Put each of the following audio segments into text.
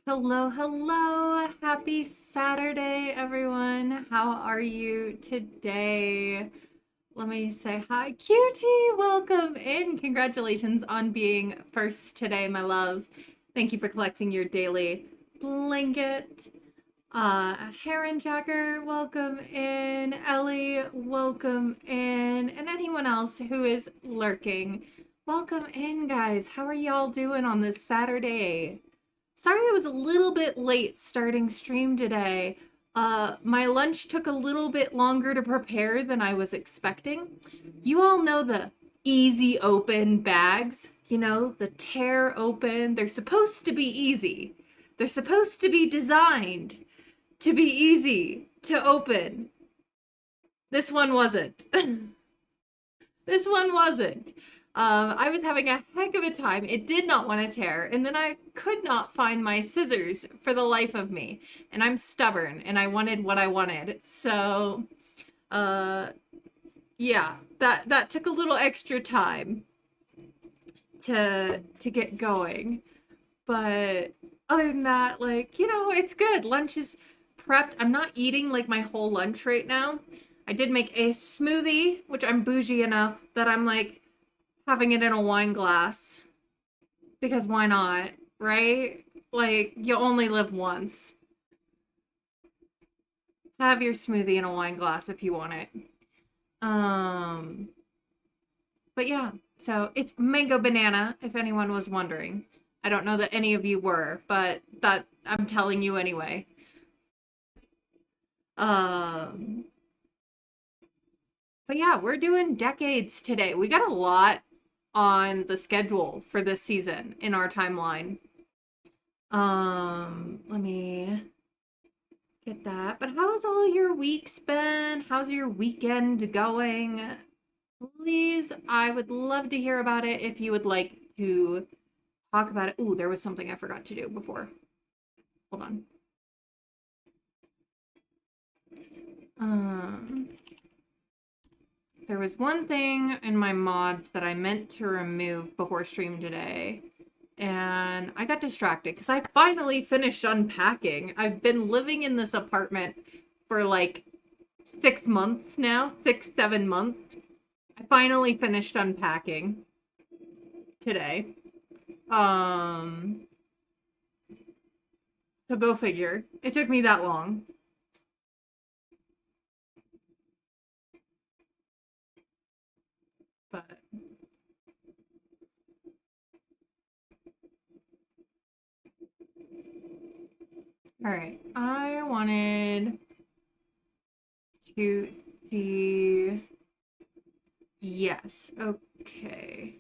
Hello, hello. Happy Saturday, everyone. How are you today? Let me say hi. Cutie, welcome in. Congratulations on being first today, my love. Thank you for collecting your daily blanket. Heron Jacker, welcome in. Ellie, welcome in. And anyone else who is lurking, welcome in, guys. How are y'all doing on this Saturday? Sorry I was a little bit late starting stream today. My lunch took a little bit longer to prepare than I was expecting. You all know the easy open bags, the tear open. They're supposed to be easy. They're supposed to be designed to be easy to open. This one wasn't. This one wasn't. I was having a heck of a time. It did not want to tear, and then I could not find my scissors for the life of me. And I'm stubborn, and I wanted what I wanted. So, yeah, that took a little extra time to get going. But other than that, it's good. Lunch is prepped. I'm not eating like my whole lunch right now. I did make a smoothie, which I'm bougie enough that I'm like having it in a wine glass because why not, right? Like you only live once. Have your smoothie in a wine glass if you want it. Um, but yeah, so it's mango banana if anyone was wondering. I don't know that any of you were, but that I'm telling you anyway. Um, but yeah, we're doing decades today. We got a lot on the schedule for this season in our timeline. Let me get that. But how's all your weeks been? How's your weekend going? Please, I would love to hear about it if you would like to talk about it. Ooh, there was something I forgot to do before. Hold on. Um, there was one thing in my mods that I meant to remove before stream today, and I got distracted because I finally finished unpacking. I've been living in this apartment for like 6 months now, 7 months. I finally finished unpacking today. Um, so go figure. It took me that long. But all right, I wanted to see. Yes, okay.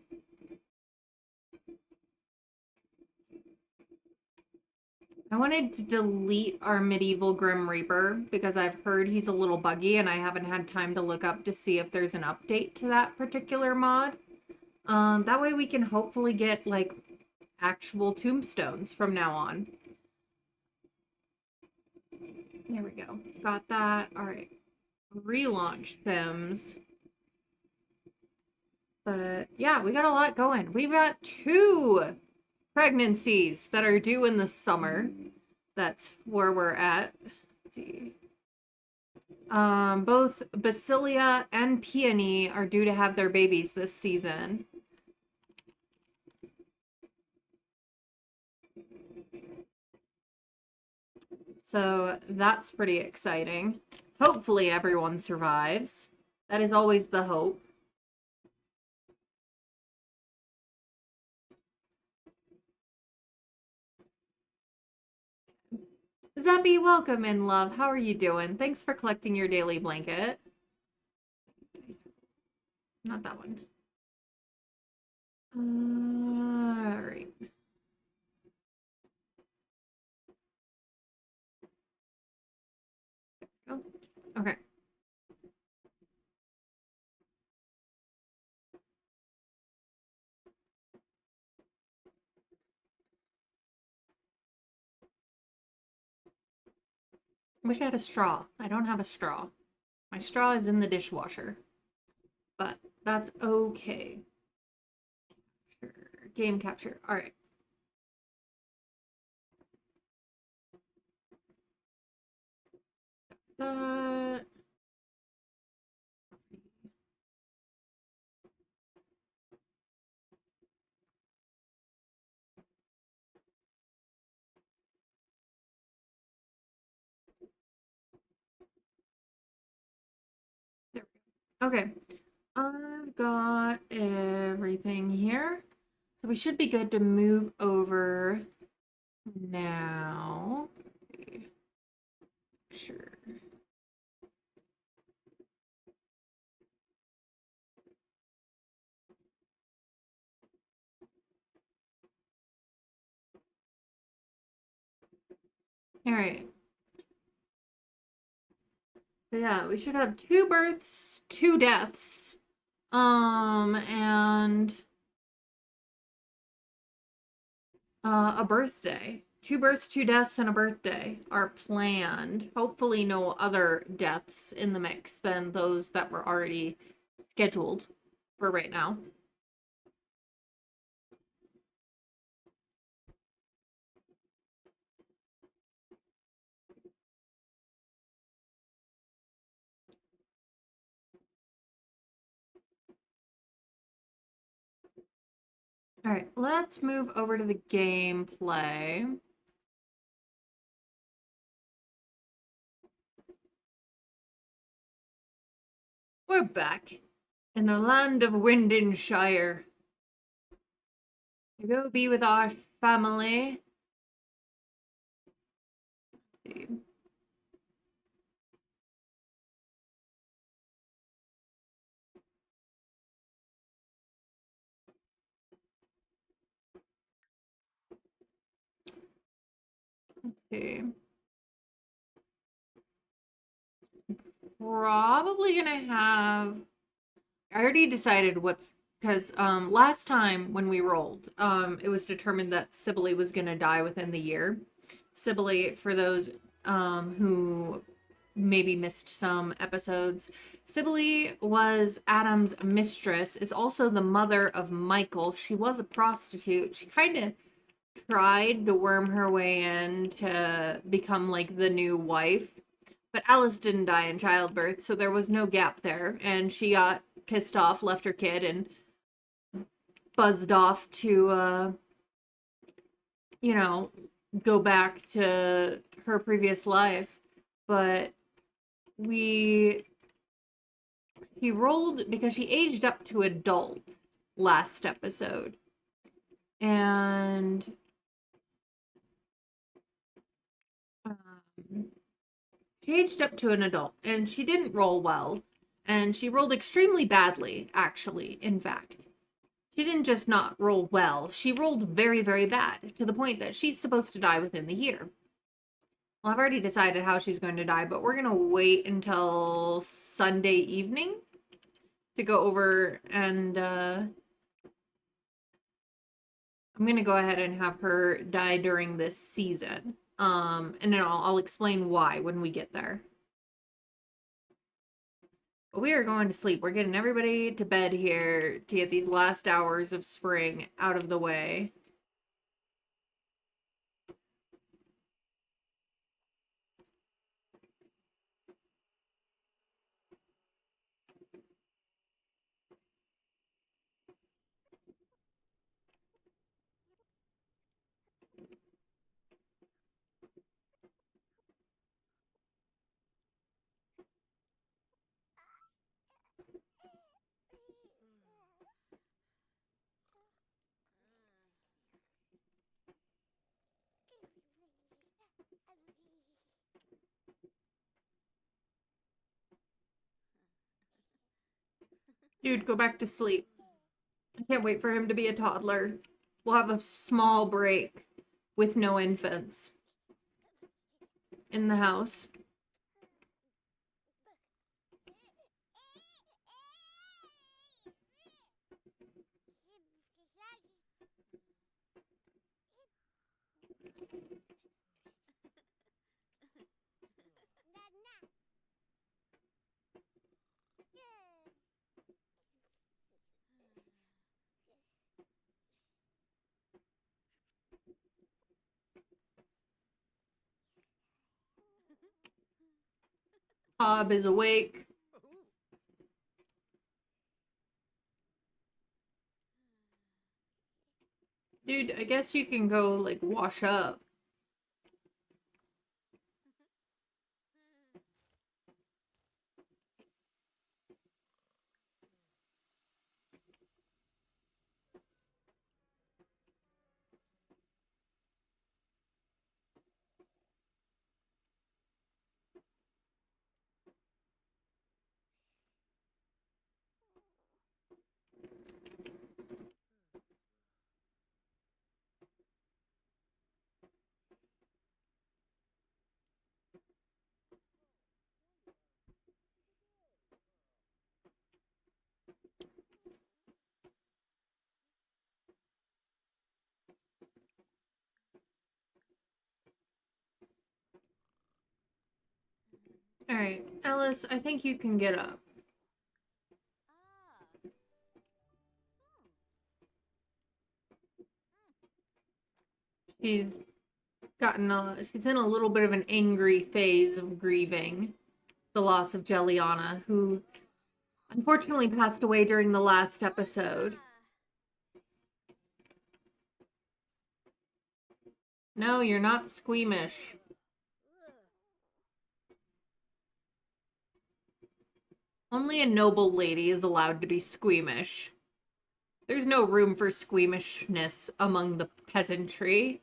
I wanted to delete our medieval Grim Reaper because I've heard he's a little buggy and I haven't had time to look up to see if there's an update to that particular mod. That way we can hopefully get like actual tombstones from now on. There we go. Got that. All right. Relaunch Sims. But yeah, we got a lot going. We've got 2 pregnancies that are due in the summer. That's where we're at. Let's see. Both Basilia and Peony are due to have their babies this season. So that's pretty exciting. Hopefully everyone survives. That is always the hope. Zeppy, welcome in, love. How are you doing? Thanks for collecting your daily blanket. Not that one. All right. Oh, okay. Wish I had a straw. I don't have a straw. My straw is in the dishwasher. But that's okay. Sure. Game capture. All right. that. There we go. Okay. I've got everything here. So we should be good to move over now. Let's see. Sure. All right. So yeah, we should have 2 births, 2 deaths. And a birthday. 2 births, 2 deaths, and a birthday are planned. Hopefully, no other deaths in the mix than those that were already scheduled for right now. All right, let's move over to the gameplay. We're back in the land of Windinshire. To go be with our family. Let's see. Let's see. Probably gonna have. I already decided what's because last time when we rolled, it was determined that Sibylle was gonna die within the year. Sibylle, for those who maybe missed some episodes, Sibylle was Adam's mistress, is also the mother of Michael. She was a prostitute. She kind of tried to worm her way in to become like the new wife. But Alice didn't die in childbirth, so there was no gap there. And she got pissed off, left her kid, and buzzed off to, you know, go back to her previous life. But he rolled because she aged up to adult last episode. And she aged up to an adult, and she didn't roll well. And she rolled extremely badly, actually, in fact. She didn't just not roll well, she rolled very, very bad, to the point that she's supposed to die within the year. Well, I've already decided how she's going to die, but we're going to wait until Sunday evening to go over and I'm going to go ahead and have her die during this season. And then I'll explain why when we get there. But we are going to sleep. We're getting everybody to bed here to get these last hours of spring out of the way. Dude, go back to sleep. I can't wait for him to be a toddler. We'll have a small break with no infants in the house. Hob is awake. Dude, I guess you can go, like, wash up. Alright, Alice, I think you can get up. She's she's in a little bit of an angry phase of grieving the loss of Jelliana, who unfortunately passed away during the last episode. No, you're not squeamish. Only a noble lady is allowed to be squeamish. There's no room for squeamishness among the peasantry.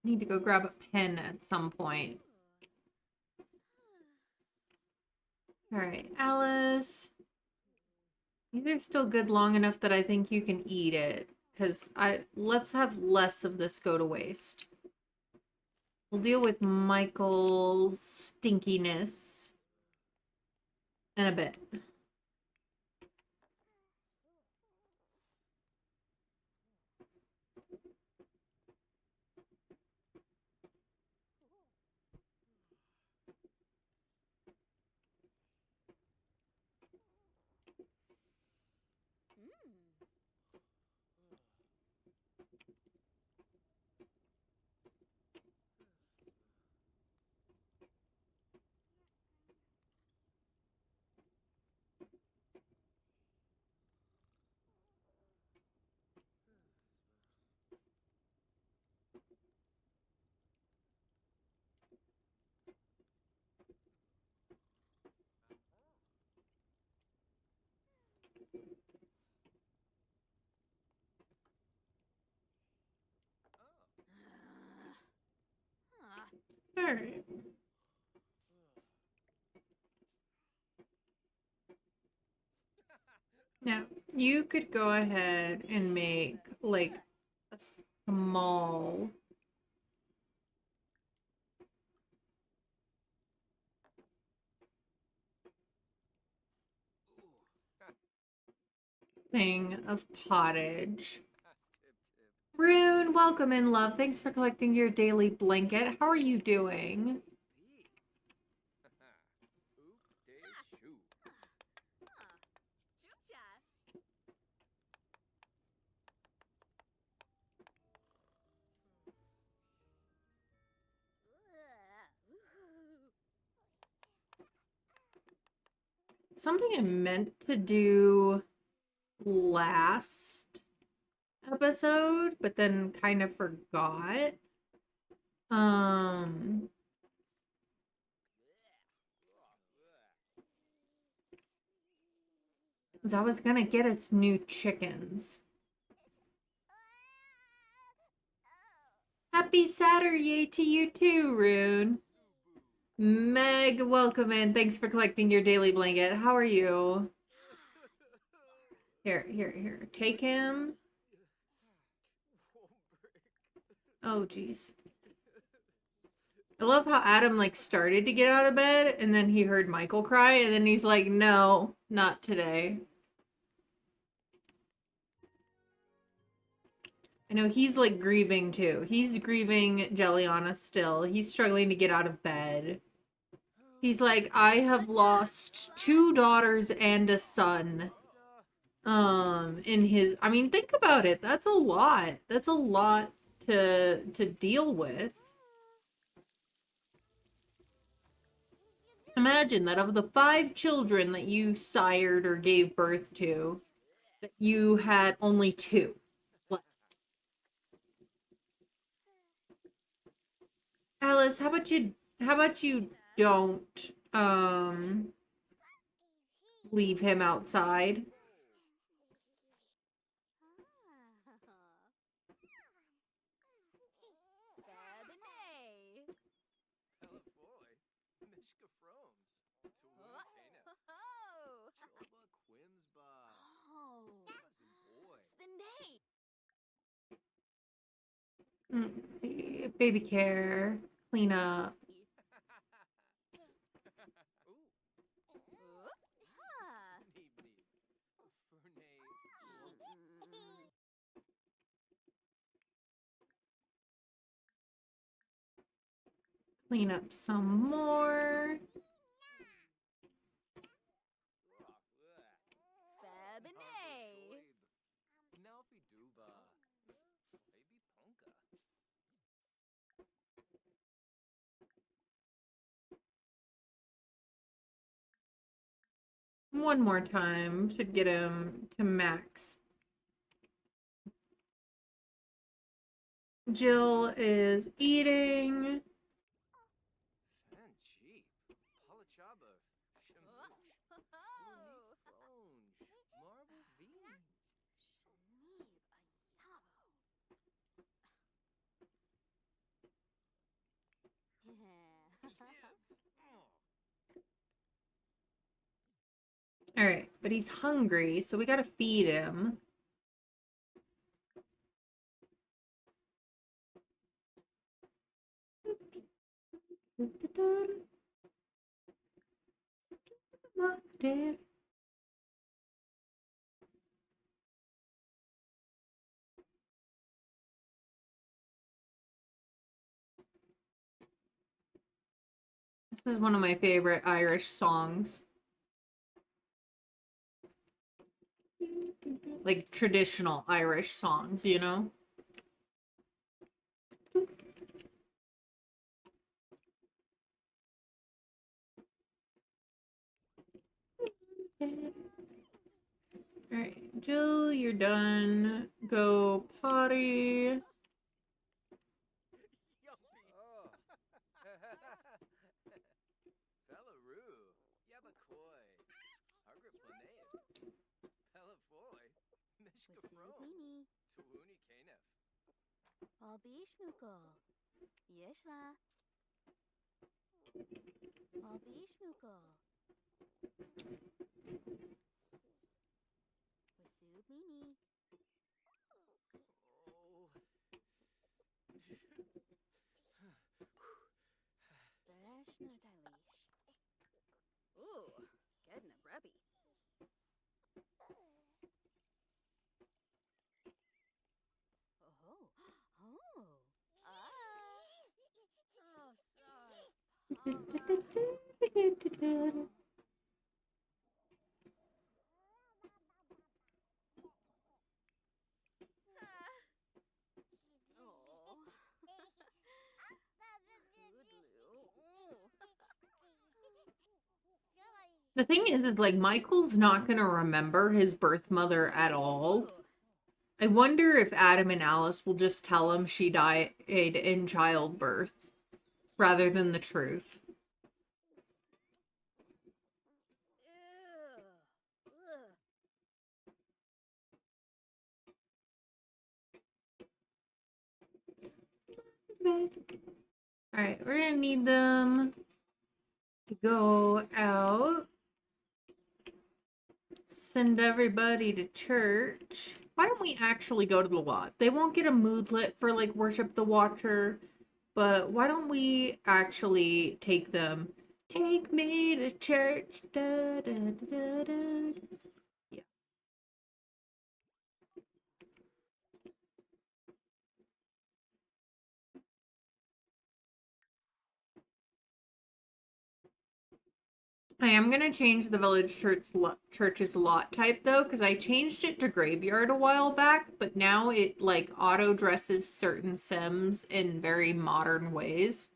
Need to go grab a pen at some point. Alright, Alice. These are still good long enough that I think you can eat it. Because let's have less of this go to waste. We'll deal with Michael's stinkiness in a bit. Alright. Now, you could go ahead and make, like, a small thing of pottage. Rune, welcome in, love. Thanks for collecting your daily blanket. How are you doing? Something I meant to do last episode, but then kind of forgot. Is I was gonna get us new chickens. Happy Saturday to you too, Rune. Meg, welcome in. Thanks for collecting your daily blanket. How are you? Here. Take him. Oh, jeez. I love how Adam, like, started to get out of bed, and then he heard Michael cry, and then he's like, no, not today. I know he's, like, grieving, too. He's grieving Jelliana still. He's struggling to get out of bed. He's like, I have lost 2 daughters and a son. In his, I mean, think about it. That's a lot. That's a lot to deal with. Imagine that of the 5 children that you sired or gave birth to, that you had only 2 left. Alice, how about you don't leave him outside? Let's see. Baby care, clean up. Clean up some more. One more time should get him to max. Jill is eating. All right, but he's hungry, so we gotta feed him. This is one of my favorite Irish songs. Like traditional Irish songs, you know? Alright, Jill, you're done. Go potty. The thing is like Michael's not gonna remember his birth mother at all. I wonder if Adam and Alice will just tell him she died in childbirth rather than the truth. Alright, we're gonna need them to go out. Send everybody to church. Why don't we actually go to the lot? They won't get a moodlet for like Worship the Watcher, but why don't we actually take them? Take me to church. Da, da, da, da, da. Yeah. I am gonna change the village church's lot type though, because I changed it to graveyard a while back, but now it like auto dresses certain Sims in very modern ways.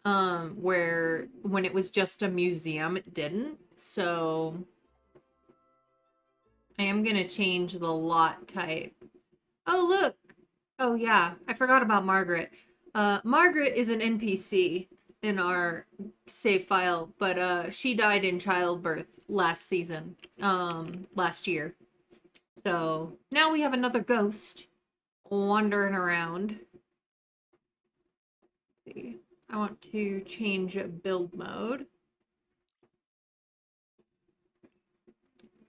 Where when it was just a museum, it didn't. So I am gonna change the lot type. Oh look! Oh yeah, I forgot about Margaret. Margaret is an NPC in our save file, but she died in childbirth last season, last year. So now we have another ghost wandering around. Let's see, I want to change build mode.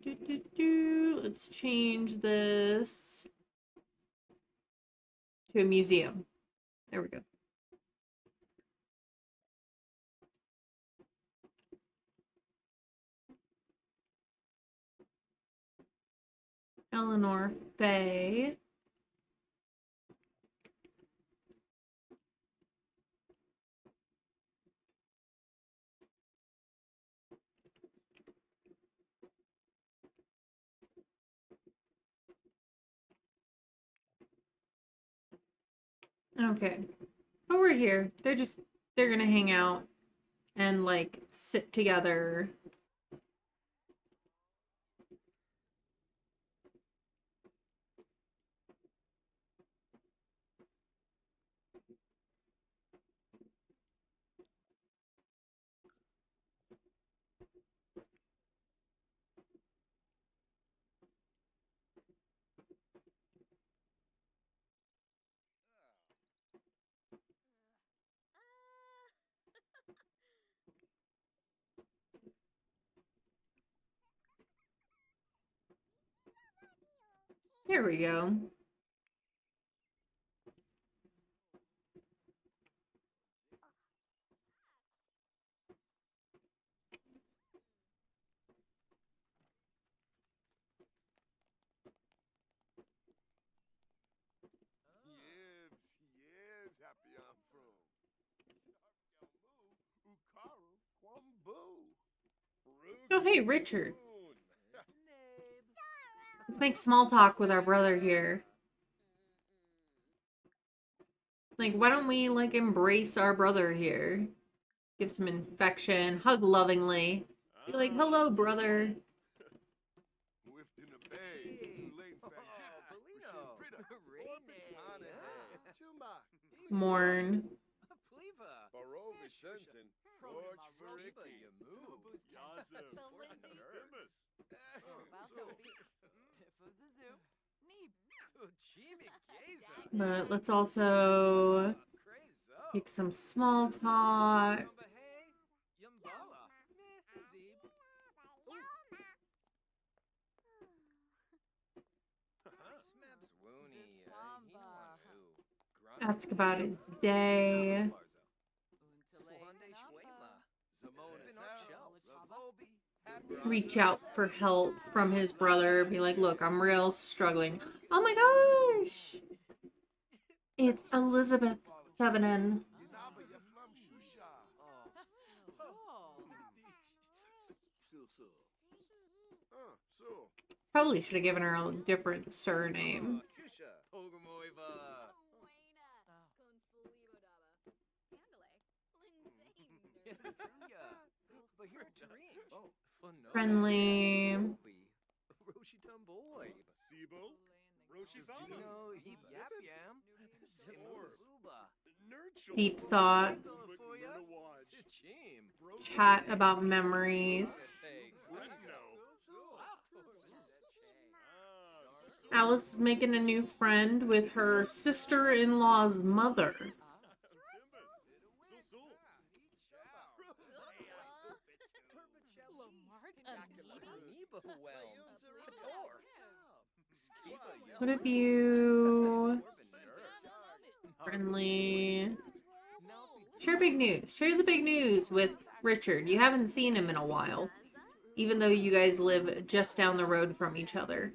Let's change this to a museum. There we go. Eleanor Faye. Okay. But we're here. They're gonna hang out and like sit together. Here we go. Happy I'm from. Ukaru Kwambu. Oh, hey, Richard. Let's make small talk with our brother here. Like, why don't we, like, embrace our brother here? Give some infection, hug lovingly. Be like, hello, brother. Mourn. But let's also make some small talk. Ask about his day. Reach out for help from his brother. Be like, look, I'm real struggling. Oh my gosh! It's Elizabeth Thevenin. Probably should have given her a different surname. Friendly. Deep thoughts. Chat about memories. Alice is making a new friend with her sister-in-law's mother. What have you... Friendly... Share big news. Share the big news with Richard. You haven't seen him in a while. Even though you guys live just down the road from each other.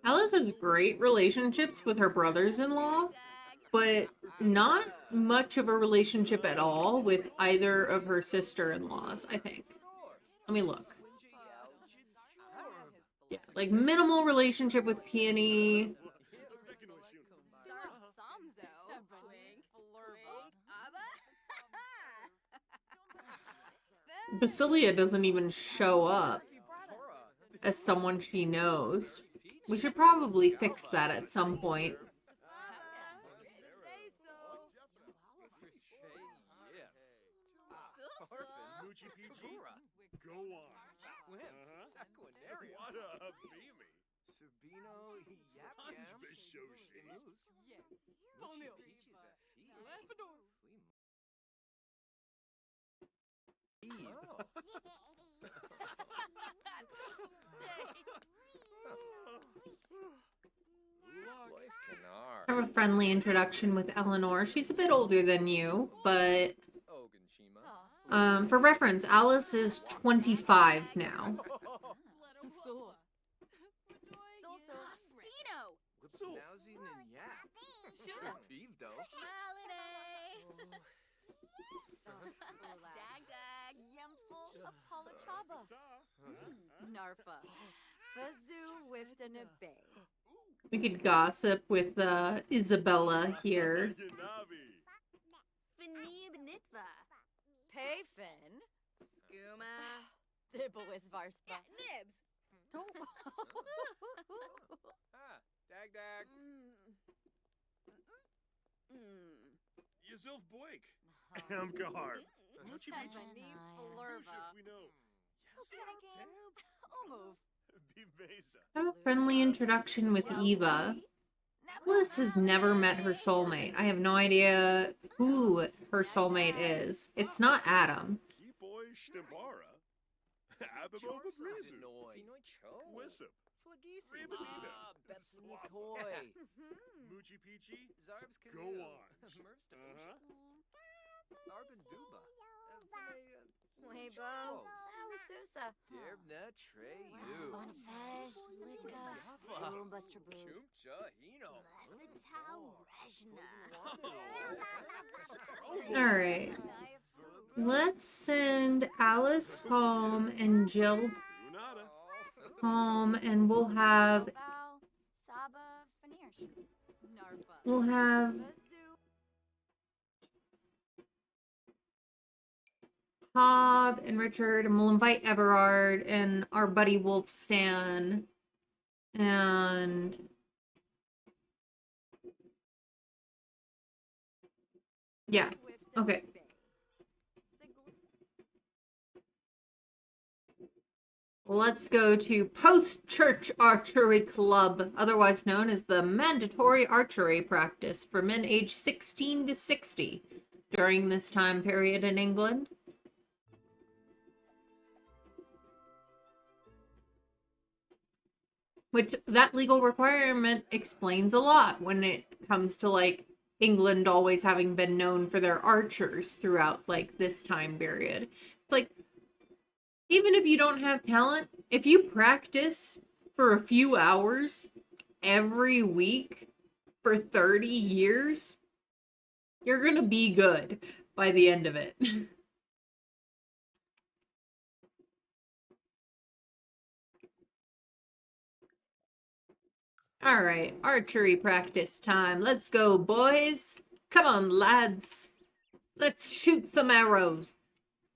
Alice has great relationships with her brothers-in-law, but not much of a relationship at all with either of her sister-in-laws, I think. Let me look. Yeah, like minimal relationship with Peony. Basilia doesn't even show up as someone she knows. We should probably fix that at some point. Go on. I have a friendly introduction with Eleanor. She's a bit older than you, but for reference, Alice is 25 now. We could gossip with Isabella here. Payfin. Skooma. Dibblewis Varspa. Nibs. Dag. Yourself Boyk. Amkar. Moochie Peachy. We know. I have a friendly introduction with Eva. Alice has never met her soulmate. I have no idea who her soulmate is. It's not Adam. Moochie Peachy. Go on. Weibo. Susa. Derbna Treyu. Bonfesh. Lika. Buster Boo. Rejna. Alright. Let's send Alice home and Jill home, and we'll have Hob and Richard, and we'll invite Everard and our buddy Wolfstan, and yeah, okay. Let's go to Post-Church Archery Club, otherwise known as the mandatory archery practice for men aged 16 to 60 during this time period in England. Which, that legal requirement explains a lot when it comes to, like, England always having been known for their archers throughout, like, this time period. It's like, even if you don't have talent, if you practice for a few hours every week for 30 years, you're gonna be good by the end of it. Alright, archery practice time. Let's go, boys. Come on, lads. Let's shoot some arrows.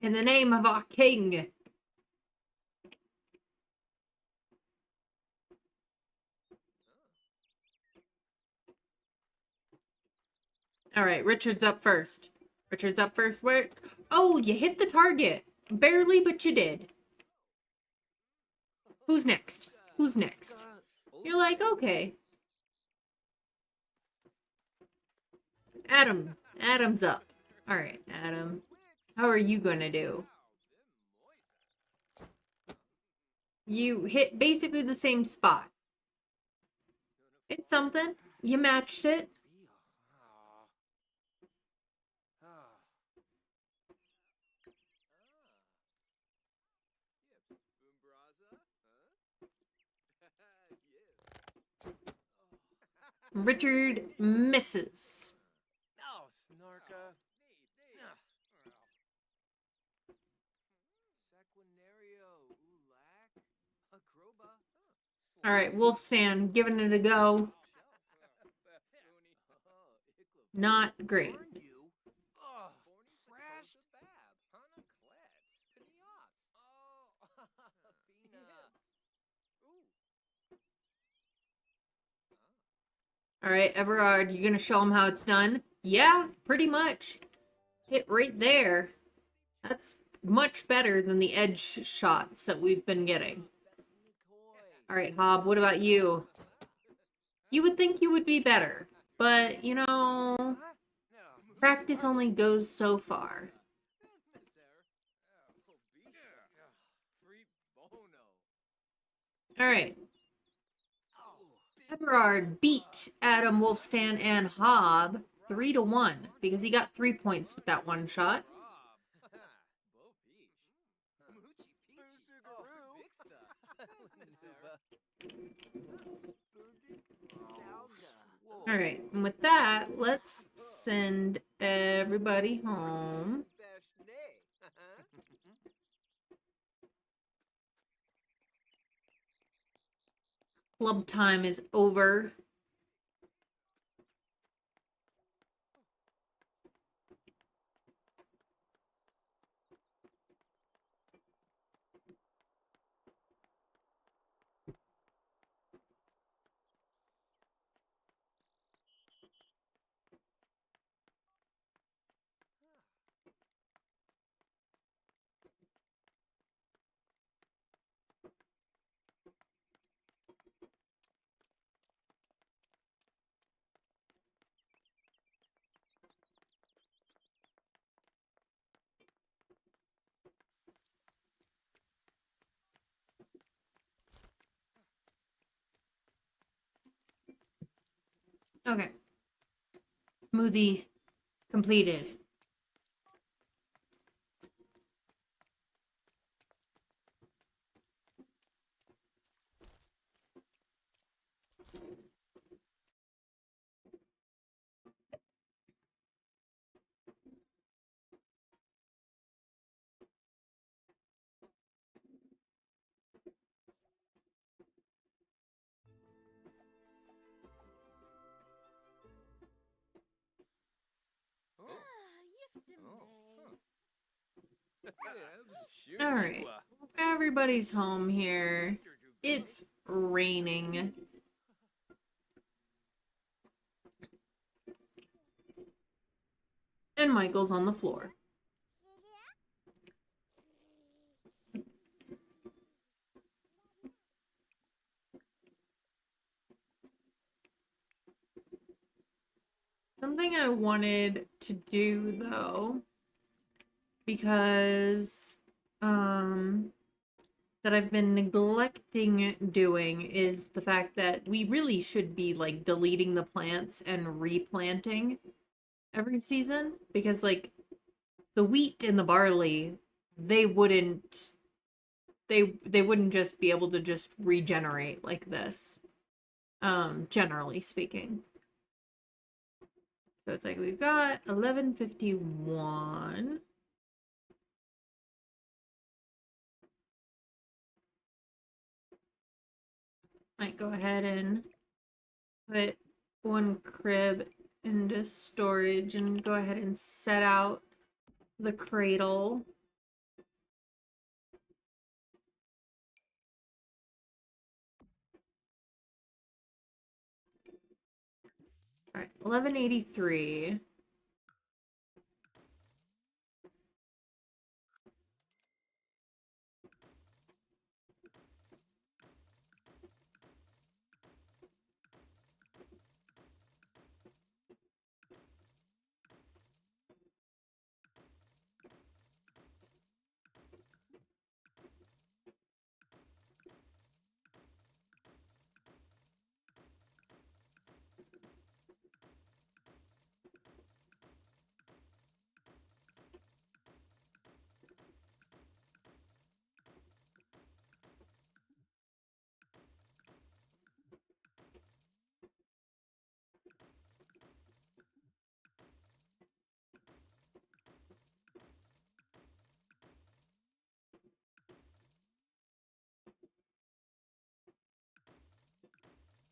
In the name of our king. Alright, Richard's up first. Richard's up first. Where? Oh, you hit the target. Barely, but you did. Who's next? Who's next? You're like, okay. Adam. Adam's up. Alright, Adam. How are you gonna do? You hit basically the same spot. It's something. You matched it. Richard misses. Oh, Snarka. Sequinario, Ulak, Acroba. All right, Wolfstand giving it a go. Not great. All right, Everard, you gonna show him how it's done? Yeah, pretty much. Hit right there. That's much better than the edge shots that we've been getting. All right, Hob, what about you? You would think you would be better, but, you know, practice only goes so far. All right. Everard beat Adam, Wolfstand, and Hob 3-1 because he got 3 points with that one shot. All right, and with that, let's send everybody home. Club time is over. Okay. Smoothie completed. All right. Everybody's home here. It's raining. And Michael's on the floor. Something I wanted to do, though, because that I've been neglecting doing is the fact that we really should be like deleting the plants and replanting every season, because like the wheat and the barley, they wouldn't just be able to just regenerate like this, generally speaking. So it's like we've got 1151. Might go ahead and put one crib into storage and go ahead and set out the cradle. All right, 1183.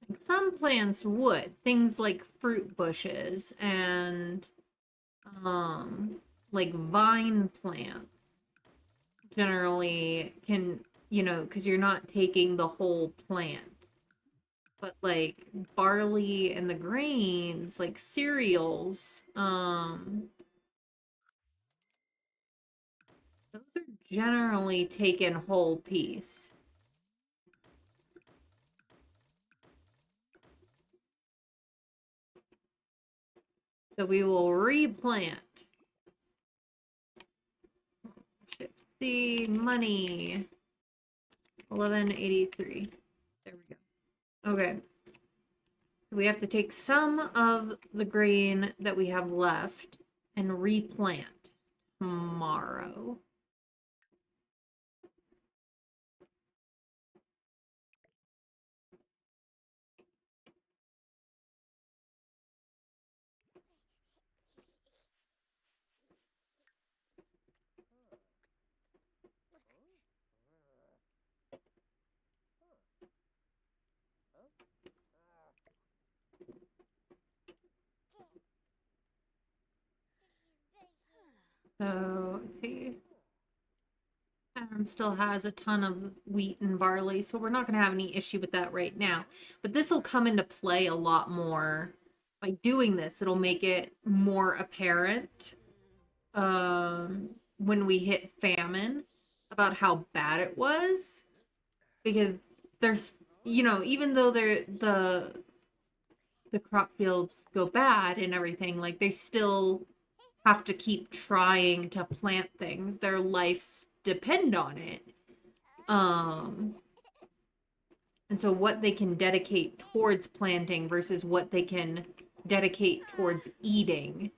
Like some plants would. Things like fruit bushes and like vine plants generally can, because you're not taking the whole plant. But like barley and the grains, like cereals, those are generally taken whole piece. So we will replant. Shift C, money. 1183. There we go. Okay. So we have to take some of the grain that we have left and replant tomorrow. So let's see. Adam still has a ton of wheat and barley, so we're not going to have any issue with that right now. But this will come into play a lot more. By doing this, it'll make it more apparent when we hit famine about how bad it was. Because there's, even though the crop fields go bad and everything, like they still have to keep trying to plant things. Their lives depend on it. And so what they can dedicate towards planting versus what they can dedicate towards eating.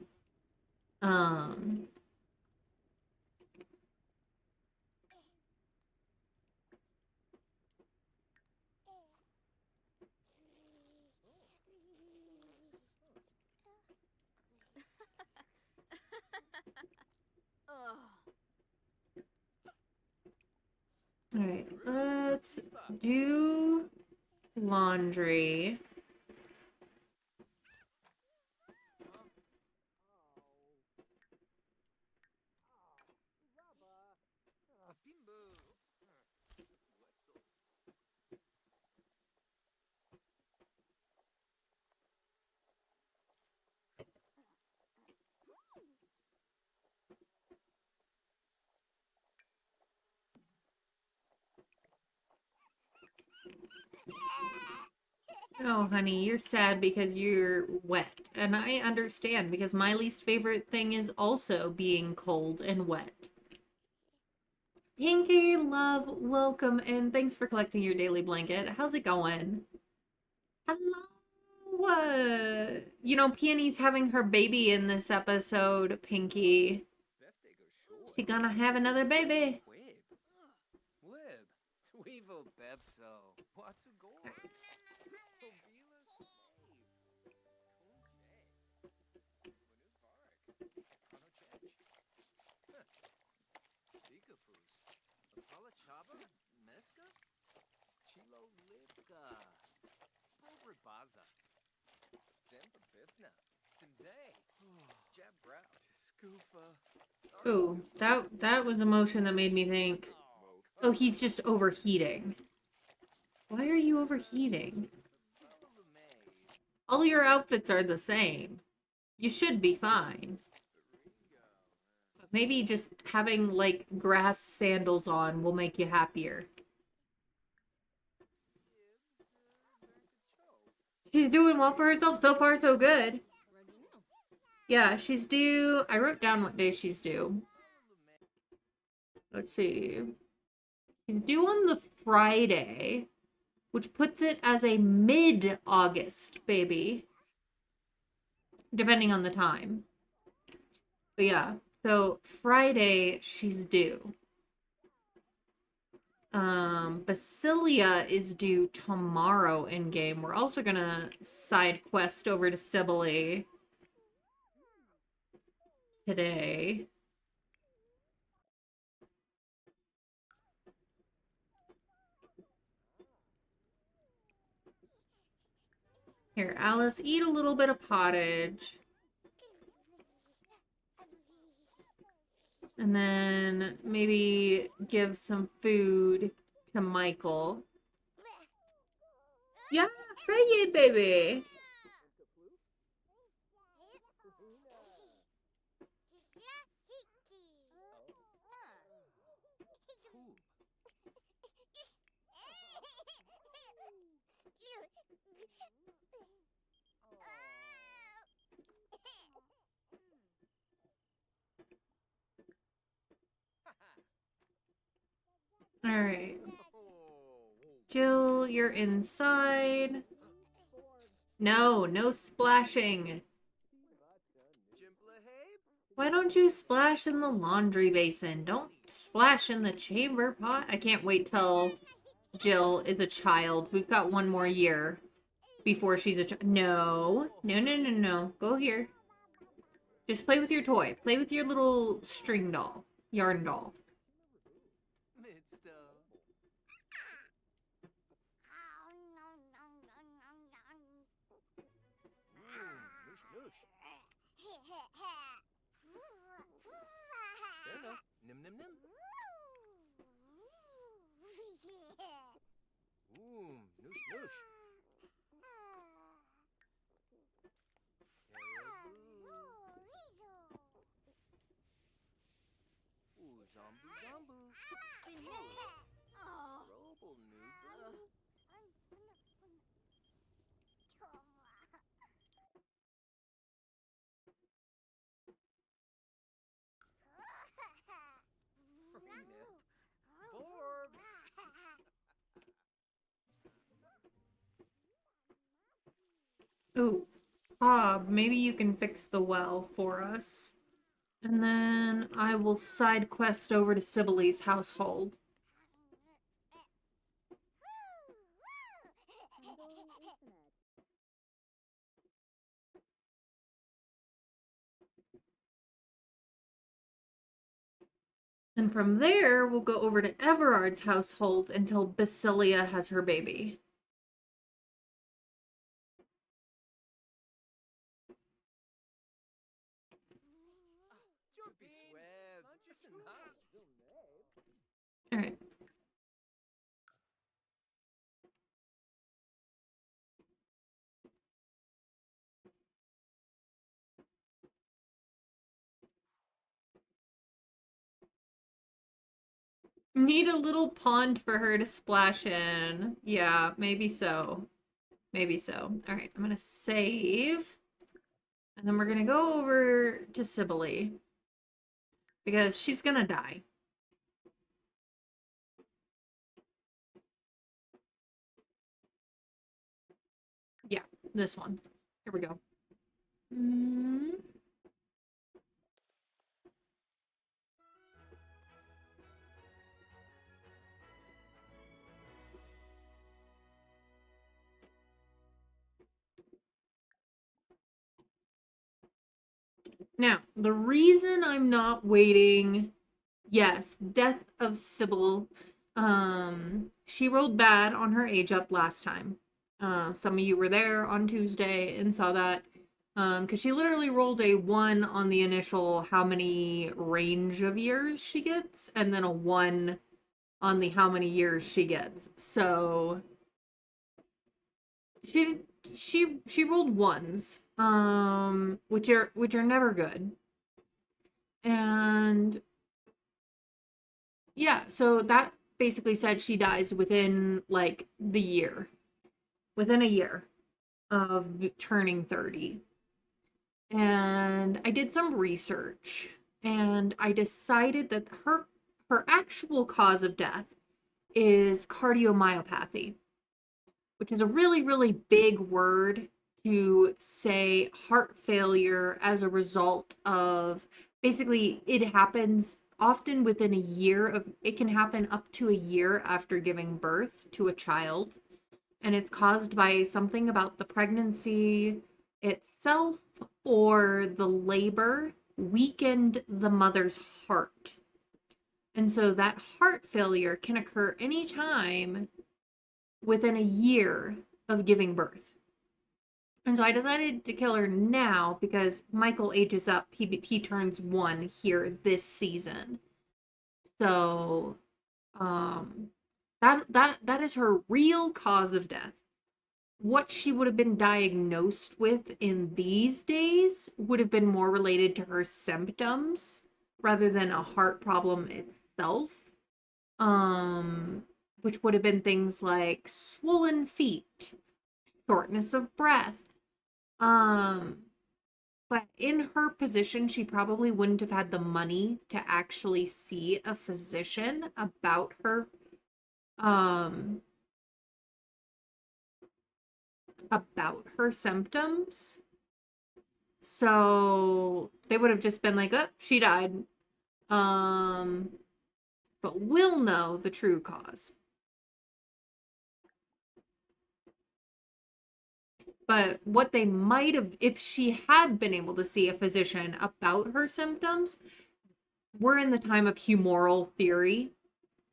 All right, let's do laundry. Oh, honey, you're sad because you're wet. And I understand because my least favorite thing is also being cold and wet. Pinky, love, welcome, and thanks for collecting your daily blanket. How's it going? Hello. Peony's having her baby in this episode, Pinky. She gonna have another baby. Wib. Tweevil Bebso. What's a goal? Ooh, that was a motion that made me think, oh, he's just overheating. Why are you overheating? All your outfits are the same. You should be fine. But maybe just having, like, grass sandals on will make you happier. She's doing well for herself. So far, so good. Yeah, she's due. I wrote down what day she's due. Let's see. She's due on the Friday, which puts it as a mid-August baby, depending on the time. But yeah, so Friday she's due. Basilia is due tomorrow in game. We're also gonna side quest over to Sibylle today. Here, Alice, eat a little bit of pottage. And then maybe give some food to Michael. Yeah, for you, baby. All right. Jill, you're inside. No, no splashing. Why don't you splash in the laundry basin? Don't splash in the chamber pot. I can't wait till Jill is a child. We've got one more year before she's a child. No. No, no, no, no. Go here. Just play with your toy. Play with your little string doll. Yarn doll. Nim nim nim. Ooh, noosh noosh. Ooh, zombu zombu. Roble noob. Borb. Ooh. Bob, maybe you can fix the well for us. And then I will side quest over to Sibyll's household. And from there, we'll go over to Everard's household until Basilia has her baby. All right. Need a little pond for her to splash in. Yeah, maybe so. Maybe so. All right, I'm gonna save. And then we're gonna go over to Sibylle. Because she's gonna die. Yeah, this one. Here we go. Now, the reason I'm not waiting, yes, death of Sybil. She rolled bad on her age up last time. Some of you were there on Tuesday and saw that. Because she literally rolled a 1 on the initial how many range of years she gets, and then a 1 on the how many years she gets. So she rolled 1s, which are never good. And yeah, so that basically said she dies within like the year. Within a year of turning 30. And I did some research and I decided that her actual cause of death is cardiomyopathy, which is a really, really big word to say heart failure as a result of basically it happens often within a year of it can happen up to a year after giving birth to a child, and it's caused by something about the pregnancy itself or the labor weakened the mother's heart. And so that heart failure can occur anytime within a year of giving birth. And so I decided to kill her now because Michael ages up. He turns 1 here this season. So that is her real cause of death. What she would have been diagnosed with in these days would have been more related to her symptoms rather than a heart problem itself. Which would have been things like swollen feet, shortness of breath. But in her position, she probably wouldn't have had the money to actually see a physician about her symptoms. So they would have just been like, oh, she died. But we'll know the true cause. But what they might have, if she had been able to see a physician about her symptoms, we're in the time of humoral theory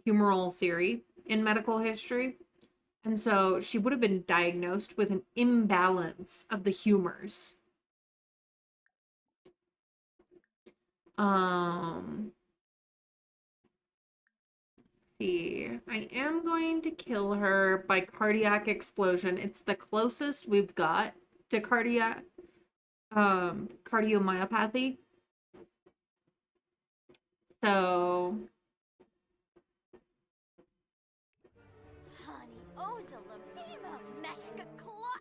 in medical history. And so she would have been diagnosed with an imbalance of the humors. See. I am going to kill her by cardiac explosion. It's the closest we've got to cardiomyopathy. So Honey, Oza Labima, Meshka Clot.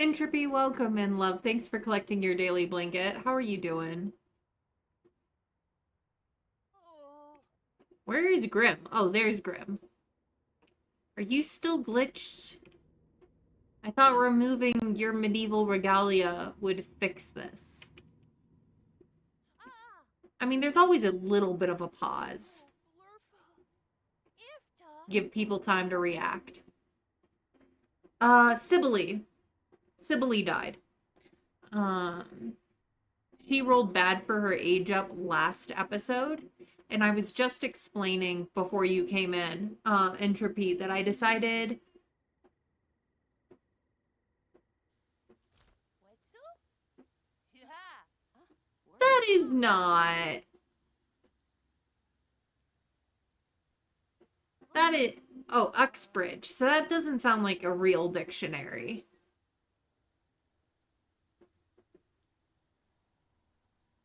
Entropy, welcome in, love. Thanks for collecting your daily blanket. How are you doing? Where is Grim? Oh, there's Grim. Are you still glitched? I thought removing your medieval regalia would fix this. I mean, there's always a little bit of a pause. Give people time to react. Sibylle. Sibylle died. She rolled bad for her age up last episode. And I was just explaining before you came in, Entropy, that I decided... That is not... That is... Oh, Uxbridge. So that doesn't sound like a real dictionary.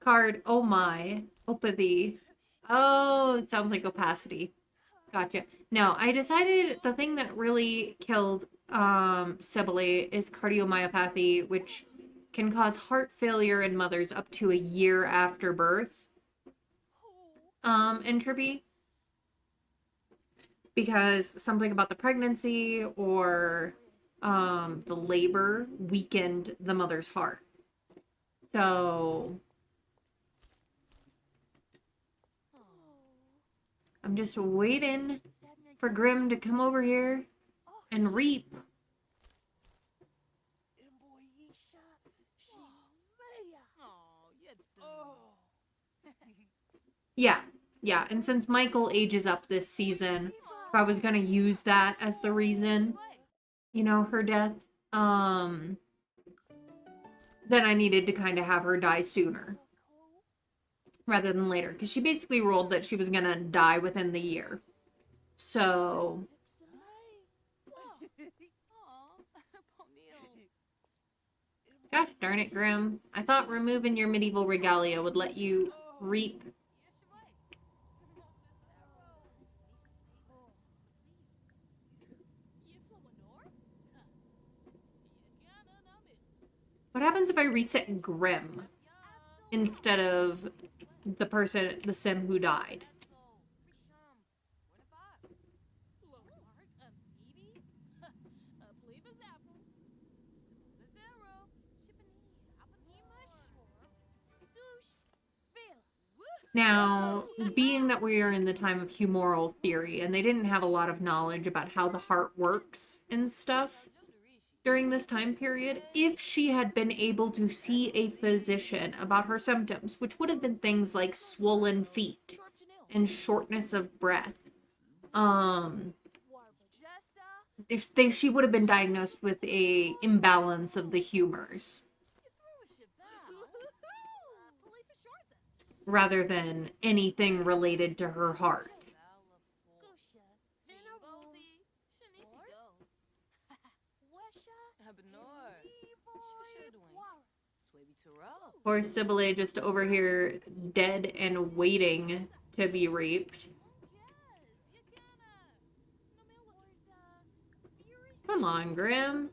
Card, oh my. Opathy. Oh, it sounds like opacity. Gotcha. No, I decided the thing that really killed Sibylle is cardiomyopathy, which can cause heart failure in mothers up to a year after birth. Entropy. Because something about the pregnancy or the labor weakened the mother's heart. So I'm just waiting for Grim to come over here and reap. Yeah, and since Michael ages up this season, if I was gonna use that as the reason, you know, her death, then I needed to kind of have her die sooner rather than later, because she basically rolled that she was gonna die within the year. So gosh darn it, Grim. I thought removing your medieval regalia would let you reap. What happens if I reset Grim instead of the sim who died? Now, being that we are in the time of humoral theory, and they didn't have a lot of knowledge about how the heart works and stuff during this time period, if she had been able to see a physician about her symptoms, which would have been things like swollen feet and shortness of breath, she would have been diagnosed with a imbalance of the humors rather than anything related to her heart. Poor Sibylle just over here dead and waiting to be raped. Come on, Grim.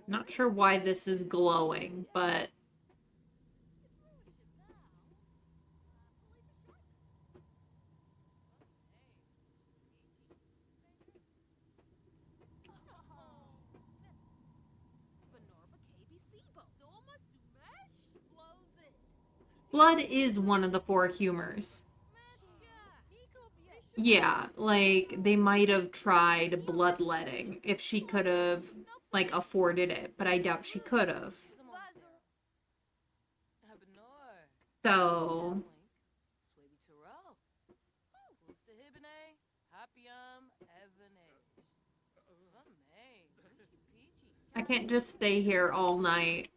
Not sure why this is glowing, but blood is one of the four humors. Yeah, like, they might have tried bloodletting if she could have, like, afforded it, but I doubt she could have. So, I can't just stay here all night.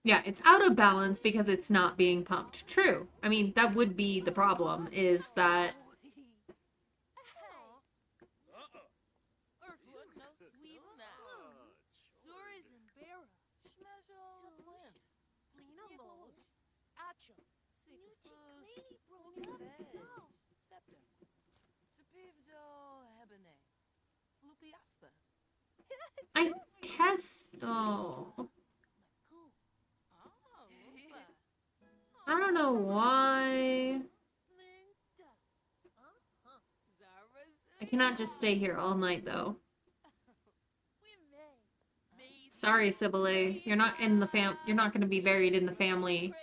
Yeah, it's out of balance because it's not being pumped. True. I mean, that would be the problem, is that I test. Oh. I don't know why. I cannot just stay here all night, though. Sorry, Sibylle. You're not in the you're not going to be buried in the family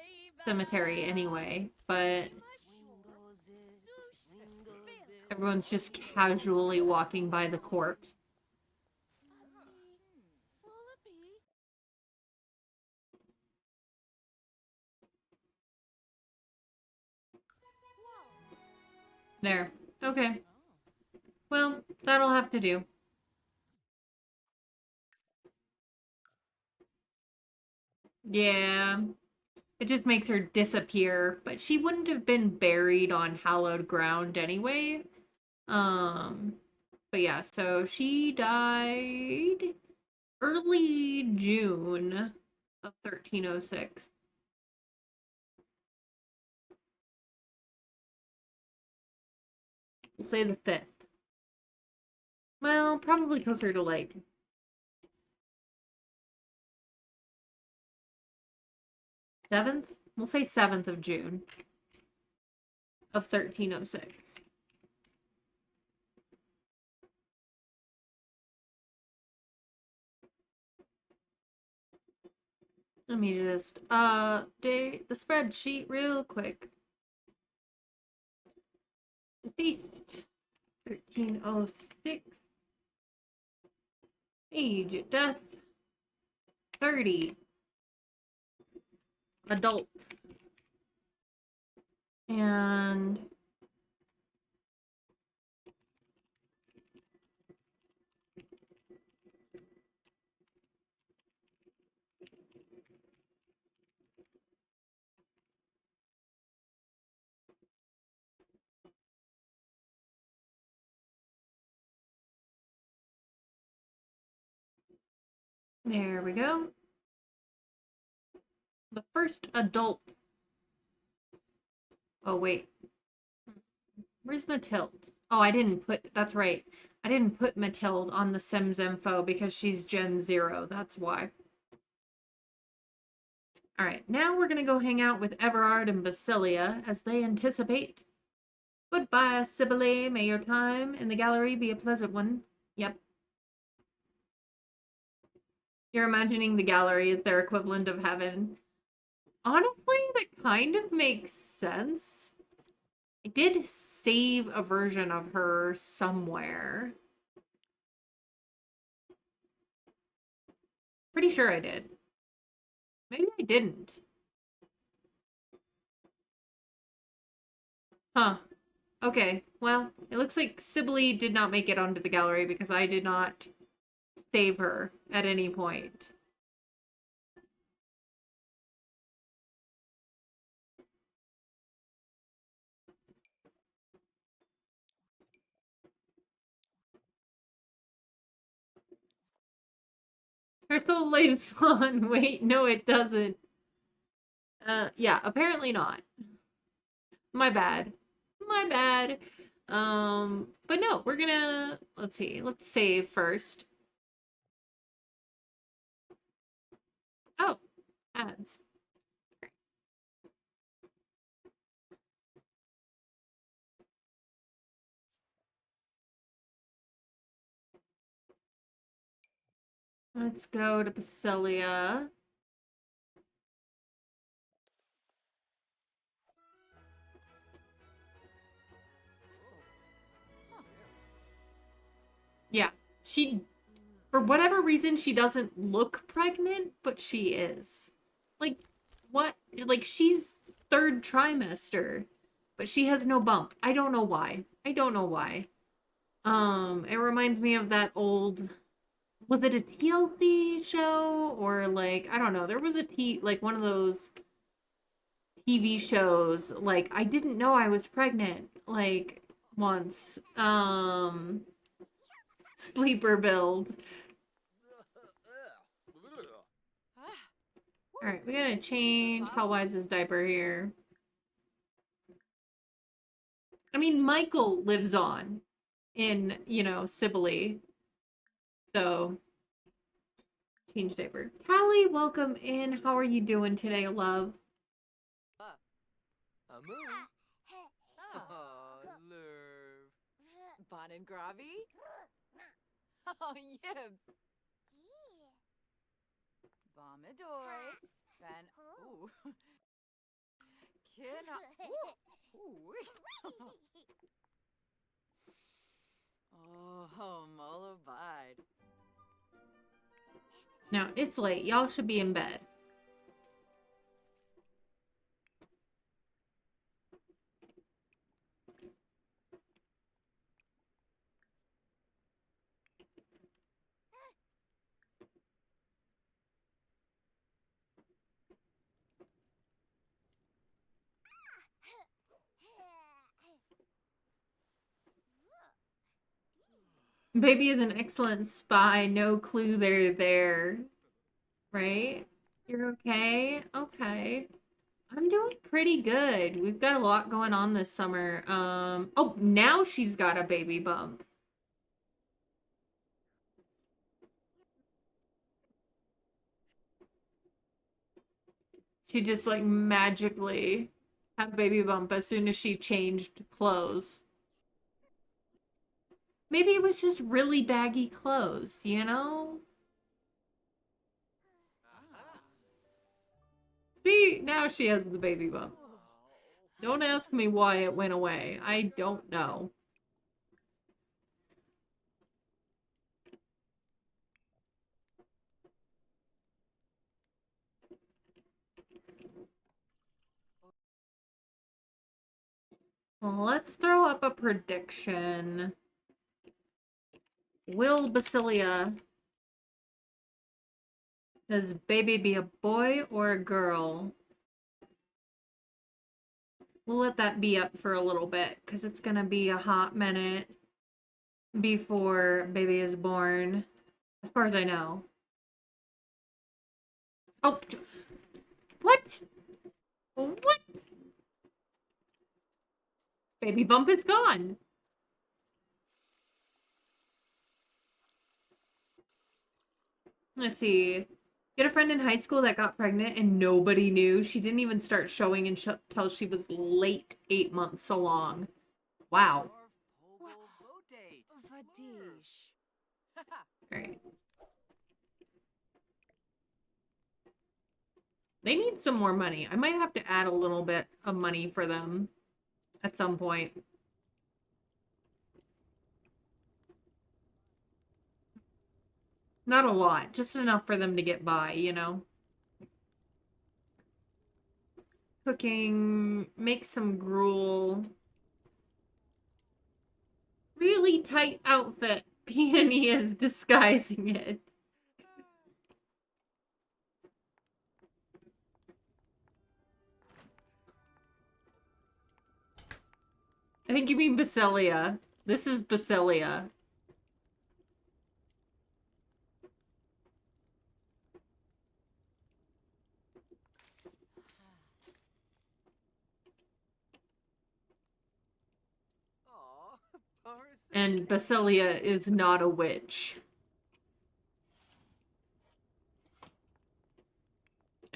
cemetery anyway, but everyone's just casually walking by the corpse. There. Okay. Well, that'll have to do. Yeah. It just makes her disappear, but she wouldn't have been buried on hallowed ground anyway. But yeah, so she died early June of 1306. We'll say the 5th. Well, probably closer to like 7th? We'll say 7th of June of 1306. Let me just update the spreadsheet real quick. Deceased 1306. Age at death 30. Adult. And there we go. The first adult Oh, wait. Where's Mathilde? Oh, I didn't put, that's right. I didn't put Mathilde on the Sims info because she's Gen 0. That's why. Alright, now we're gonna go hang out with Everard and Basilia as they anticipate. Goodbye, Sibylle. May your time in the gallery be a pleasant one. Yep. You're imagining the gallery is their equivalent of heaven. Honestly, that kind of makes sense. I did save a version of her somewhere. Pretty sure I did. Maybe I didn't. Huh. Okay, well, it looks like Sibylle did not make it onto the gallery because I did not save her at any point. Her soul lives on. Wait, no, it doesn't. Yeah, apparently not. My bad. My bad. But no, we're gonna, let's see, let's save first. Oh, ads. Let's go to Basilia. Yeah, she, for whatever reason, she doesn't look pregnant, but she is. Like, what? Like, she's third trimester, but she has no bump. I don't know why. I don't know why. It reminds me of that old, was it a TLC show or like, I don't know. There was a like one of those TV shows. Like, I didn't know I was pregnant like once. Sleeper build. All right, we gotta change Hellwise's diaper here. I mean, Michael lives on in, you know, Sibylle. So, change diaper. Tally, welcome in. How are you doing today, love? Amu. Oh, Lurv. Bon and Gravy? Oh, yibs. Vomidoy. Fan. Ooh. Kina. Ooh. Oh, Mullabide. Now, it's late. Y'all should be in bed. Baby is an excellent spy. No clue they're there. Right? You're okay? Okay. I'm doing pretty good. We've got a lot going on this summer. Oh, now she's got a baby bump. She just like magically had a baby bump as soon as she changed clothes. Maybe it was just really baggy clothes, you know? See, now she has the baby bump. Don't ask me why it went away. I don't know. Well, let's throw up a prediction. Will Basilia, does baby be a boy or a girl? We'll let that be up for a little bit because it's gonna be a hot minute before baby is born, as far as I know. Oh, what? What? Baby Bump is gone. Let's see. Get a friend in high school that got pregnant and nobody knew. She didn't even start showing until she was late 8 months along. Wow. Vadish. All right. They need some more money. I might have to add a little bit of money for them at some point. Not a lot, just enough for them to get by, you know? Cooking, make some gruel. Really tight outfit. Peony is disguising it. I think you mean Basilia. This is Basilia. And Basilia is not a witch.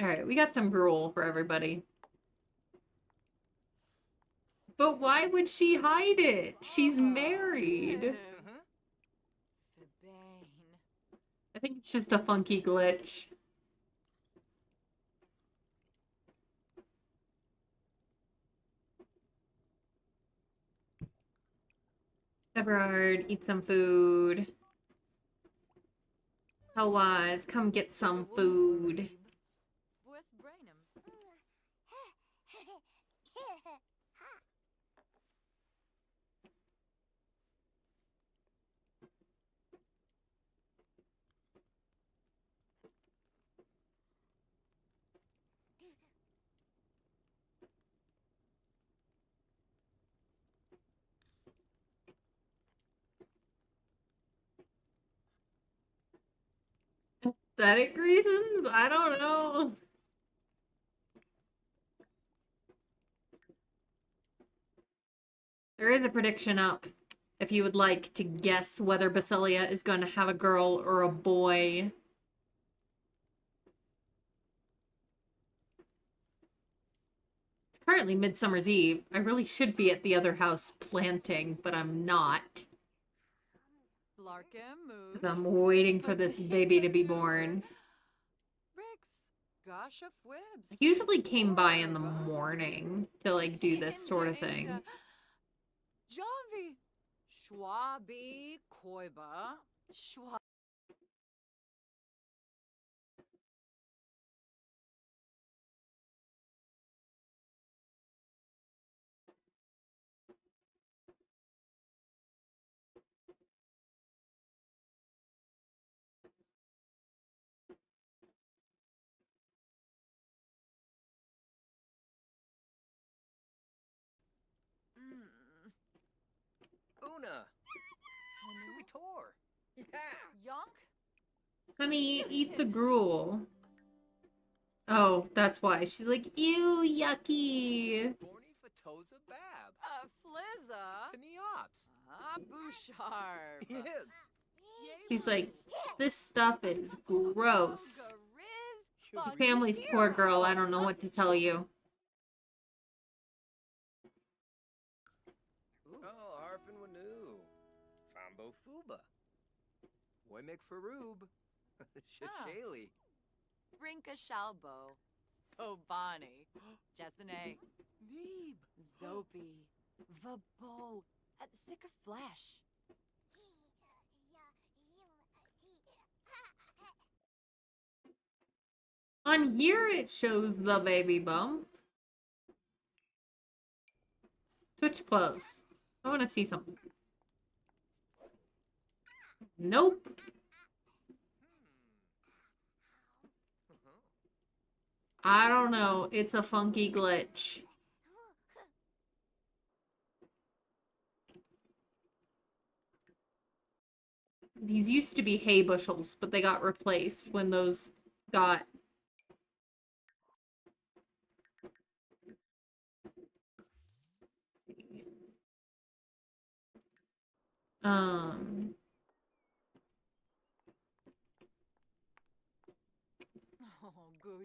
Alright, we got some gruel for everybody. But why would she hide it? She's married. I think it's just a funky glitch. Everard, eat some food. Hellwise, come get some food. Aesthetic reasons? I don't know. There is a prediction up if you would like to guess whether Basilia is going to have a girl or a boy. It's currently Midsummer's Eve. I really should be at the other house planting, but I'm not. Because I'm waiting for this baby to be born. I usually came by in the morning to, like, do this sort of thing. Javi. Schwabi Koiba. Una. Vitor. Yeah. Yonk? Honey, eat the gruel. Oh, that's why. She's like, ew, yucky. Borny Fatoza Bab. Flizza. Neops. Bouchard. Yibs. She's like, this stuff is gross. Your family's poor girl. I don't know what to tell you. Oh, Harfin Wanu. Fambo Fuba. Woymek Farub. Shashali. Brinka Shalbo. Spobani. Jessene. Neeb. Zopi. Vabo. At Sick of Flesh. On here, it shows the baby bump. Switch clothes. I want to see something. Nope. I don't know. It's a funky glitch. These used to be hay bushels, but they got replaced when those got...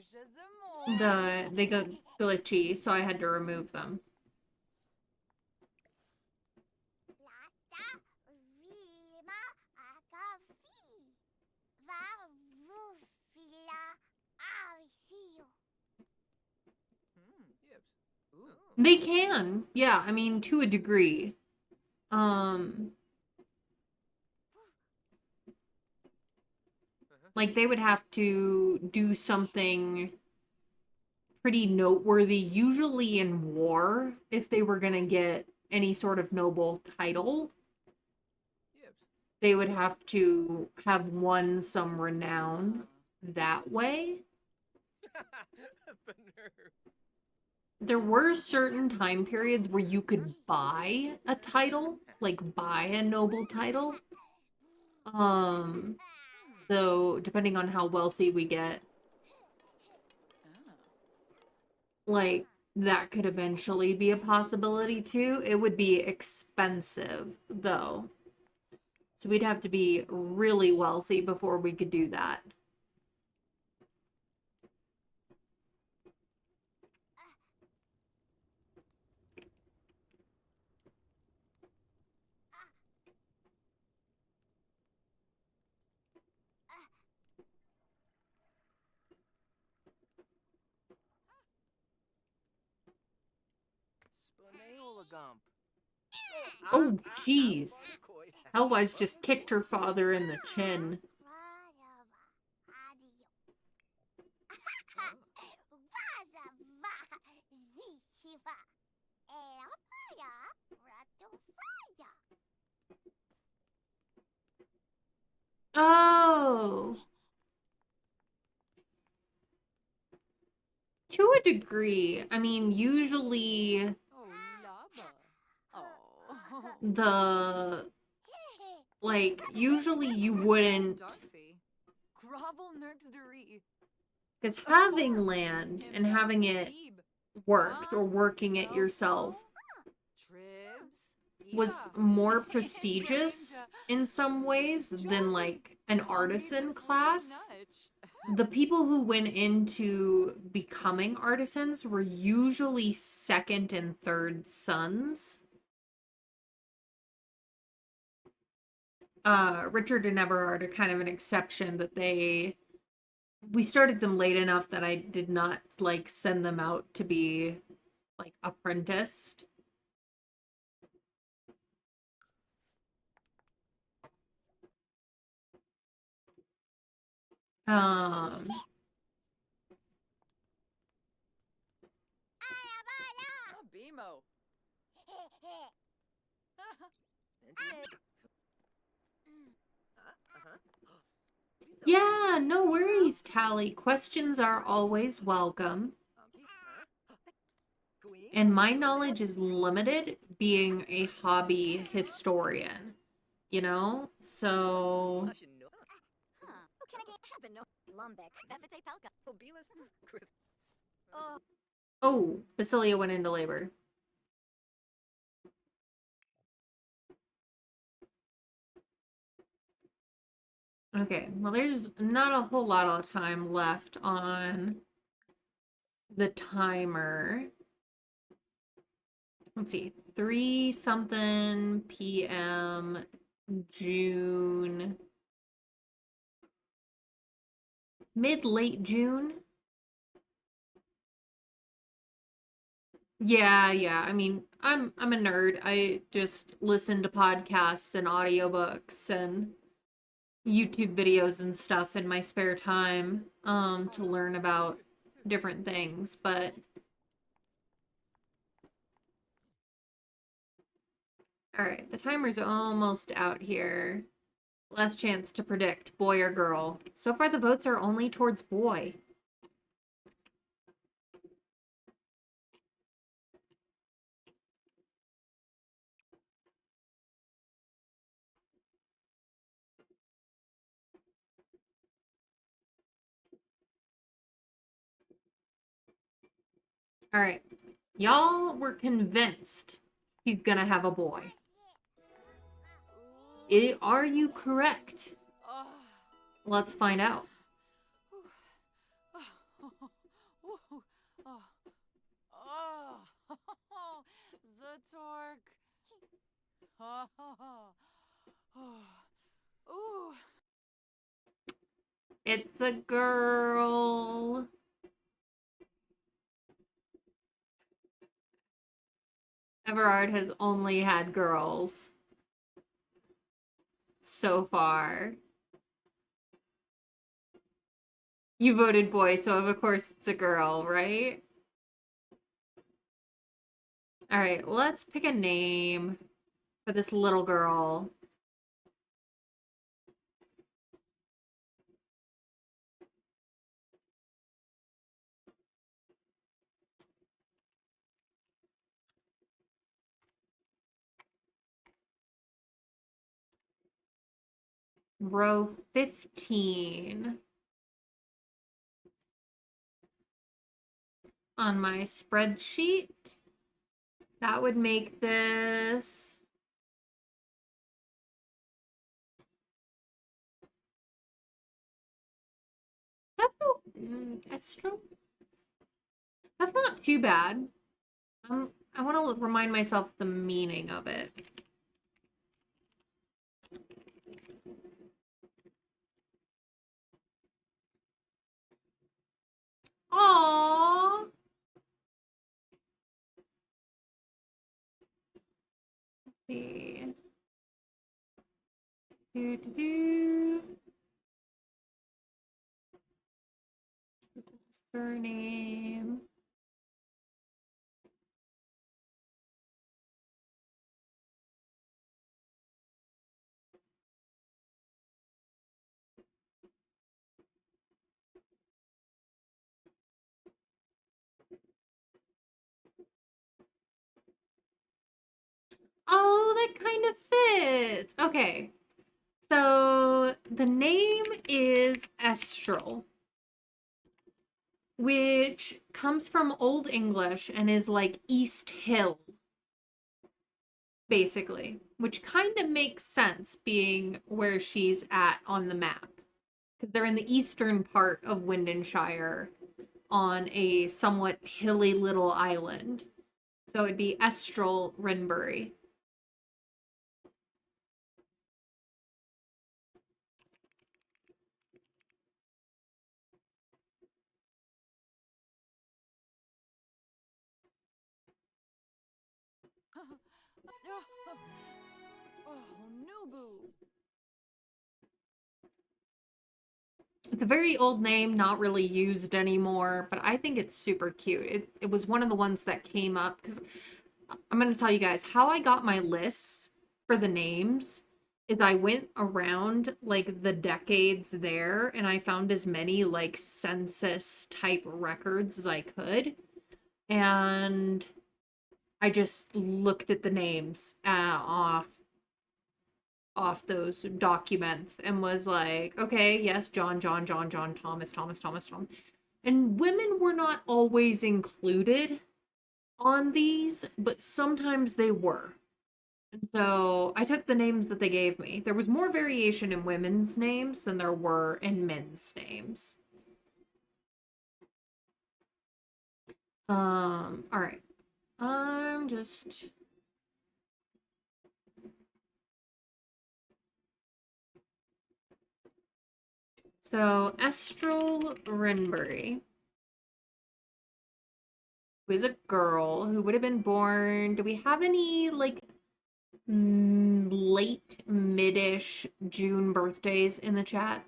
Busha Zamor. they got glitchy, so I had to remove them. Lata Vima Agavi. Varufila Avisio. Yips. Ooh. They can. Yeah, I mean, to a degree. Like, they would have to do something pretty noteworthy, usually in war, if they were gonna get any sort of noble title. Yips. They would have to have won some renown that way. The nerve. There were certain time periods where you could buy a title, like buy a noble title. So depending on how wealthy we get, like that could eventually be a possibility too. It would be expensive though. So we'd have to be really wealthy before we could do that. Spaneolagump. Oh, jeez. Hellwise just kicked her father in the chin. Oh. To a degree. I mean, usually Oh, Lava. Oh. the, like, usually you wouldn't, Darkfy. Grovel Nurksdery. because having land and having it worked or working it yourself Tribs. was more prestigious in some ways than like an artisan class. The people who went into becoming artisans were usually second and third sons. Richard and Everard are kind of an exception that we started them late enough that I did not like send them out to be like apprenticed. Oh, Bimo. Yeah, no worries, Tally. Questions are always welcome. And my knowledge is limited being a hobby historian, you know? So, oh, Basilia went into labor. Okay, well, there's not a whole lot of time left on the timer. Let's see, 3 something p.m. June. Mid-late June? Yeah. I mean, I'm a nerd. I just listen to podcasts and audiobooks and YouTube videos and stuff in my spare time to learn about different things, but all right, the timer's almost out here. Last chance to predict boy or girl. So far the votes are only towards boy. All right. Y'all were convinced he's gonna have a boy. Are you correct? Let's find out. It's a girl. Everard has only had girls so far. You voted boy, so of course it's a girl, right? All right, let's pick a name for this little girl. Row 15 on my spreadsheet. That would make this Estro. That's not too bad. I want to remind myself the meaning of it. Aww. Let's see. Surname. Oh, that kind of fits. Okay. So the name is Estral, which comes from Old English and is like East Hill, basically, which kind of makes sense being where she's at on the map. Because they're in the eastern part of Wyndonshire on a somewhat hilly little island. So it'd be Estral Rinbury. Oh, Nubu. It's a very old name, not really used anymore, but I think it's super cute. It was one of the ones that came up because I'm going to tell you guys how I got my lists for the names is I went around like the decades there and I found as many like census type records as I could. And I just looked at the names off those documents and was like, okay, yes, John, John, John, John, Thomas, Thomas, Thomas, Tom. And women were not always included on these, but sometimes they were. And so I took the names that they gave me. There was more variation in women's names than there were in men's names. All right. I'm just so Estral Rinbury, who is a girl who would have been born. Do we have any like late mid-ish June birthdays in the chat?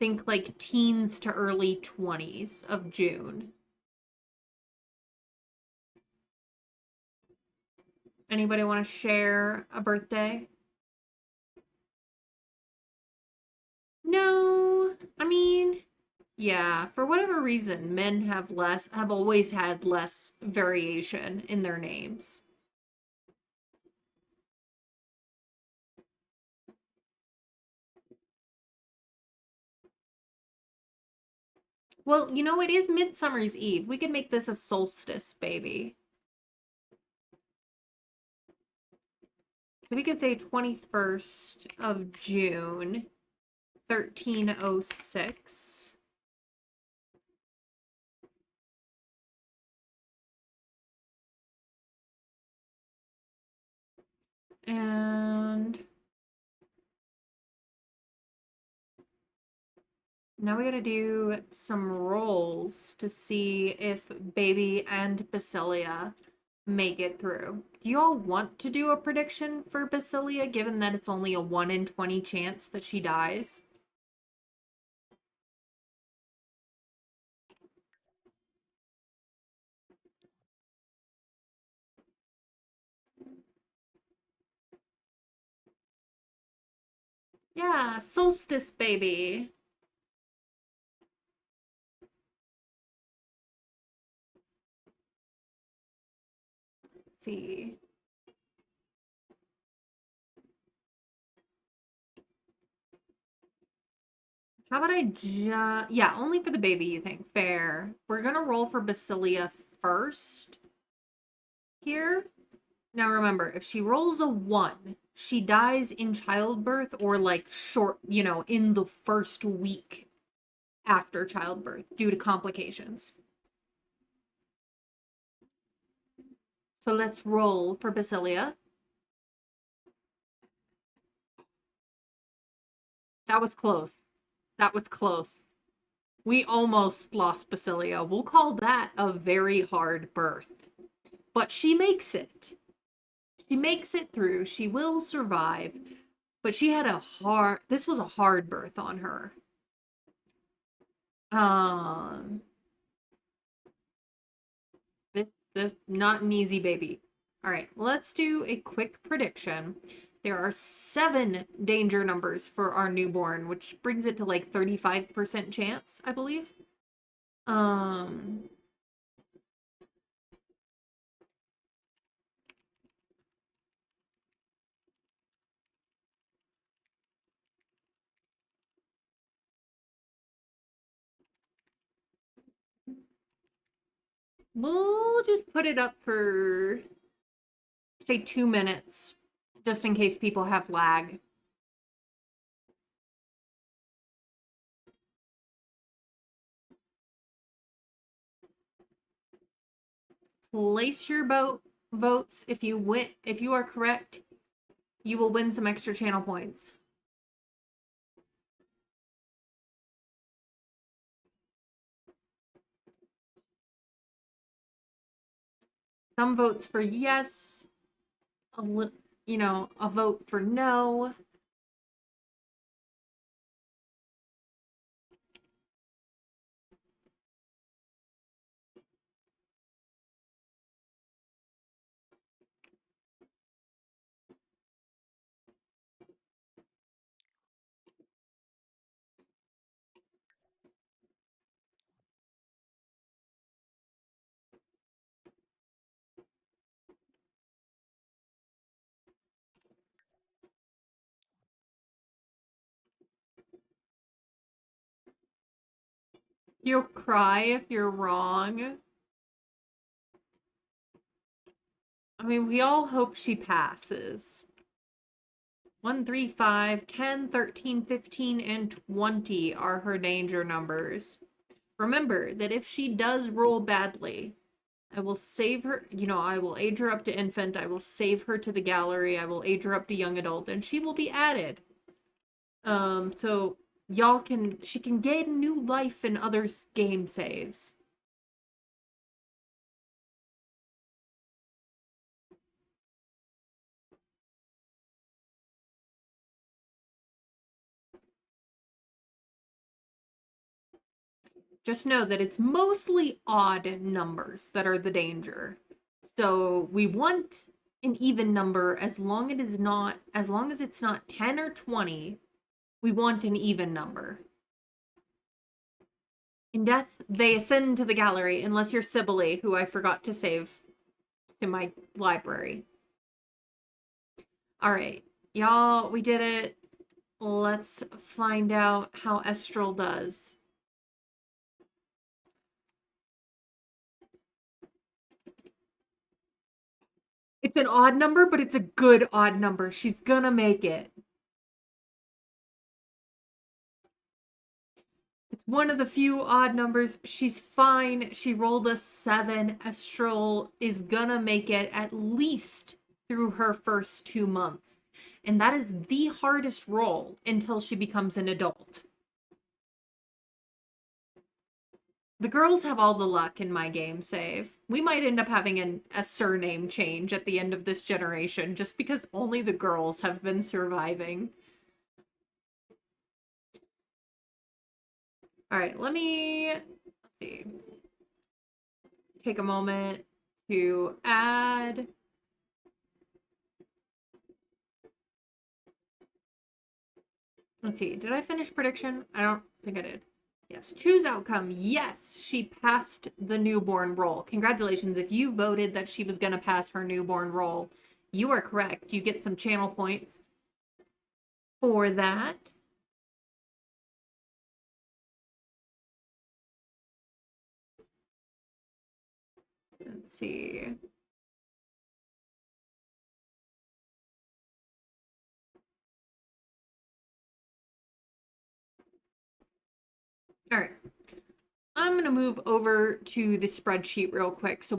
Think like teens to early 20s of June. Anybody want to share a birthday? No, I mean, yeah, for whatever reason, men have always had less variation in their names. Well, you know, it is Midsummer's Eve. We could make this a solstice, baby. So we could say 21st of June, 1306. And Now we gotta do some rolls to see if Baby and Basilia make it through. Do you all want to do a prediction for Basilia, given that it's only a 1 in 20 chance that she dies? Yeah, Solstice Baby. Let's see. How about I just... Yeah, only for the baby, you think. Fair. We're gonna roll for Basilia first. Here. Now remember, if she rolls a 1, she dies in childbirth or like short, in the first week after childbirth due to complications. So let's roll for Basilia. That was close. That was close. We almost lost Basilia. We'll call that a very hard birth. But she makes it. She makes it through. She will survive. But she had this was a hard birth on her. This not an easy baby. All right, let's do a quick prediction. There are 7 danger numbers for our newborn, which brings it to like 35% chance, I believe. We'll just put it up for, say, 2 minutes, just in case people have lag. Place your votes. If you are correct, you will win some extra channel points. Some votes for yes, a vote for no. You'll cry if you're wrong. I mean, we all hope she passes. 1, 3, 5, 10, 13, 15, and 20 are her danger numbers. Remember that if she does roll badly, I will save her, I will age her up to infant, I will save her to the gallery, I will age her up to young adult, and she will be added. So she can gain new life in other game saves. Just know that it's mostly odd numbers that are the danger. So we want an even number as long as it's not 10 or 20, we want an even number. In death, they ascend to the gallery, unless you're Sibylle, who I forgot to save to my library. All right, y'all, we did it. Let's find out how Estral does. It's an odd number, but it's a good odd number. She's gonna make it. It's one of the few odd numbers. She's fine. She rolled a 7. Estral is gonna make it at least through her first 2 months. And that is the hardest roll until she becomes an adult. The girls have all the luck in my game save. We might end up having a surname change at the end of this generation just because only the girls have been surviving. All right, let's see. Take a moment to add. Let's see. Did I finish prediction? I don't think I did. Yes. Choose outcome. Yes, she passed the newborn role. Congratulations. If you voted that she was going to pass her newborn role, you are correct. You get some channel points for that. Let's see. All right. I'm going to move over to the spreadsheet real quick. So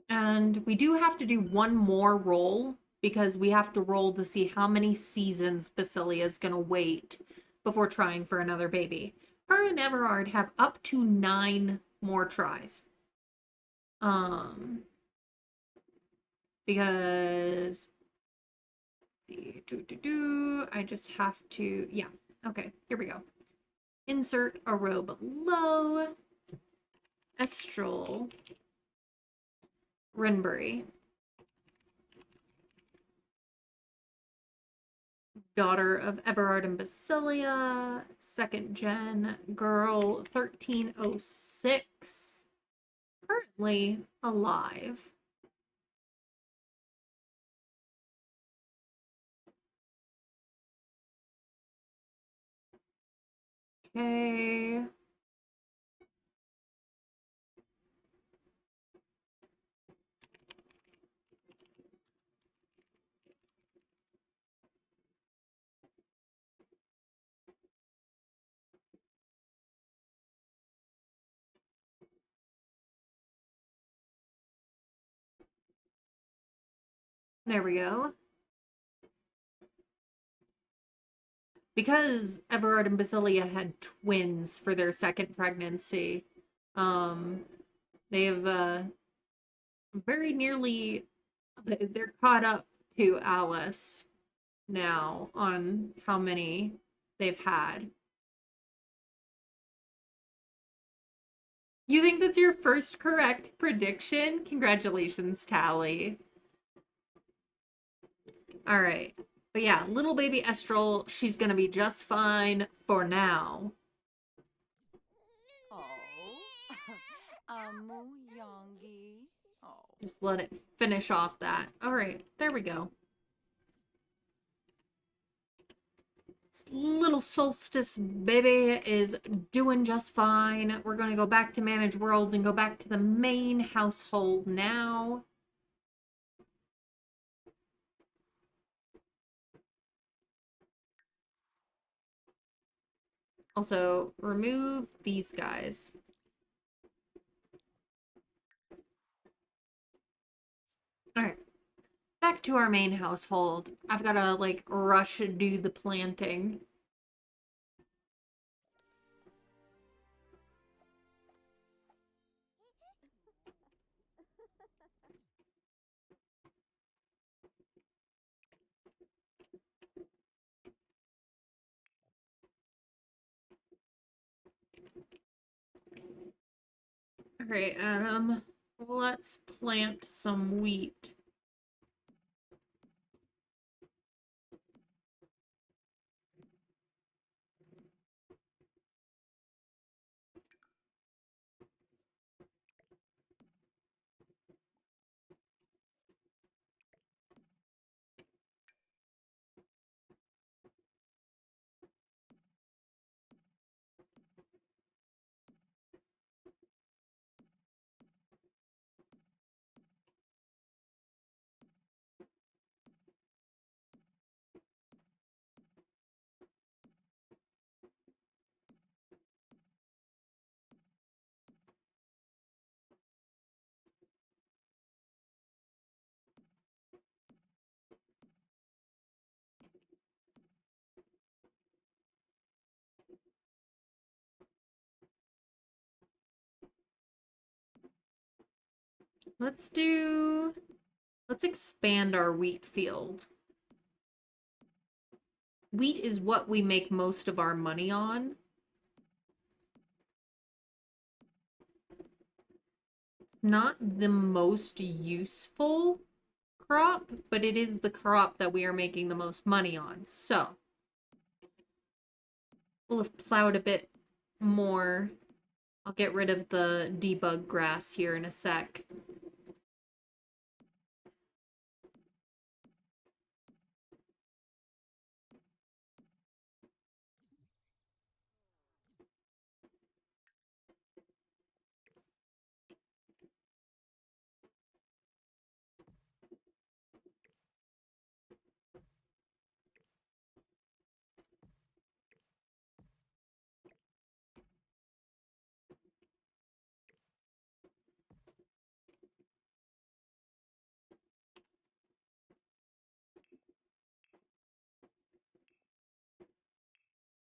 and we do have to do one more roll because we have to roll to see how many seasons Basilia is going to wait before trying for another baby. Her and Everard have up to 9 more tries. Because I just have to, yeah. Okay, here we go. Insert a row below. Estral. Renbury. Daughter of Everard and Basilia. 2nd gen. Girl 1306. Currently alive. Okay. There we go. Because Everard and Basilia had twins for their 2nd pregnancy, they've very nearly, they're caught up to Alice now on how many they've had. You think that's your first correct prediction? Congratulations, Tally. All right. But yeah, little baby Estral, she's gonna be just fine for now. Oh. Amu Yongi. Oh. Just let it finish off that. All right, there we go. Little Solstice baby is doing just fine. We're going to go back to Manage Worlds and go back to the main household now. Also, remove these guys. Alright. Back to our main household. I've got to, like, rush do the planting. Alright, Adam. Let's plant some wheat. Let's expand our wheat field. Wheat is what we make most of our money on. Not the most useful crop, but it is the crop that we are making the most money on. So we'll have plowed a bit more. I'll get rid of the debug grass here in a sec.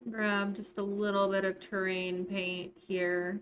Grab just a little bit of terrain paint here.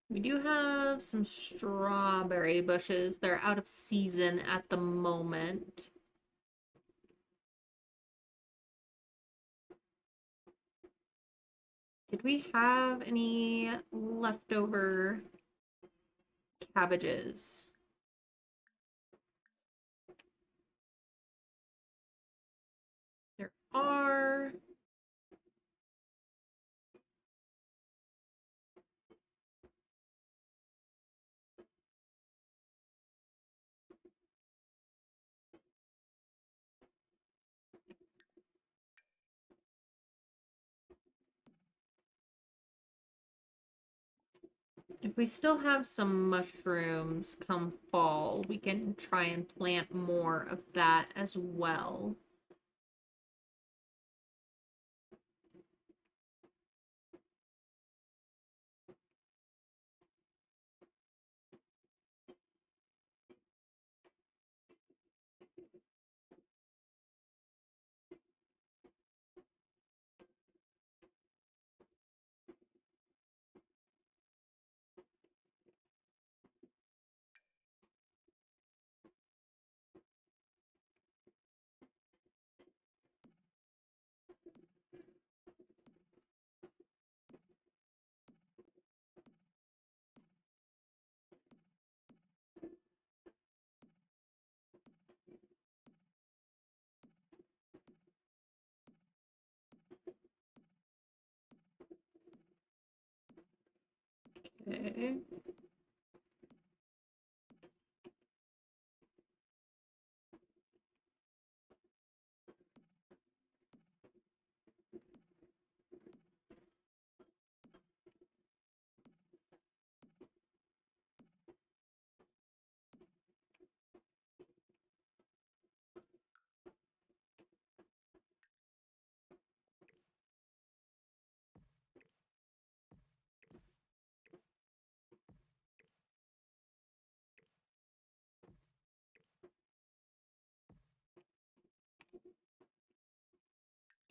We do have some strawberry bushes. They're out of season at the moment. Did we have any leftover cabbages? There are. If we still have some mushrooms come fall, we can try and plant more of that as well. Okay.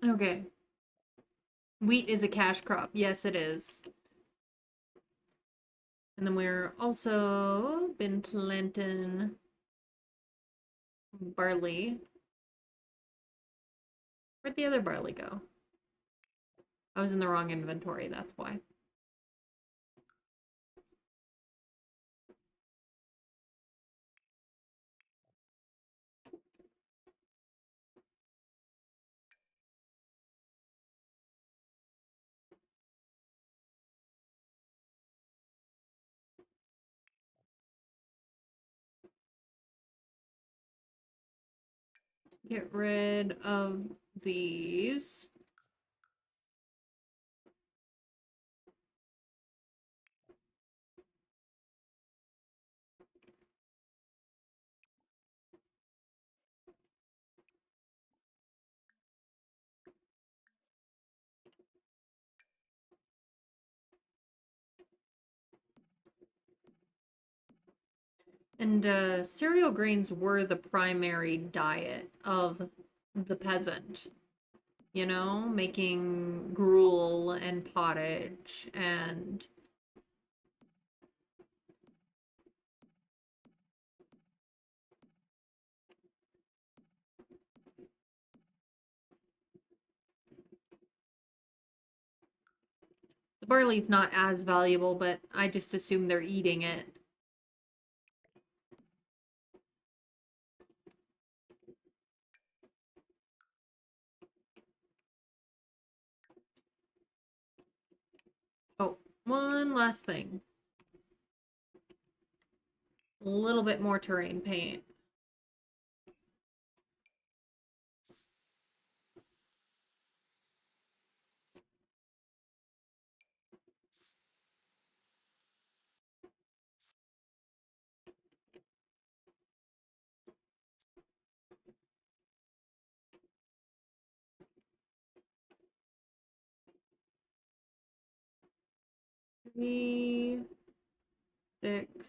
Okay. Wheat is a cash crop. Yes, it is. And then we're also been planting barley. Where'd the other barley go? I was in the wrong inventory, that's why. Get rid of these. And cereal grains were the primary diet of the peasant. You know, making gruel and pottage and the barley's not as valuable, but I just assume they're eating it. Oh, one last thing. A little bit more terrain paint. Three, 6,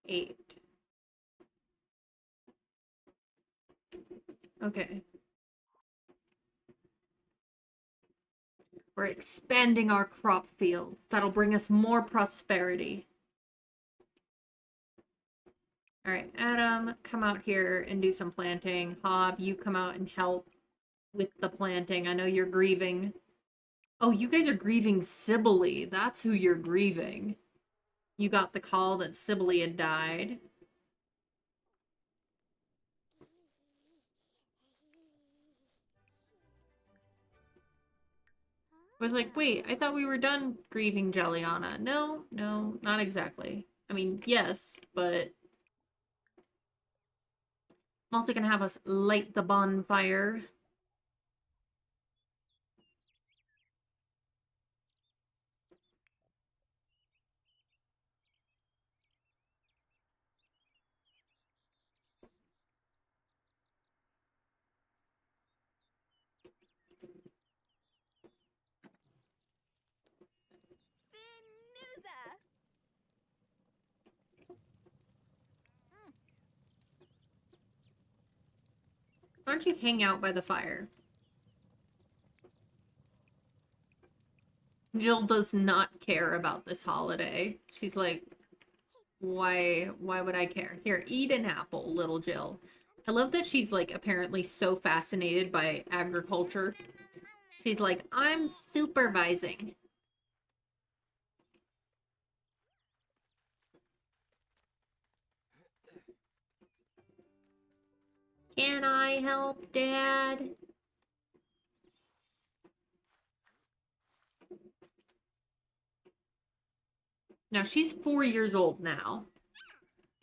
8. Okay. We're expanding our crop fields. That'll bring us more prosperity. All right, Adam, come out here and do some planting. Hob, you come out and help with the planting. I know you're grieving. Oh, you guys are grieving Sibylle. That's who you're grieving. You got the call that Sibylle had died. I was like, wait, I thought we were done grieving Jelliana. No, no, not exactly. I mean, yes, but I'm also gonna have us light the bonfire. Why don't you hang out by the fire? Jill does not care about this holiday. She's like, why would I care? Here, eat an apple, little Jill. I love that she's like apparently so fascinated by agriculture. She's like, I'm supervising. Can I help, Dad? Now she's 4 years old now.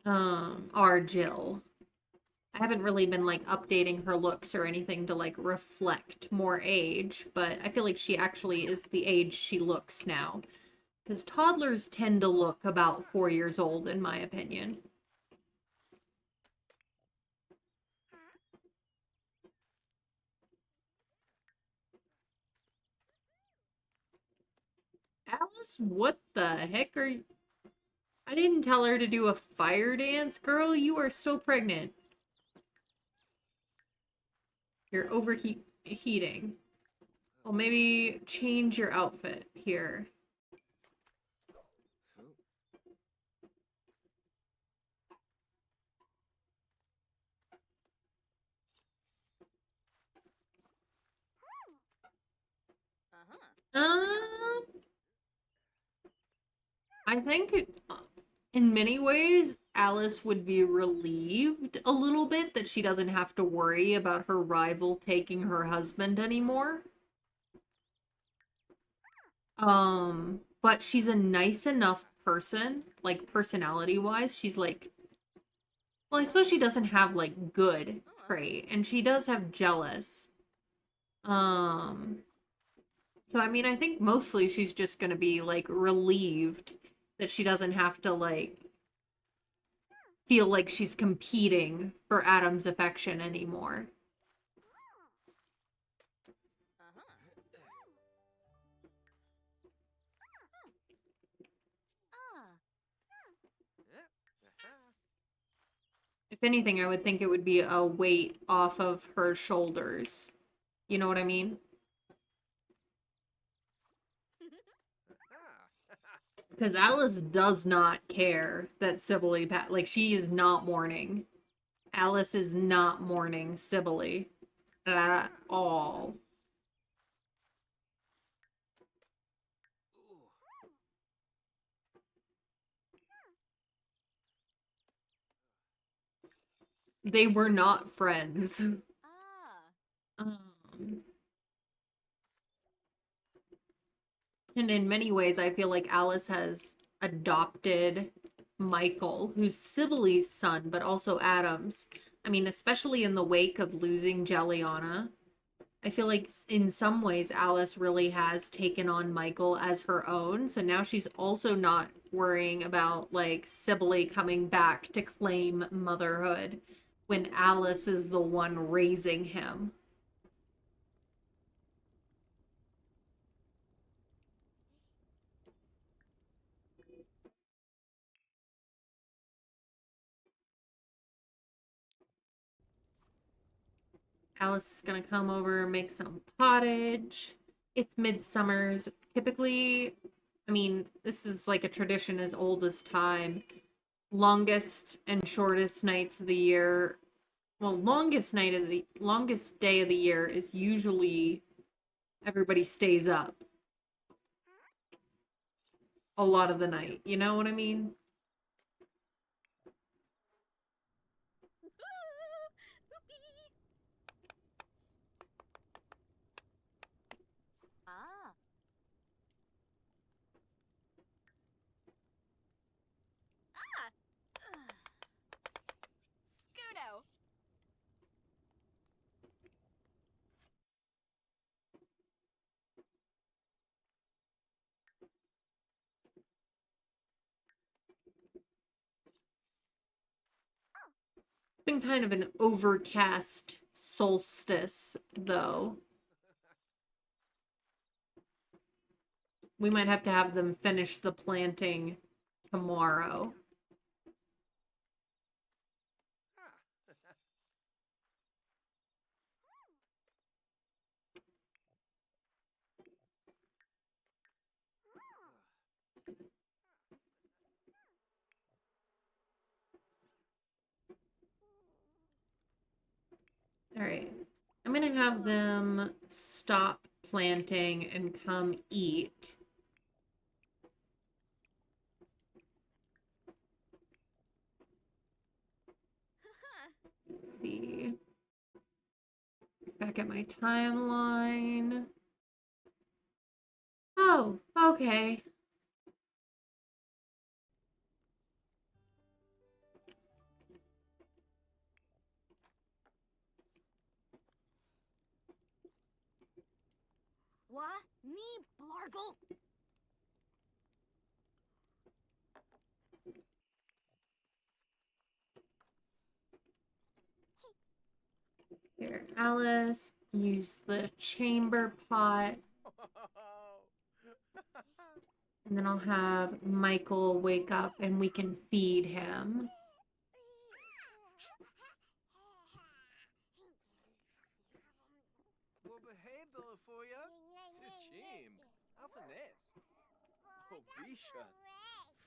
Our Jill. I haven't really been like updating her looks or anything to like reflect more age, but I feel like she actually is the age she looks now. Because toddlers tend to look about 4 years old, in my opinion. Alice, what the heck are you? I didn't tell her to do a fire dance, girl. You are so pregnant. You're overheating. Well, maybe change your outfit here. Um, I think in many ways, Alice would be relieved a little bit that she doesn't have to worry about her rival taking her husband anymore. But she's a nice enough person, like personality-wise. She's like, well, I suppose she doesn't have like good trait, and she does have jealous. Um, so I mean, I think mostly she's just gonna be like relieved that she doesn't have to like feel like she's competing for Adam's affection anymore. If anything, I would think it would be a weight off of her shoulders. You know what I mean? Because Alice does not care that Sibylle, like, she is not mourning. Alice is not mourning Sibylle at all. They were not friends. And in many ways, I feel like Alice has adopted Michael, who's Sibylle's son, but also Adam's. I mean, especially in the wake of losing Jelliana, I feel like in some ways Alice really has taken on Michael as her own. So now she's also not worrying about like Sibylle coming back to claim motherhood when Alice is the one raising him. Alice is gonna come over and make some pottage. It's midsummer's. Typically, I mean, this is like a tradition as old as time. Longest and shortest nights of the year. Well, longest day of the year is usually everybody stays up a lot of the night. You know what I mean? Scudo. It's been kind of an overcast solstice, though. We might have to have them finish the planting tomorrow. All right. I'm going to have them stop planting and come eat. Let's see. Back at my timeline. Oh, okay. What? Me, Blargle? Here, Alice, use the chamber pot. And then I'll have Michael wake up and we can feed him. Well, behave, Bellaforia. Sichim. Alphanes. Obisha.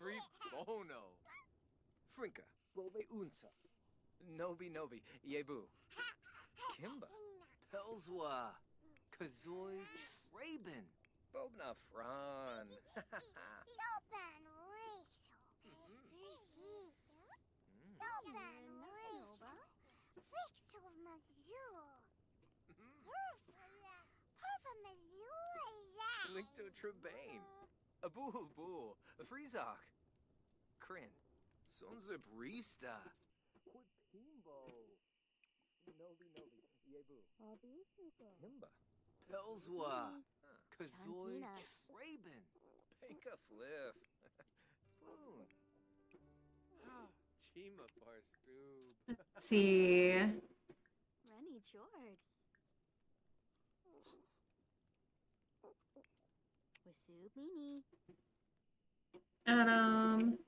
Free Bono. Frinka. Robe Unsa. Nobi Nobi. Yebu. Kimba. Pelswa. Kazoy Traben. Bobna Fran. Lopan Rachel. Lopan Rachel. Victor Mazur. Herfa Mazur. Linkto Trebane. Abu Abu. Freezok. Krin. Sonzip Rista. Quipimbo. Nobi Nobi. Yebu. Kimba. Pelswa. Kazoy Traben. Panka Fliff. Floon. Chima Farstoob. Let's see. Rennie Jorg. Wasub Mini. Adam.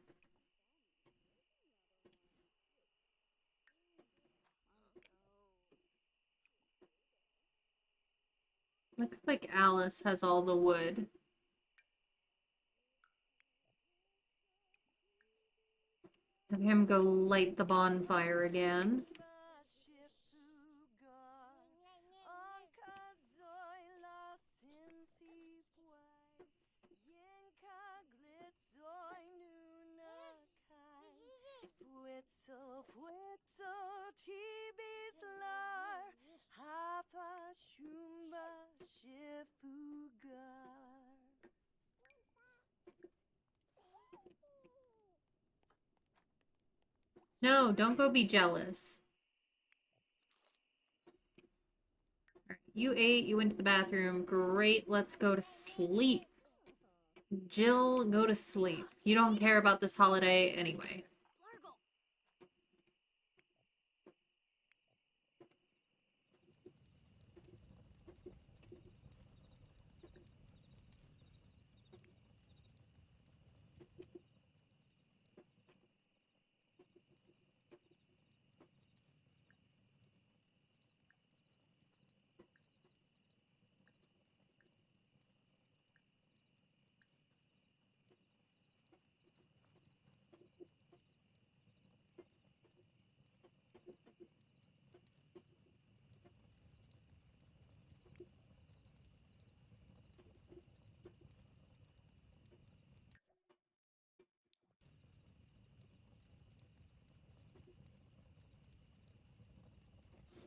Looks like Alice has all the wood. Have him go light the bonfire again. No, don't go be jealous. Alright, you ate, you went to the bathroom. Great, let's go to sleep. Jill, go to sleep. You don't care about this holiday anyway. Blargle.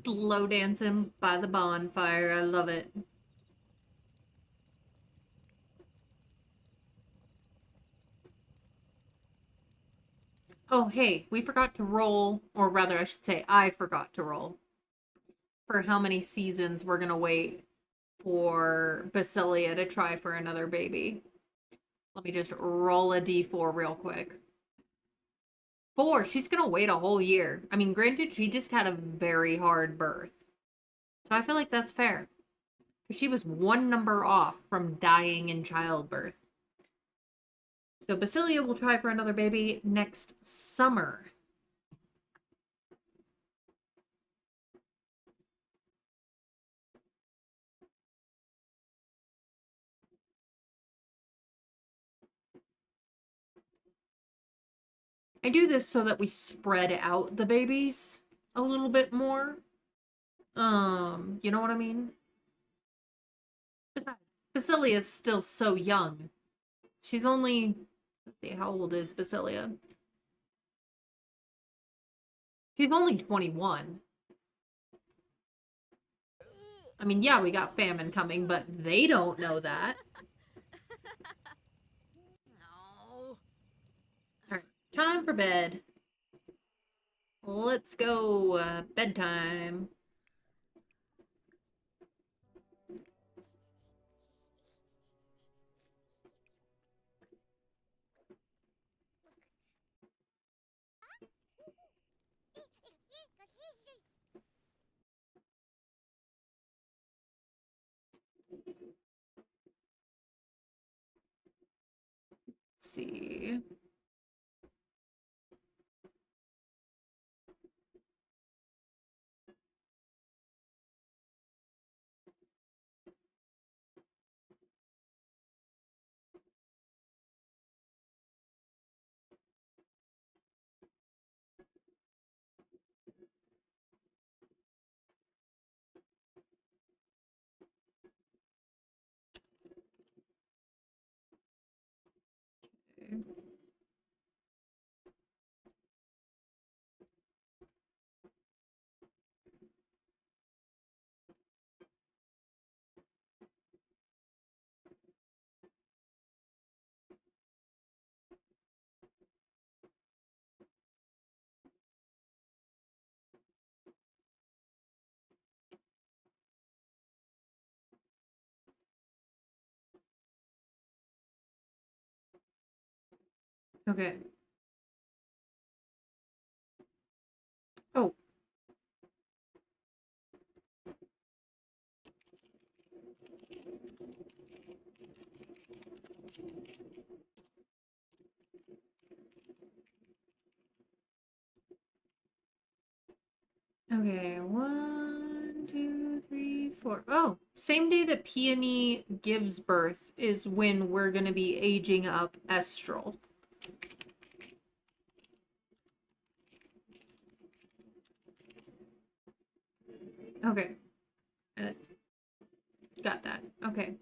Slow dancing by the bonfire. I love it. Oh, hey, we forgot to roll, or rather, I should say, I forgot to roll for how many seasons we're gonna wait for Basilia to try for another baby. Let me just roll a d4 real quick. 4. She's gonna wait a whole year. I mean, granted, she just had a very hard birth. So I feel like that's fair. Because she was one number off from dying in childbirth. So Basilia will try for another baby next summer. I do this so that we spread out the babies a little bit more. You know what I mean? Besides, Basilia is still so young. She's only, let's see, how old is Basilia? She's only 21. I mean, yeah, we got famine coming, but they don't know that. No. Alright, time for bed. Let's go, bedtime. Let's see. Okay. Oh. Okay, 1, 2, 3, 4. Oh, same day that Peony gives birth is when we're going to be aging up Estral. Okay. Got that. Okay.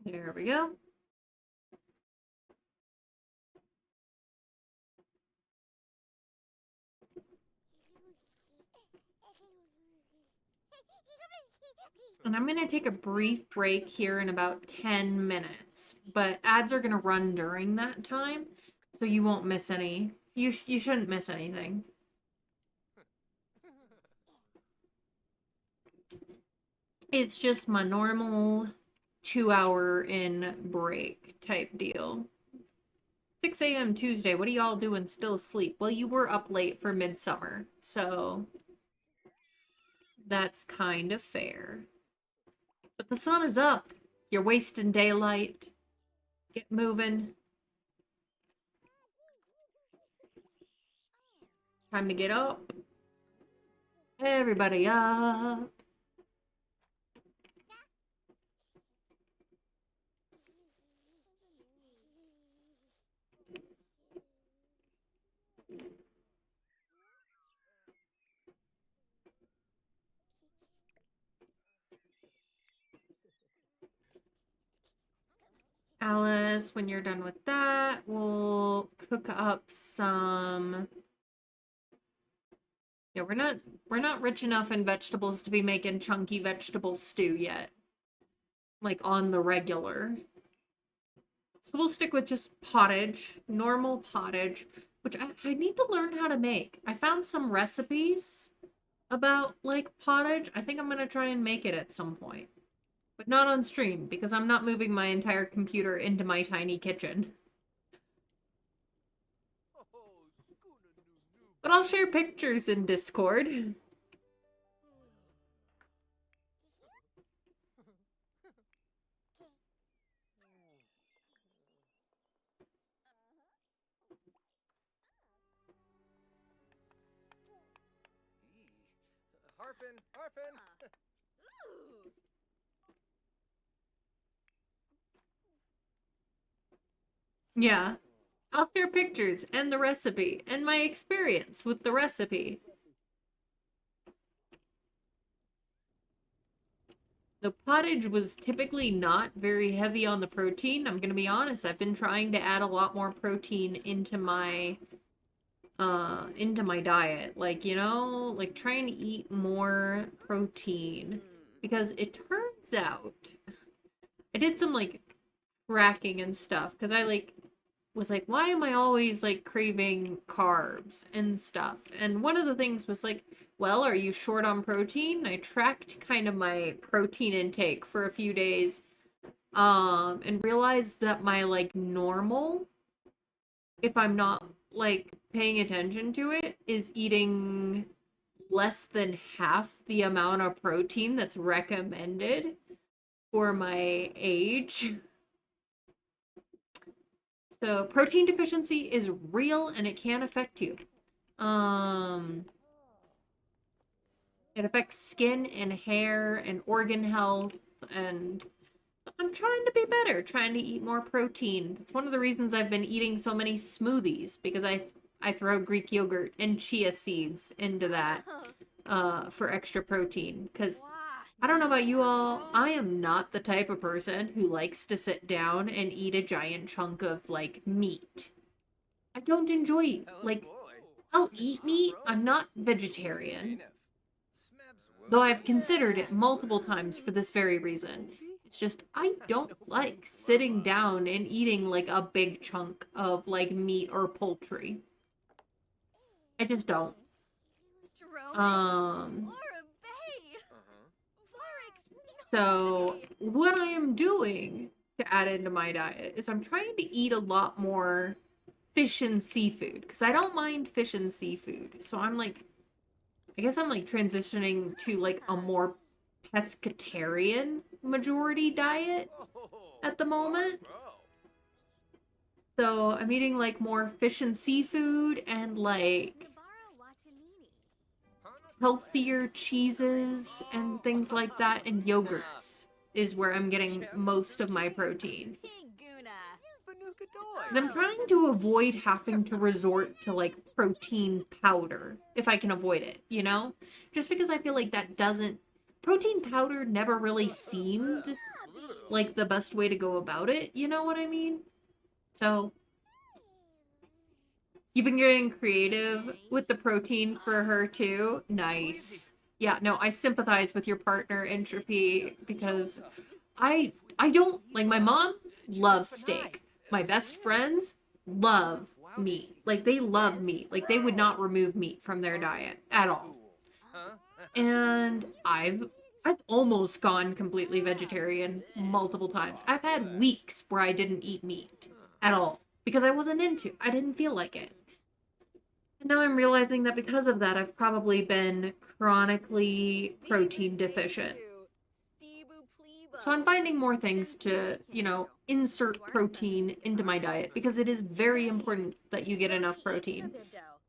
There we go. And I'm going to take a brief break here in about 10 minutes, but ads are going to run during that time, so you won't miss any. You shouldn't miss anything. It's just my normal 2-hour in break type deal. 6 a.m. Tuesday, what are y'all doing still asleep? Well, you were up late for Midsummer, so that's kind of fair. But the sun is up. You're wasting daylight. Get moving. Time to get up. Everybody up. Alice, when you're done with that, we'll cook up some. Yeah, we're not rich enough in vegetables to be making chunky vegetable stew yet. Like on the regular. So we'll stick with just pottage, normal pottage, which I need to learn how to make. I found some recipes about like pottage. I think I'm gonna try and make it at some point. But not on stream, because I'm not moving my entire computer into my tiny kitchen. But I'll share pictures in Discord. Harfin! Harfin! Ooh. Yeah. I'll share pictures and the recipe and my experience with the recipe. The pottage was typically not very heavy on the protein. I'm gonna be honest, I've been trying to add a lot more protein into my diet. Like, you know, like trying to eat more protein. Because it turns out I did some like tracking and stuff because I like was like, why am I always like craving carbs and stuff? And one of the things was like, well, are you short on protein? I tracked kind of my protein intake for a few days and realized that my like normal, if I'm not like paying attention to it, is eating less than half the amount of protein that's recommended for my age. So protein deficiency is real and it can affect you. It affects skin and hair and organ health, and I'm trying to be better, trying to eat more protein. It's one of the reasons I've been eating so many smoothies, because I throw Greek yogurt and chia seeds into that for extra protein, because I don't know about you all, I am not the type of person who likes to sit down and eat a giant chunk of, like, meat. I don't enjoy, like, I'll eat meat, I'm not vegetarian. Though I've considered it multiple times for this very reason. It's just, I don't like sitting down and eating, like, a big chunk of, like, meat or poultry. I just don't. So what I am doing to add into my diet is I'm trying to eat a lot more fish and seafood because I don't mind fish and seafood. So I'm like, I guess I'm like transitioning to like a more pescatarian majority diet at the moment. So I'm eating like more fish and seafood and like healthier cheeses and things like that, and yogurts is where I'm getting most of my protein. And I'm trying to avoid having to resort to like protein powder if I can avoid it, you know? Just because I feel like that doesn't, protein powder never really seemed like the best way to go about it, you know what I mean? So you've been getting creative with the protein for her too. Nice. Yeah, no, I sympathize with your partner, Entropy, because I don't like, my mom loves steak. My best friends love meat. Like they love meat. Like they would not remove meat from their diet at all. And I've almost gone completely vegetarian multiple times. I've had weeks where I didn't eat meat at all because I didn't feel like it. And now I'm realizing that because of that, I've probably been chronically protein deficient. So I'm finding more things to, you know, insert protein into my diet because it is very important that you get enough protein.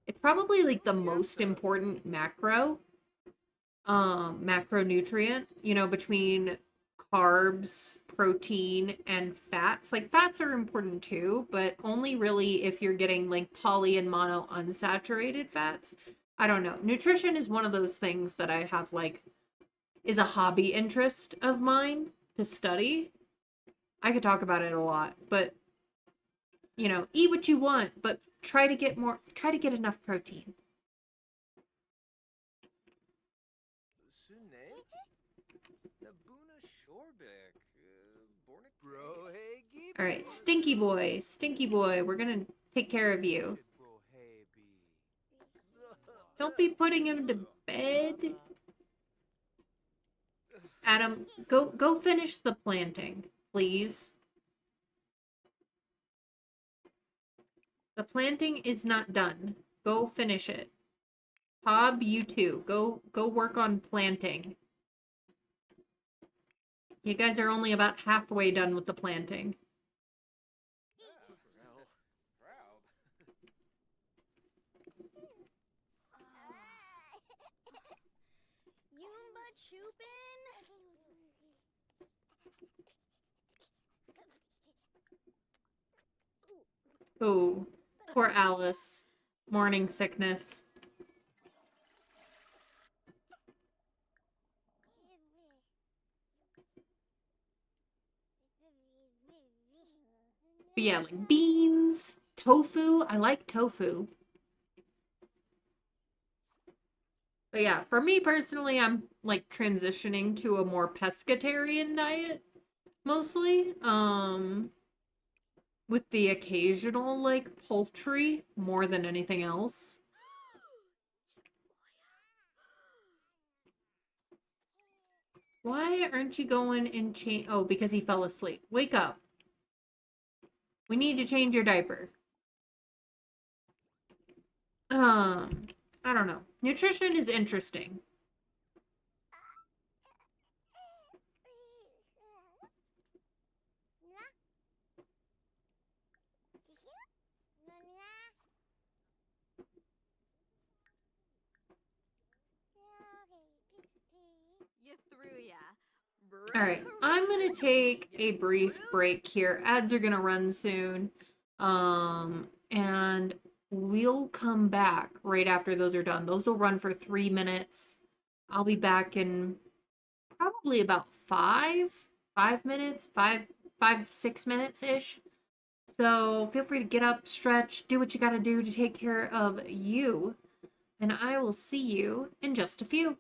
It's probably like the most important macronutrient, you know, between carbs, protein, and fats. Like fats are important too, but only really if you're getting like poly and mono unsaturated fats. I don't know. Nutrition is one of those things that I have like is a hobby interest of mine to study. I could talk about it a lot, but you know, eat what you want, but try to get enough protein. All right, Stinky Boy, we're gonna take care of you. Don't be putting him to bed. Adam, go finish the planting, please. The planting is not done. Go finish it. Hob, you too. Go work on planting. You guys are only about halfway done with the planting. Oh, poor Alice. Morning sickness. But yeah, like beans, tofu. I like tofu. But yeah, for me personally, I'm like transitioning to a more pescatarian diet mostly. With the occasional like poultry more than anything else. Why aren't you going and change? Oh, because he fell asleep. Wake up. We need to change your diaper. I don't know. Nutrition is interesting. All right, I'm gonna take a brief break here. Ads are gonna run soon. And we'll come back right after those are done. Those will run for 3 minutes. I'll be back in probably about 5 minutes, 6 minutes ish. So feel free to get up, stretch, do what you gotta do to take care of you. And I will see you in just a few.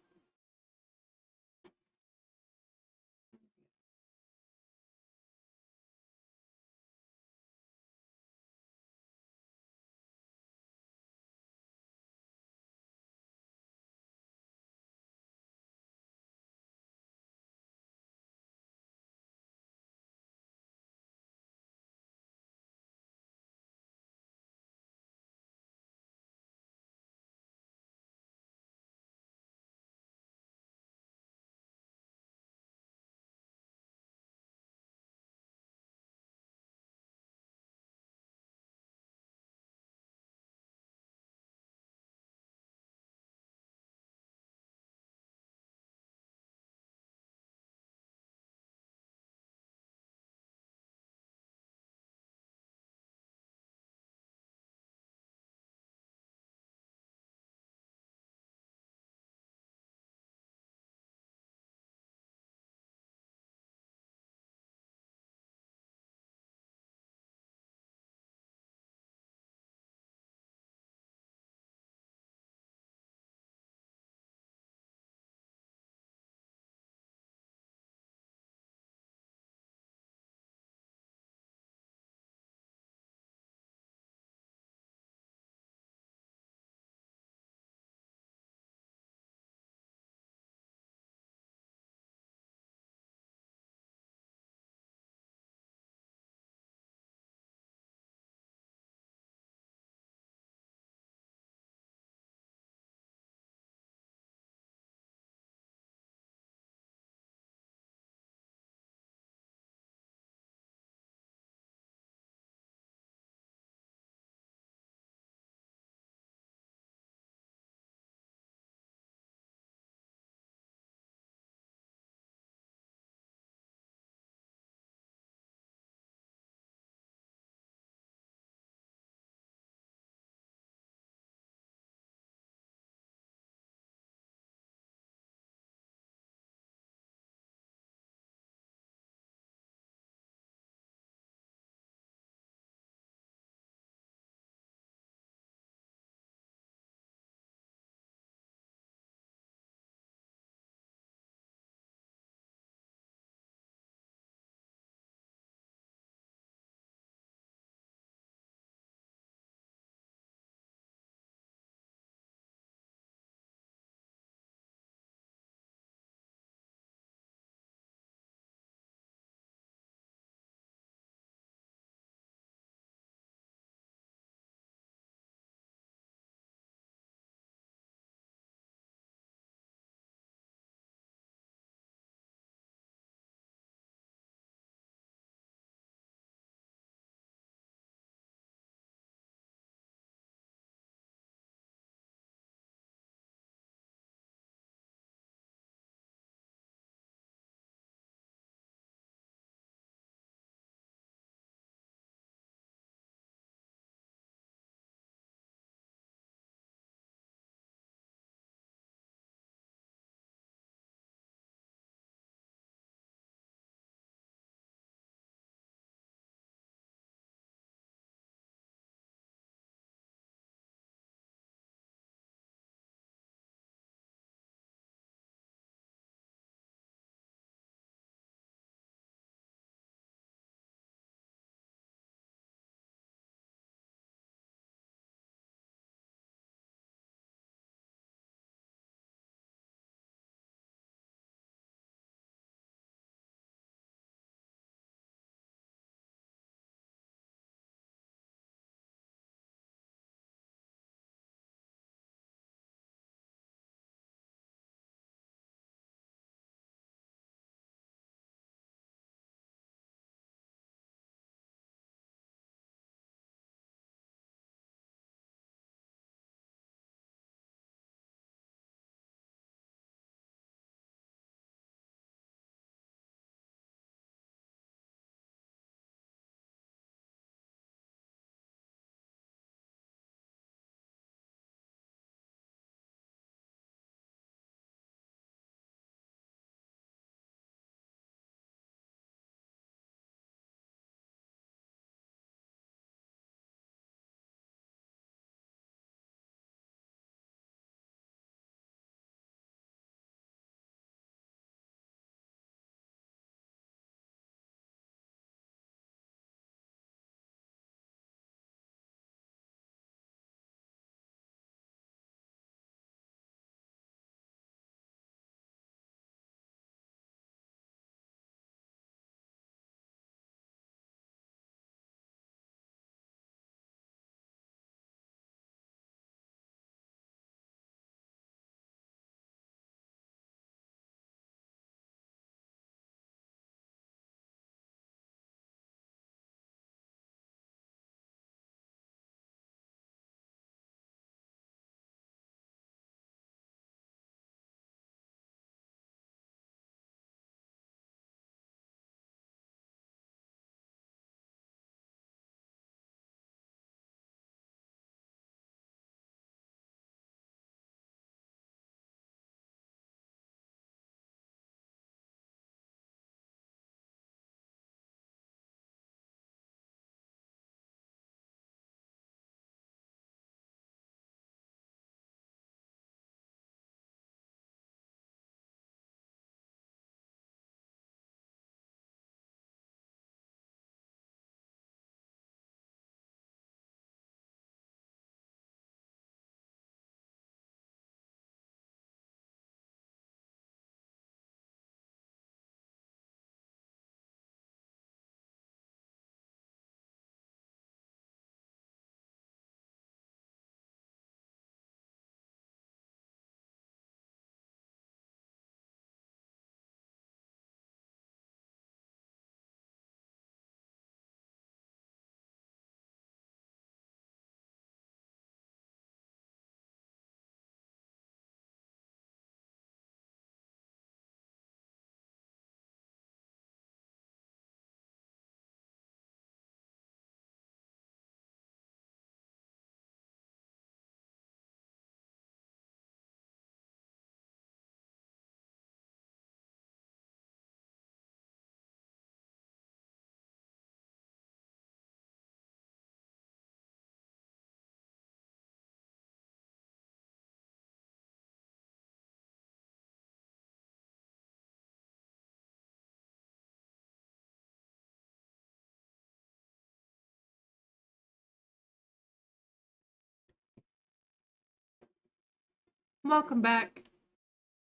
Welcome back.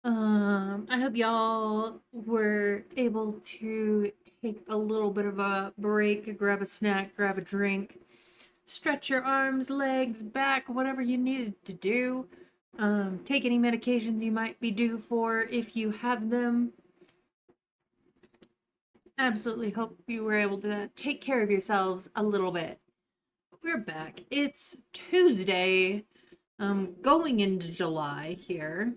I hope y'all were able to take a little bit of a break, grab a snack, grab a drink, stretch your arms, legs, back, whatever you needed to do. Take any medications you might be due for if you have them. Absolutely hope you were able to take care of yourselves a little bit. We're back. It's Tuesday, going into July here.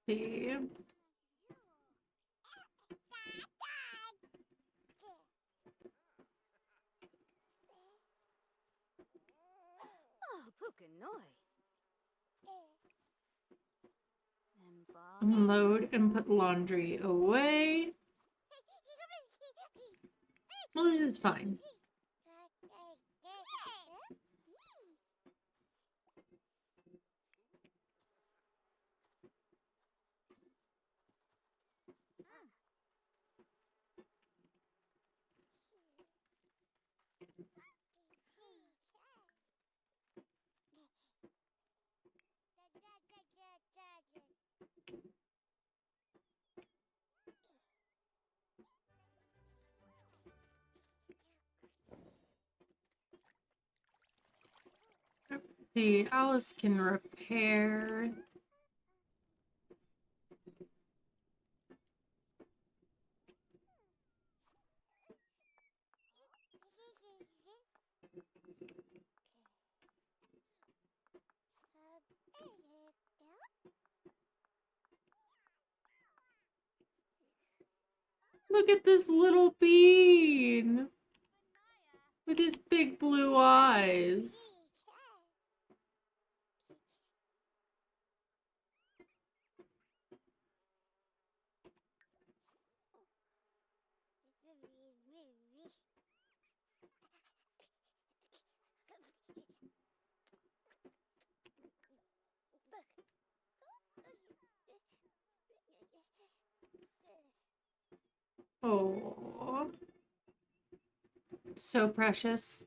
See. Oh, Pukanoi. Unload and put laundry away. Well, this is fine. Let's see, Alice can repair. Look at this little bean with his big blue eyes. Oh, so precious.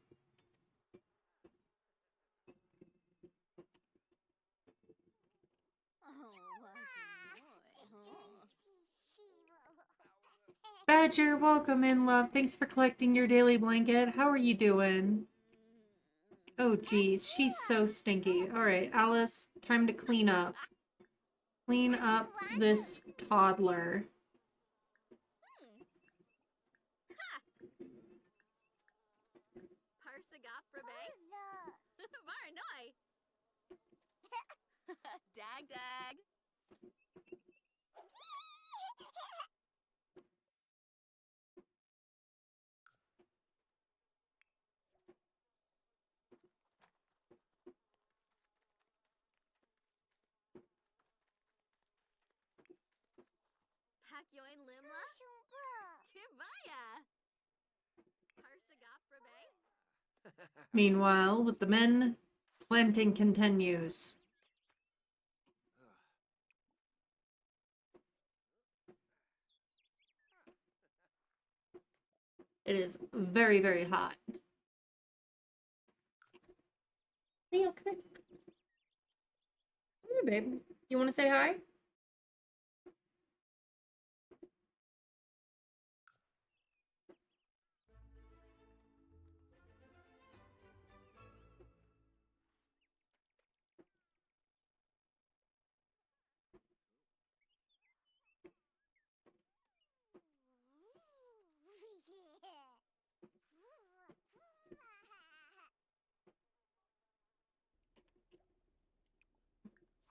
Badger, welcome in, love. Thanks for collecting your daily blanket. How are you doing? Oh, geez, she's so stinky. All right, Alice, time to clean up. Clean up this toddler. Varanoi. Dag dag. Pakyoin limla. Kibaya. Parsagap rabe. Meanwhile, with the men, planting continues. It is very, very hot. Leo, come here. Come here, babe. You want to say hi?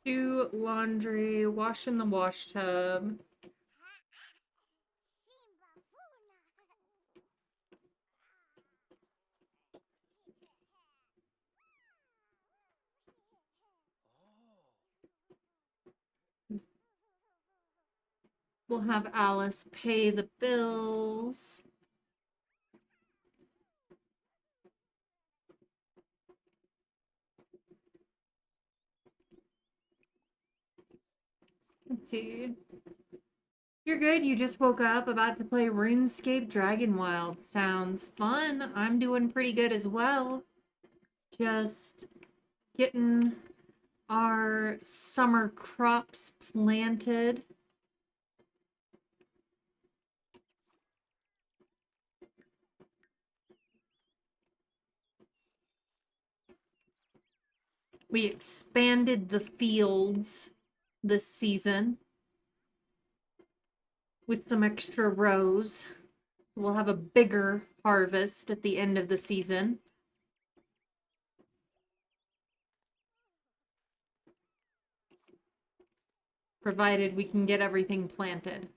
Do laundry, wash in the wash tub. We'll have Alice pay the bills. Let's see. You're good. You just woke up, about to play RuneScape Dragonwild. Sounds fun. I'm doing pretty good as well. Just getting our summer crops planted. We expanded the fields this season with some extra rows. We'll have a bigger harvest at the end of the season. Provided we can get everything planted.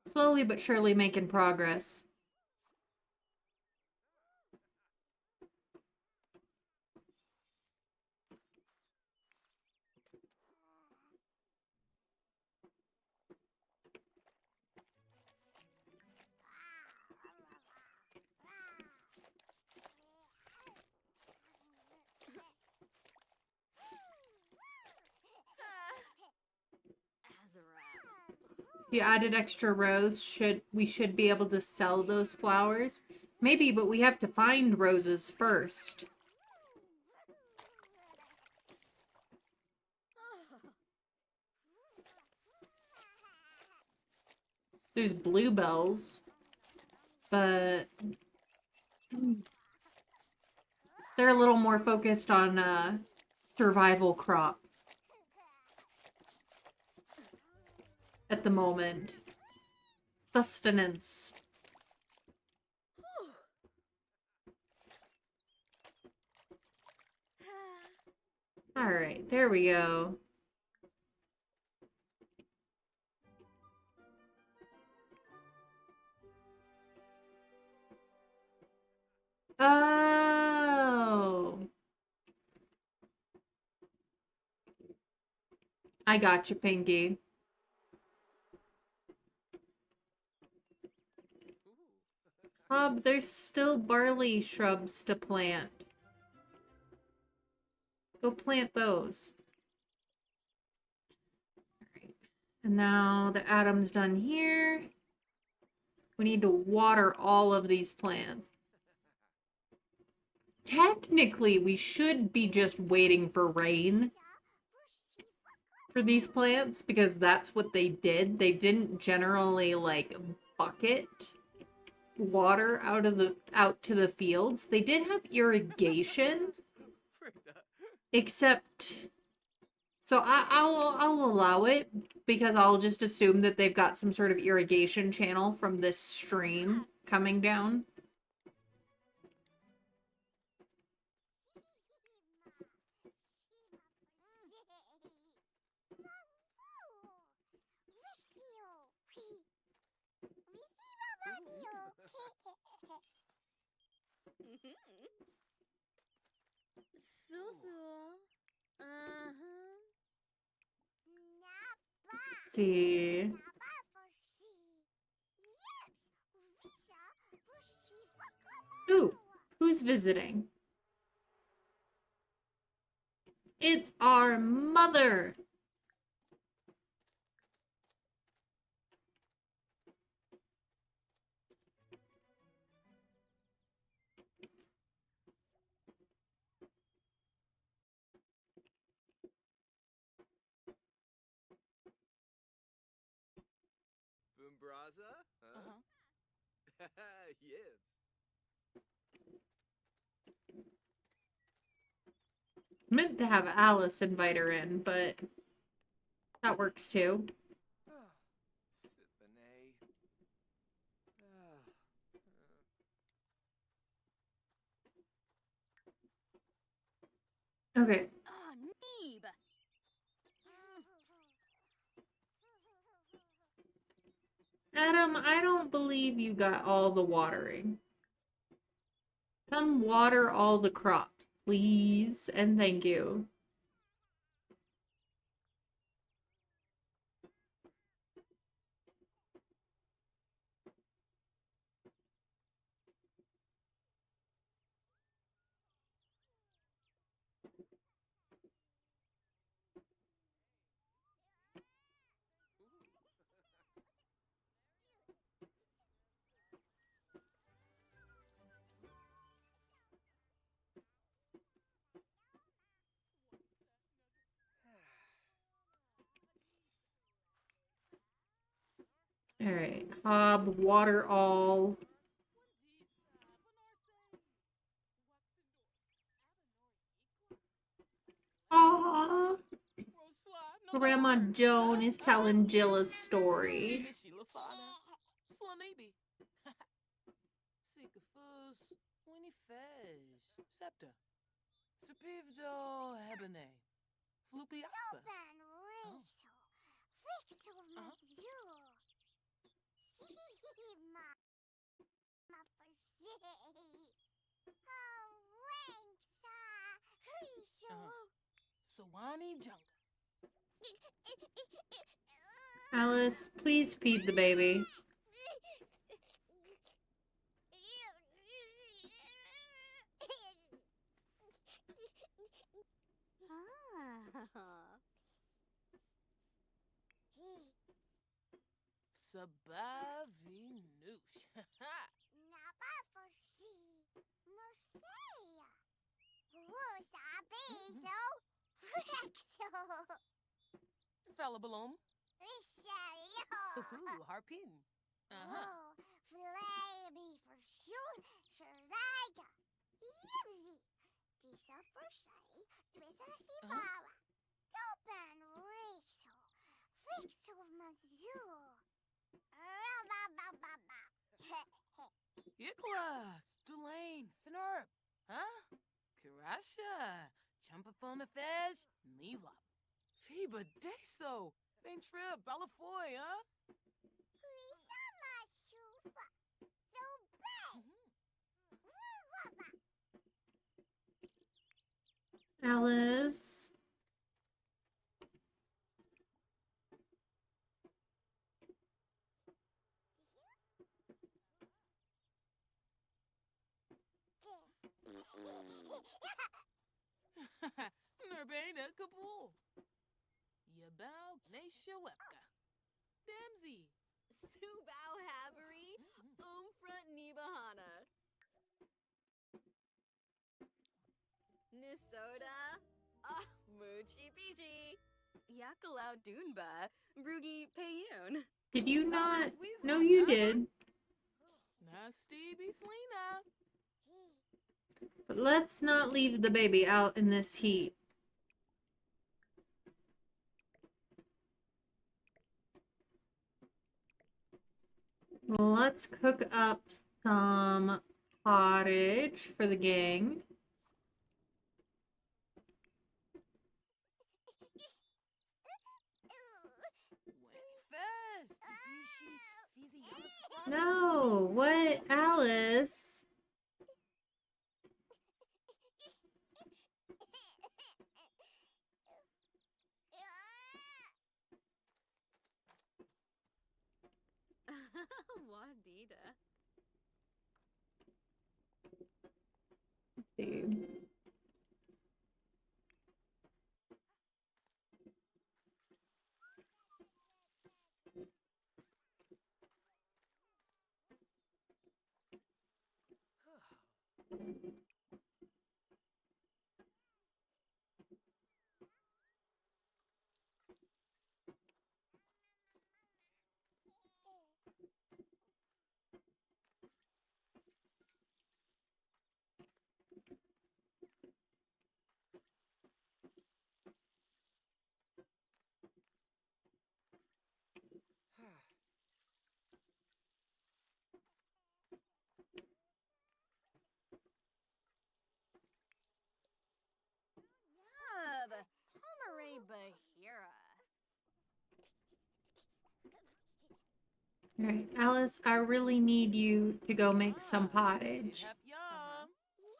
Slowly but surely making progress. If you added extra rows, we should be able to sell those flowers? Maybe, but we have to find roses first. There's bluebells, but they're a little more focused on survival crop at the moment. Sustenance. All right, there we go. Oh. I got you, Pinky. There's still barley shrubs to plant. Go plant those. Alright. And now the Adam's done here. We need to water all of these plants. Technically, we should be just waiting for rain for these plants because that's what they did. They didn't generally like bucket water out to the fields. They did have irrigation, except so I'll allow it because I'll just assume that they've got some sort of irrigation channel from this stream coming down. See. Ooh, who's visiting? It's our mother. Boombraza? Huh? Yibs. Meant to have Alice invite her in, but that works too. Okay. Adam, I don't believe you got all the watering. Come water all the crops, please, and thank you. All right, Hob, water all. Aww. Grandma Joan is telling Jill a story. Open Rachel. Victor Mazur. Ma. Ma Oh, Ranksa. Rachel. Sawani Jungle. Alice, please feed the baby. Ah. Sabavi noosh. Napa for she. Merceya. Rosa Bezo. Rexo. Fella Balloon. Richelieu. Harpin. Oh, filet me for sure. Sherziga. Yibsy. Tisha for shay. Twitter Sivara. Open Rachel. Victor Mazur. Rabababa. Iklas. Dulane. Finurp. Huh? Kirasha. Chumpaphona Fish. Nila. Fiba Deso. Main trip. Balafoy, huh? Rishama Shufa. So big. Alice. Nurbana Kabul. Yabao Gnasha Wepka. Damsy. Subao Havery. Umfront Nibahana. Nisoda. Ah, Moochie Peachy. Yakalau Dunba. Brugi Payun. Did you not? No, you did. Nasty Beeflina. But let's not leave the baby out in this heat. Let's cook up some pottage for the gang. No, what, Alice? Wadida. Let's see. Homare Bahira. All right, Alice, I really need you to go make some pottage. Yum.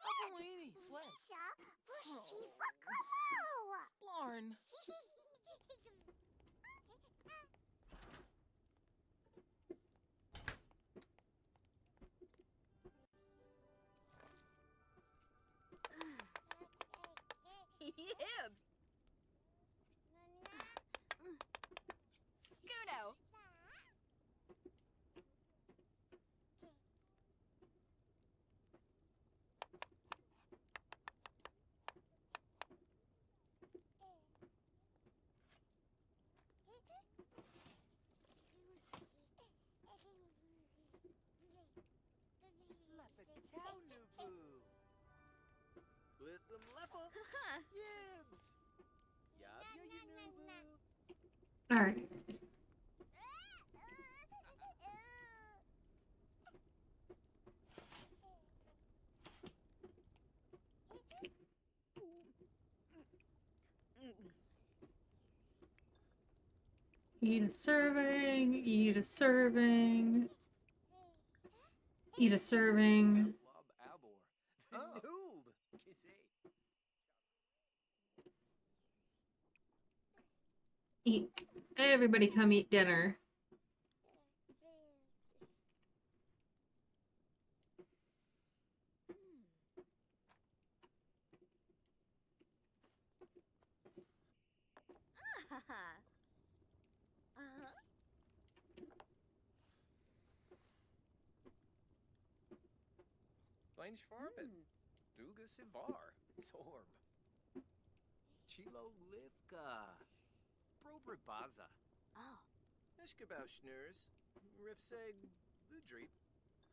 Apolini. Sweat. Blarn. Yibs. Scudo. Listen level. Yibs. Yup, you new boo. All right. Eat a serving, eat a serving, eat a serving. Lob Abor. The noob. Kissy. Eat. Everybody come eat dinner. Plain Schwarben. Duga Sivar. Sorb. Chilo Livka. Probribaza. Oh. Nishkabau Schnurs. Rifseg. Ludreep.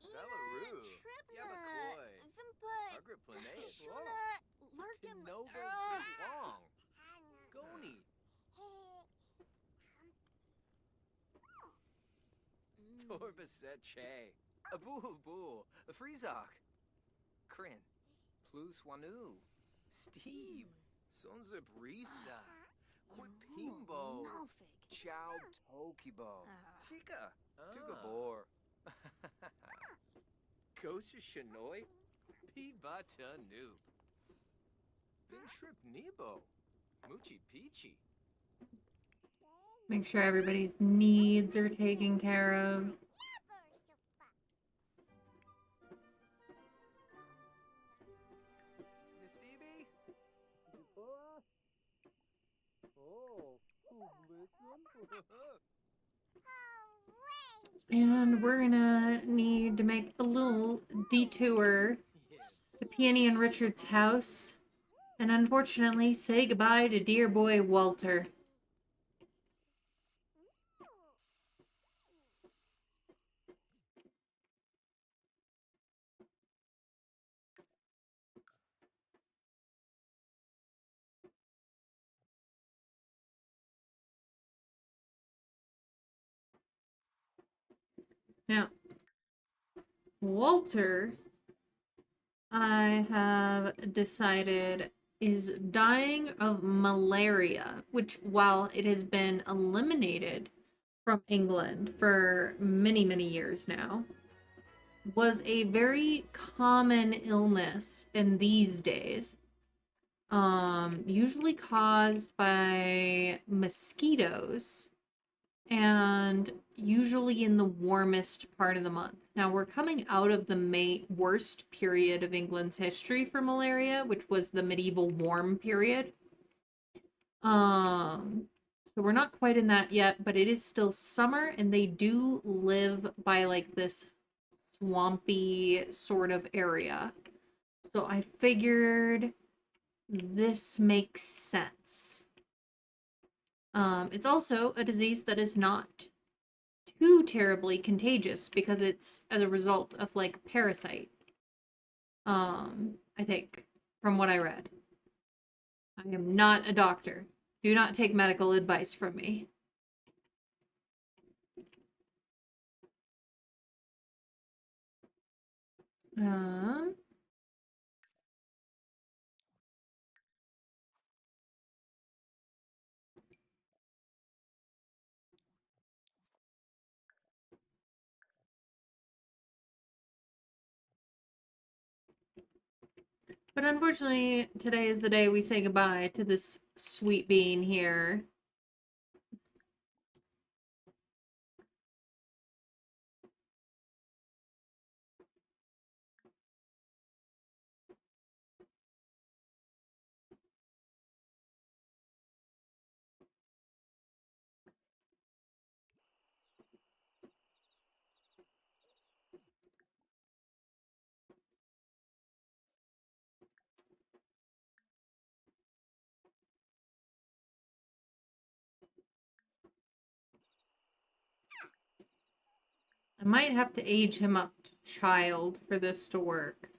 Ina Belarus. Tripna. Yabakoi. Vimpa. Margaret Planeus. Shuna. Larkin. Tinoga Wong. Goni. Torbaset Che. Abul Bul. Freezok. Krin. Plus Wanu. Steve. Sonza Brista. Quipimbo. Nalfig. Chow Tokibo. Ah. Sika. Tugabor. Kosha Shanoi. Pibata Noob. Bintrip Nebo. Muchi Peachy. Make sure everybody's needs are taken care of. Stevie? Oh, And we're gonna need to make a little detour to Peony and Richard's house. And unfortunately, say goodbye to dear boy Walter. Now, Walter, I have decided, is dying of malaria, which, while it has been eliminated from England for many, many years now, was a very common illness in these days. Usually caused by mosquitoes, and usually in the warmest part of the month. Now we're coming out of the worst period of England's history for malaria, which was the medieval warm period. So we're not quite in that yet, but it is still summer, and they do live by like this swampy sort of area. So I figured this makes sense. It's also a disease that is not too terribly contagious because it's as a result of like parasite. I think, from what I read. I am not a doctor. Do not take medical advice from me. But unfortunately, today is the day we say goodbye to this sweet bean here. I might have to age him up to child for this to work.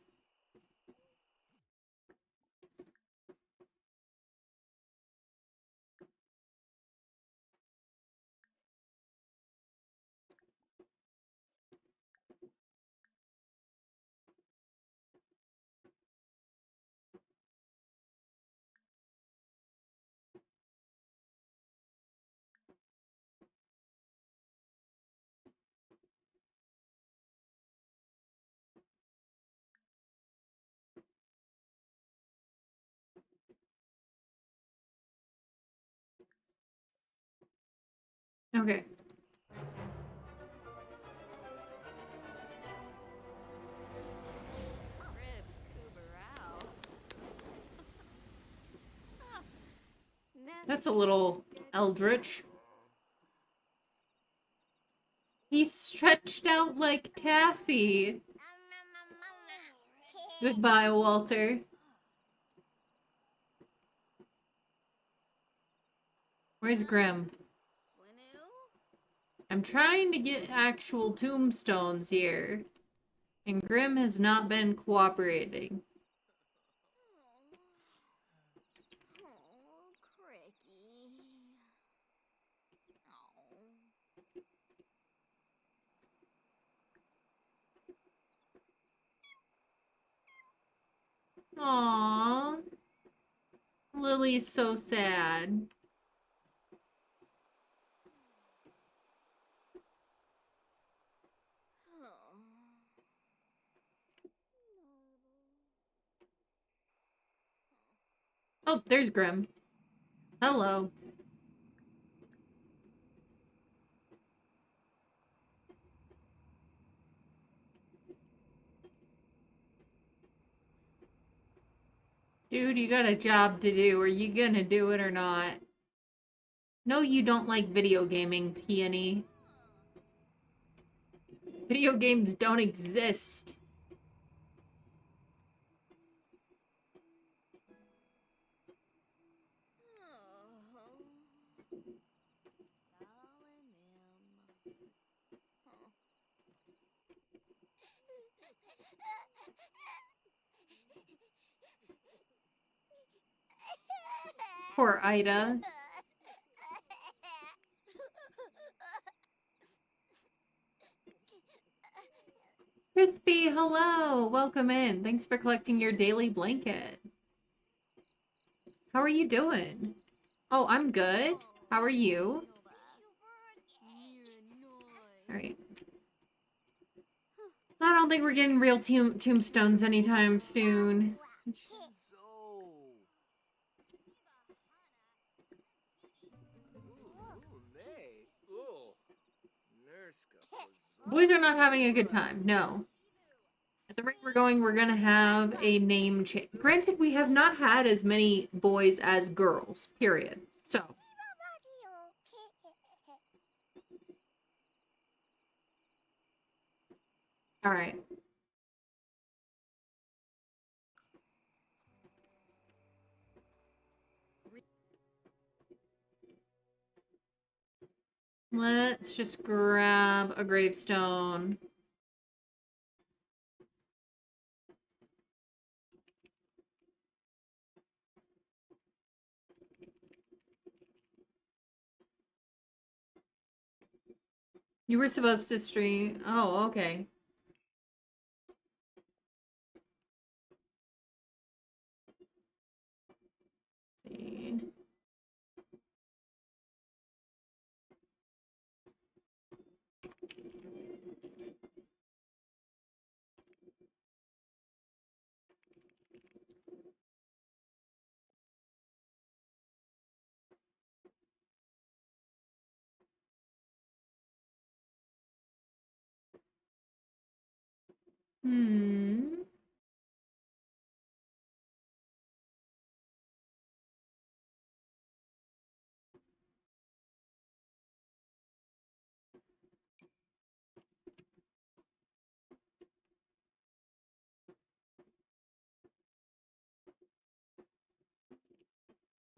Okay. Ribs Kubarao. That's a little eldritch. He's stretched out like taffy. Goodbye, Walter. Where's Grim? I'm trying to get actual tombstones here. And Grim has not been cooperating. Oh, Cricky. Aww. Lily's so sad. Oh, there's Grim. Hello. Dude, you got a job to do. Are you gonna do it or not? No, you don't like video gaming, Peony. Video games don't exist. Poor Ida. Crispy, hello! Welcome in. Thanks for collecting your daily blanket. How are you doing? Oh, I'm good. How are you? Alright. I don't think we're getting real tombstones anytime soon. Boys are not having a good time, no. At the rate we're going, we're gonna have a name change. Granted, we have not had as many boys as girls, period. So. Alright. Let's just grab a gravestone. You were supposed to stream. Oh, okay. Let's see. Hmm.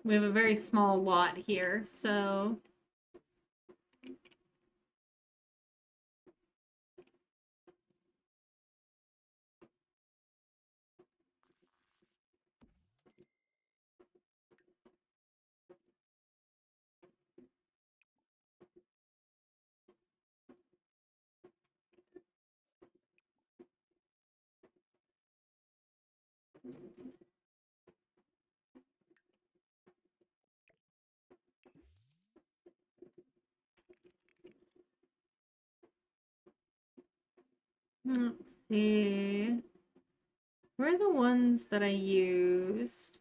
We have a very small lot here, so... Let's see. Where are the ones that I used?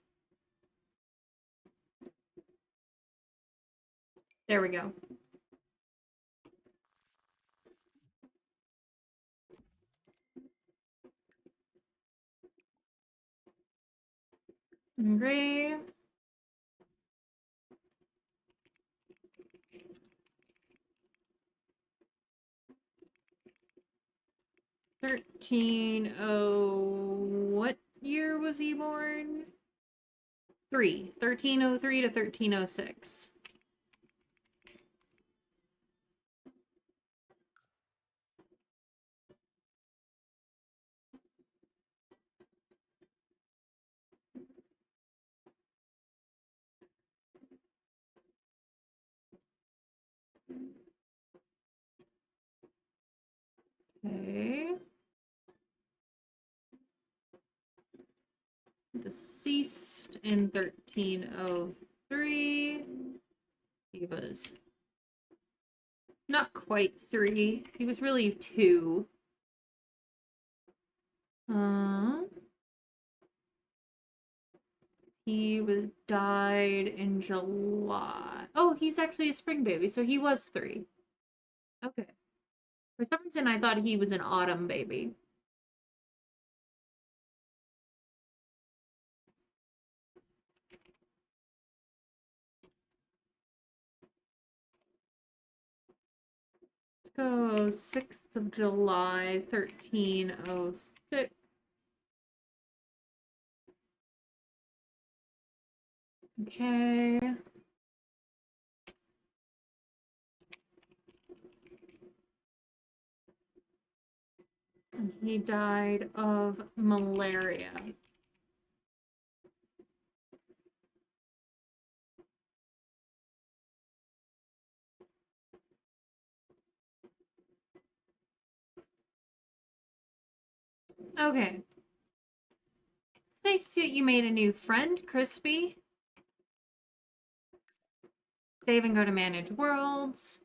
There we go. Gray. What year was he born? 1303 to 1306. Okay. Deceased in 1303. He was not quite 3. He was really 2. He was died in July. Oh, he's actually a spring baby, so he was 3. Okay. For some reason, I thought he was an autumn baby. Let's go 6th of July, 1306. Okay. And he died of malaria. Okay. Nice that you made a new friend, Crispy. Save and go to manage worlds.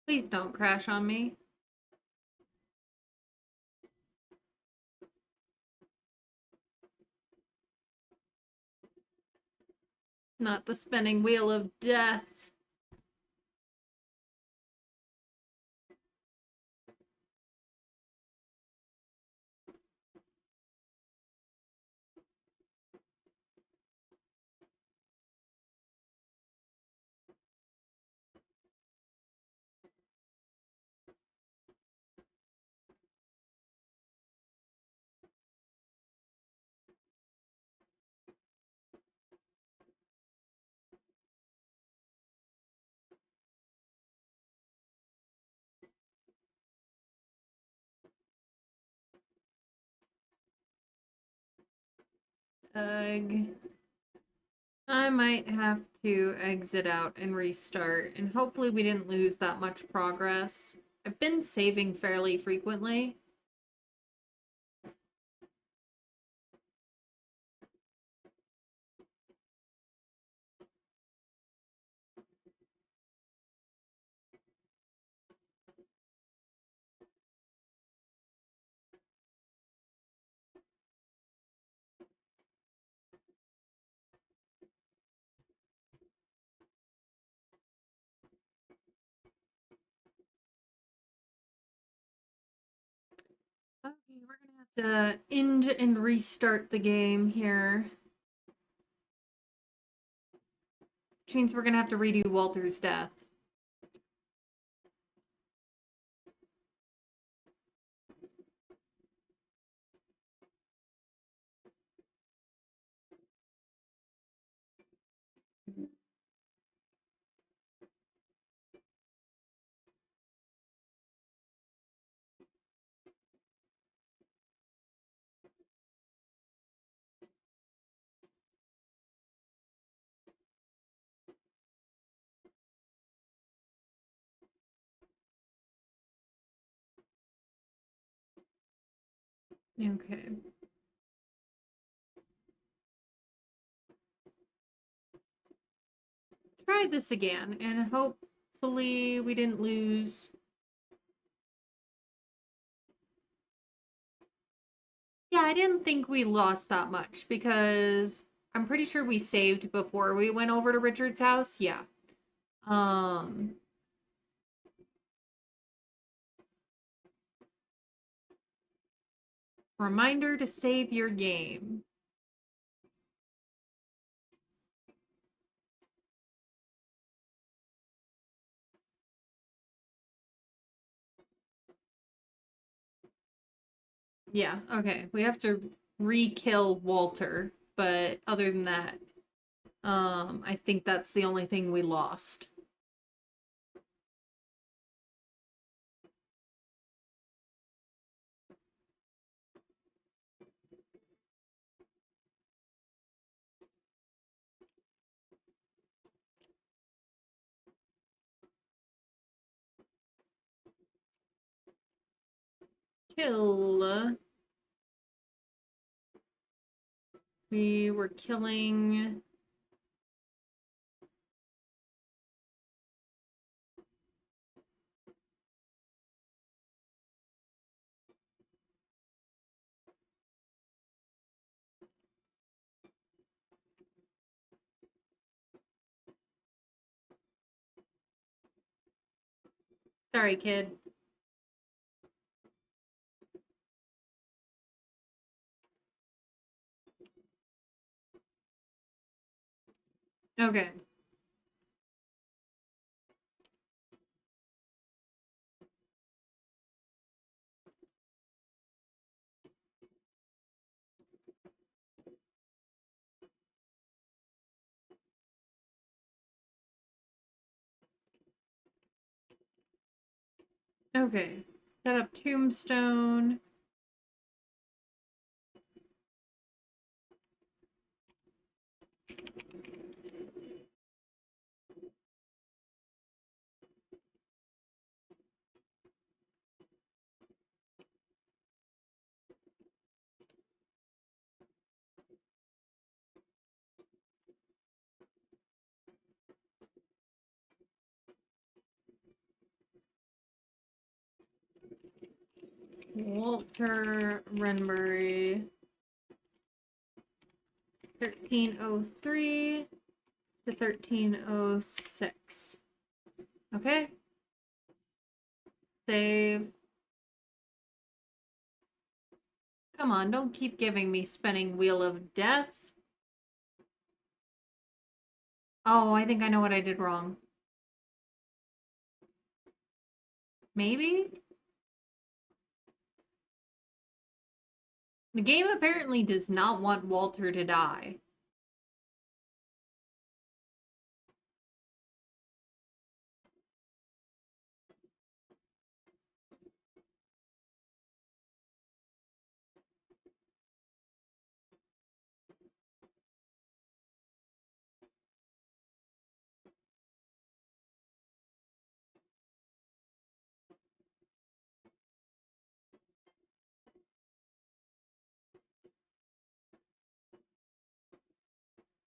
Please don't crash on me. Not the spinning wheel of death. Ugh. I might have to exit out and restart, and hopefully we didn't lose that much progress. I've been saving fairly frequently. Okay, we're gonna have to end and restart the game here. Which means we're gonna have to redo Walter's death. Okay. Try this again, and hopefully we didn't lose. Yeah, I didn't think we lost that much because I'm pretty sure we saved before we went over to Richard's house. Yeah. Reminder to save your game. Yeah, okay. We have to re-kill Walter, but other than that, I think that's the only thing we lost. Kill. We were killing... Sorry, kid. Okay. Okay. Set up tombstone. Walter Renbury. 1303 to 1306. Okay. Save. Come on, don't keep giving me spinning wheel of death. Oh, I think I know what I did wrong. Maybe? The game apparently does not want Walter to die.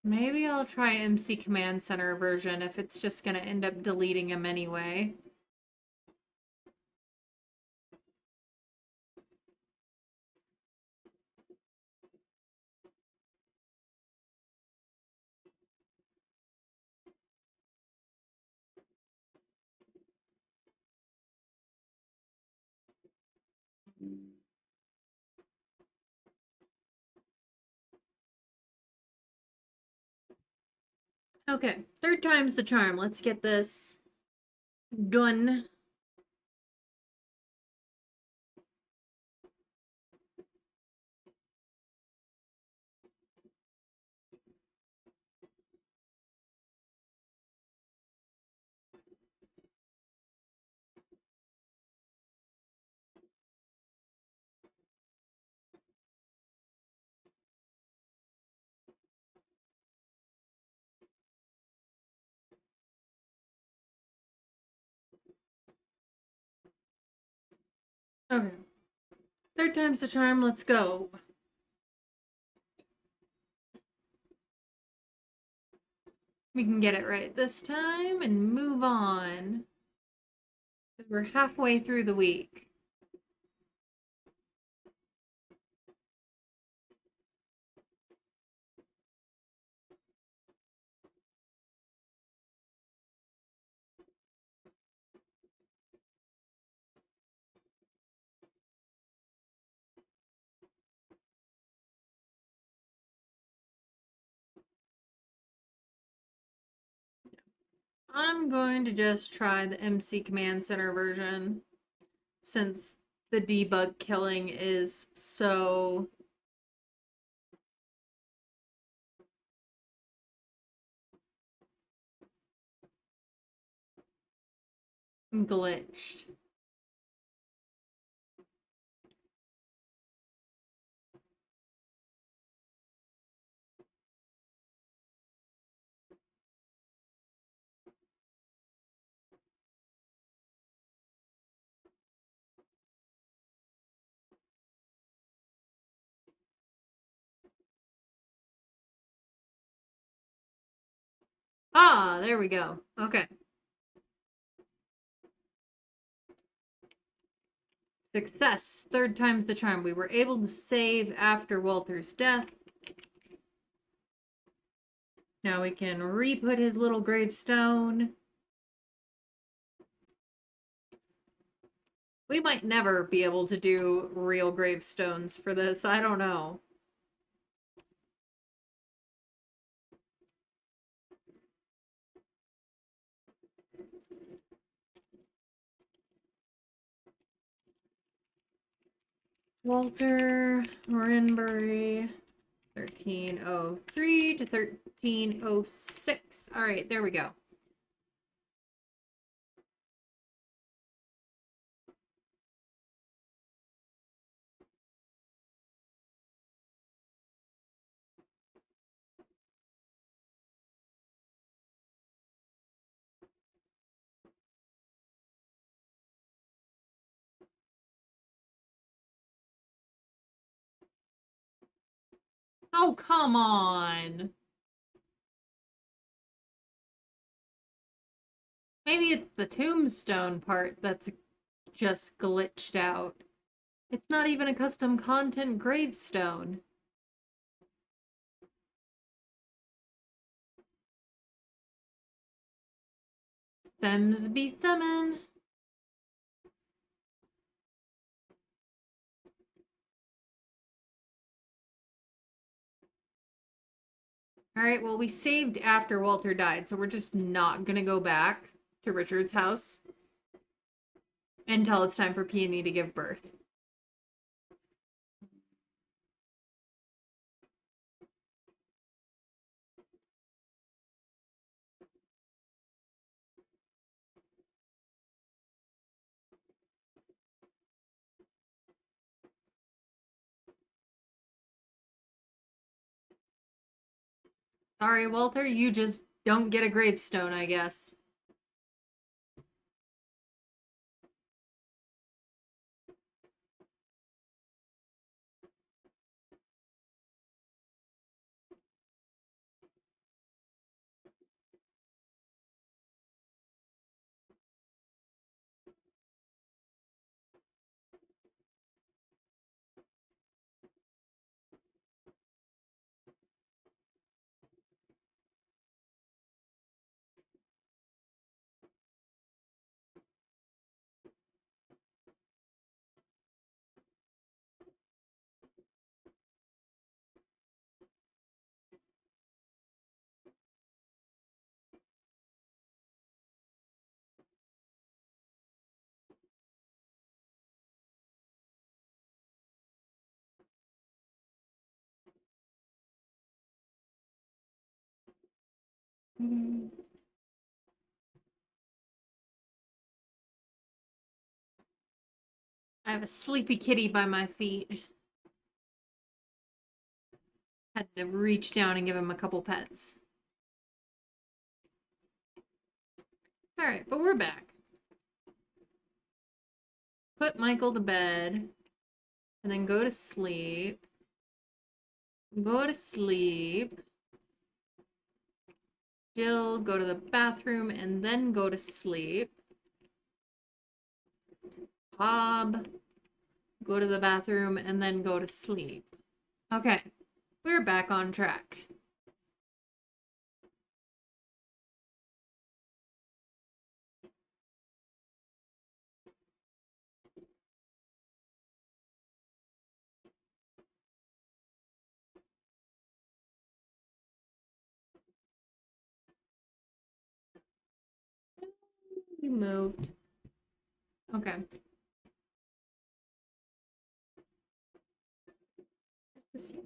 Maybe I'll try MC Command Center version if it's just gonna end up deleting him anyway. Okay, third time's the charm. Let's get this done. Okay. Third time's the charm, let's go. We can get it right this time and move on. We're halfway through the week. I'm going to just try the MC Command Center version since the debug killing is so glitched. Ah, there we go. Okay. Success. Third time's the charm. We were able to save after Walter's death. Now we can re-put his little gravestone. We might never be able to do real gravestones for this. I don't know. Walter Morinbury, 1303 to 1306. All right, there we go. Oh, come on. Maybe it's the tombstone part that's just glitched out. It's not even a custom content gravestone. Thems be summoned. Alright, well, we saved after Walter died, so we're just not gonna go back to Richard's house until it's time for Peony to give birth. Sorry, Walter, you just don't get a gravestone, I guess. I have a sleepy kitty by my feet. Had to reach down and give him a couple pets. Alright, but we're back. Put Michael to bed. And then go to sleep. Go to sleep. Jill, go to the bathroom and then go to sleep. Bob, go to the bathroom and then go to sleep. Okay, we're back on track. You moved. Okay. Is this you?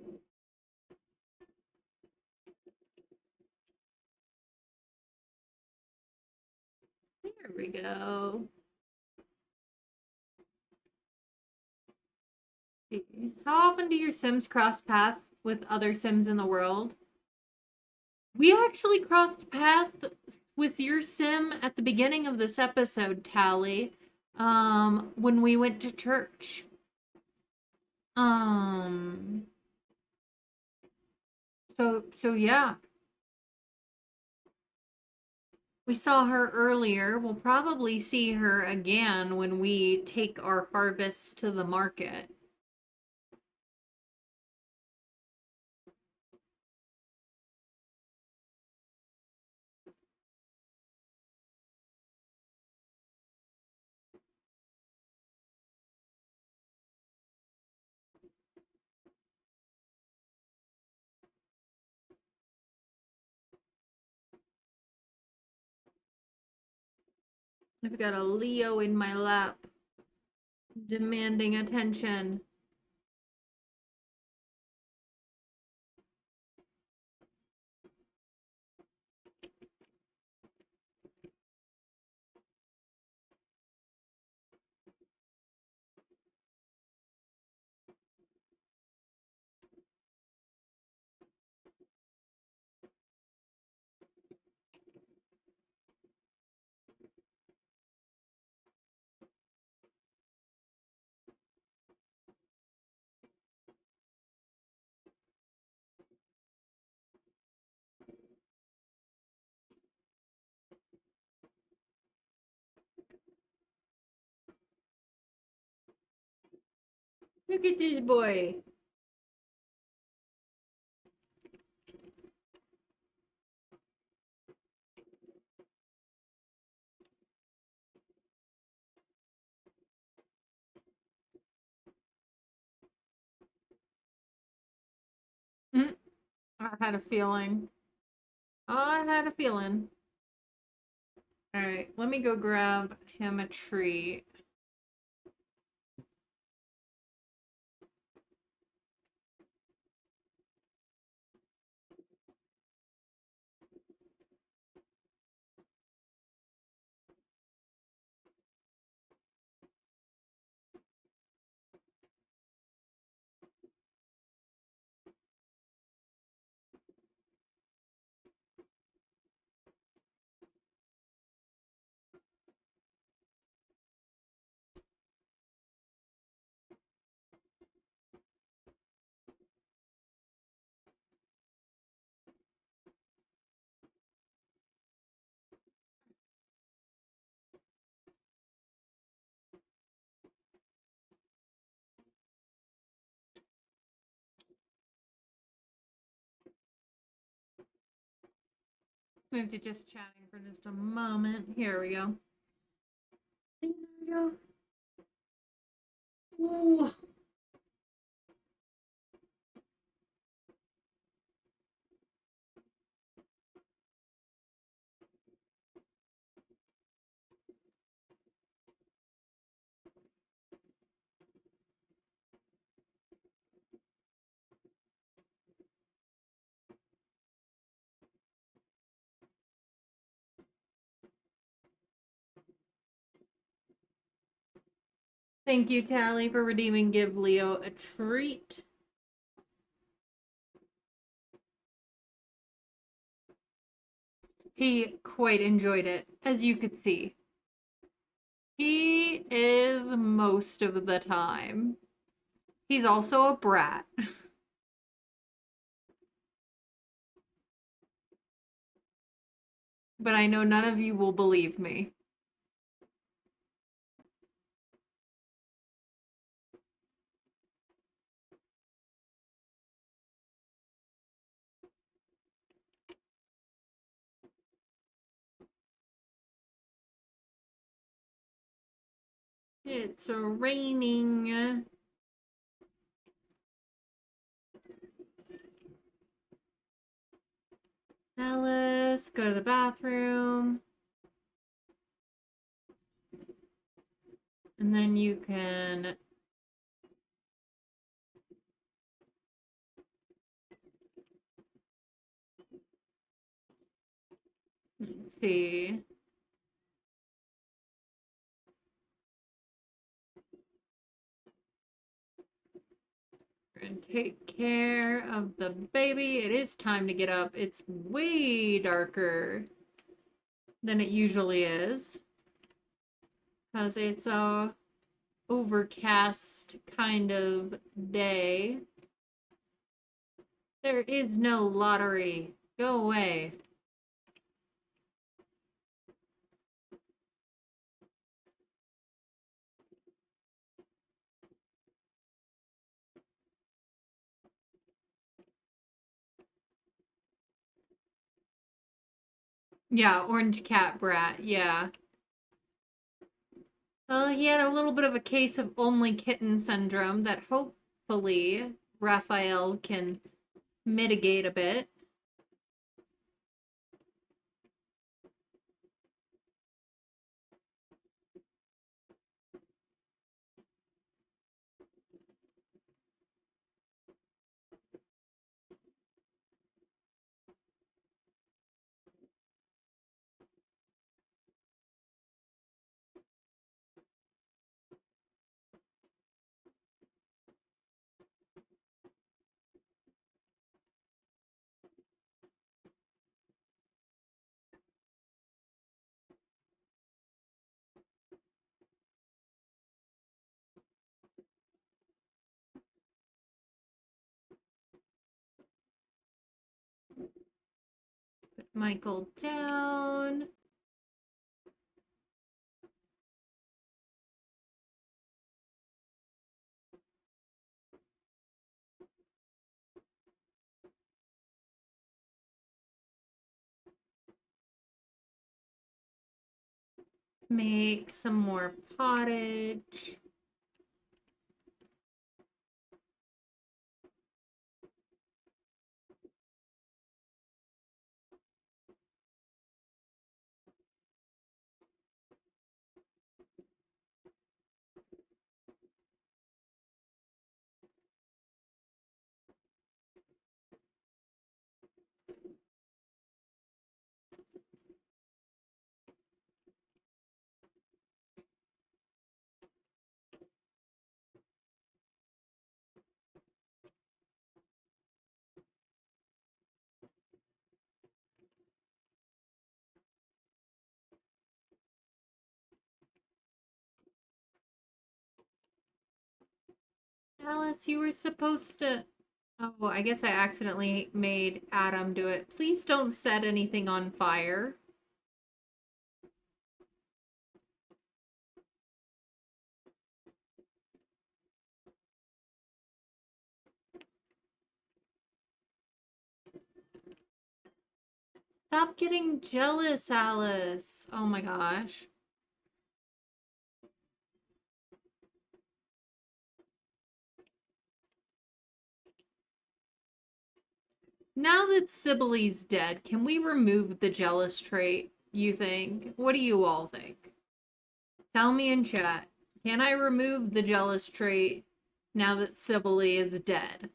There we go. How often do your Sims cross paths with other Sims in the world? We actually crossed paths with your Sim at the beginning of this episode, Tally, when we went to church. So yeah. We saw her earlier. We'll probably see her again when we take our harvests to the market. I've got a Leo in my lap, demanding attention. Look at this boy. I had a feeling. I had a feeling. Alright, let me go grab him a treat. Move to just chatting for just a moment. Here we go. Leonardo. Ooh. Thank you, Tally, for redeeming Give Leo a treat. He quite enjoyed it, as you could see. He is most of the time. He's also a brat. But I know none of you will believe me. It's raining. Alice, go to the bathroom. And then you can let's see. We're gonna take care of the baby. It is time to get up. It's way darker than it usually is because it's a overcast kind of day. There is no lottery. Go away. Yeah, orange cat brat. Yeah. Well, he had a little bit of a case of only kitten syndrome that hopefully Raphael can mitigate a bit. Put Michael down. Make some more pottage. Alice, you were supposed to. Oh, I guess I accidentally made Adam do it. Please don't set anything on fire. Stop getting jealous, Alice. Oh my gosh. Now that Sibylline's dead, can we remove the jealous trait, you think? What do you all think? Tell me in chat. Can I remove the jealous trait now that Sibylle is dead?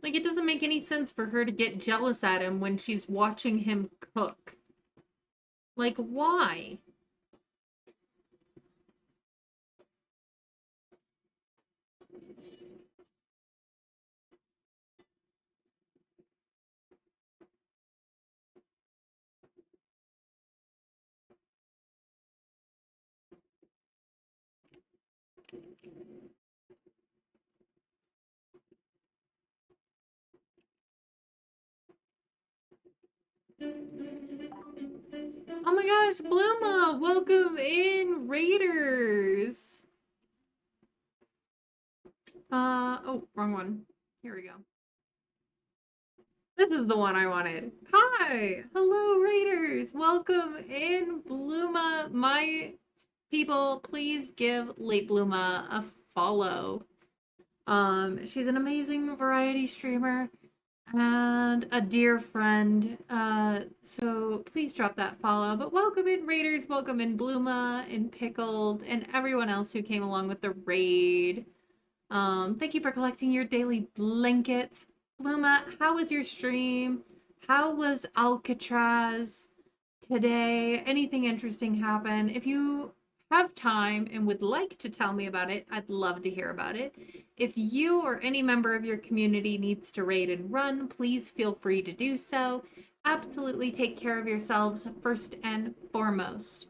Like, it doesn't make any sense for her to get jealous at him when she's watching him cook. Like, why? Oh my gosh, Bluma, welcome in, Raiders. Oh, wrong one. Here we go. This is the one I wanted. Hi, hello, Raiders. Welcome in, Bluma. My people, please give Late Bluma a follow. She's an amazing variety streamer and a dear friend. So please drop that follow. But welcome in, Raiders. Welcome in, Bluma and Pickled and everyone else who came along with the raid. Thank you for collecting your daily blanket. Bluma, how was your stream? How was Alcatraz today? Anything interesting happen? If you have time and would like to tell me about it, I'd love to hear about it. If you or any member of your community needs to raid and run, please feel free to do so. Absolutely take care of yourselves first and foremost.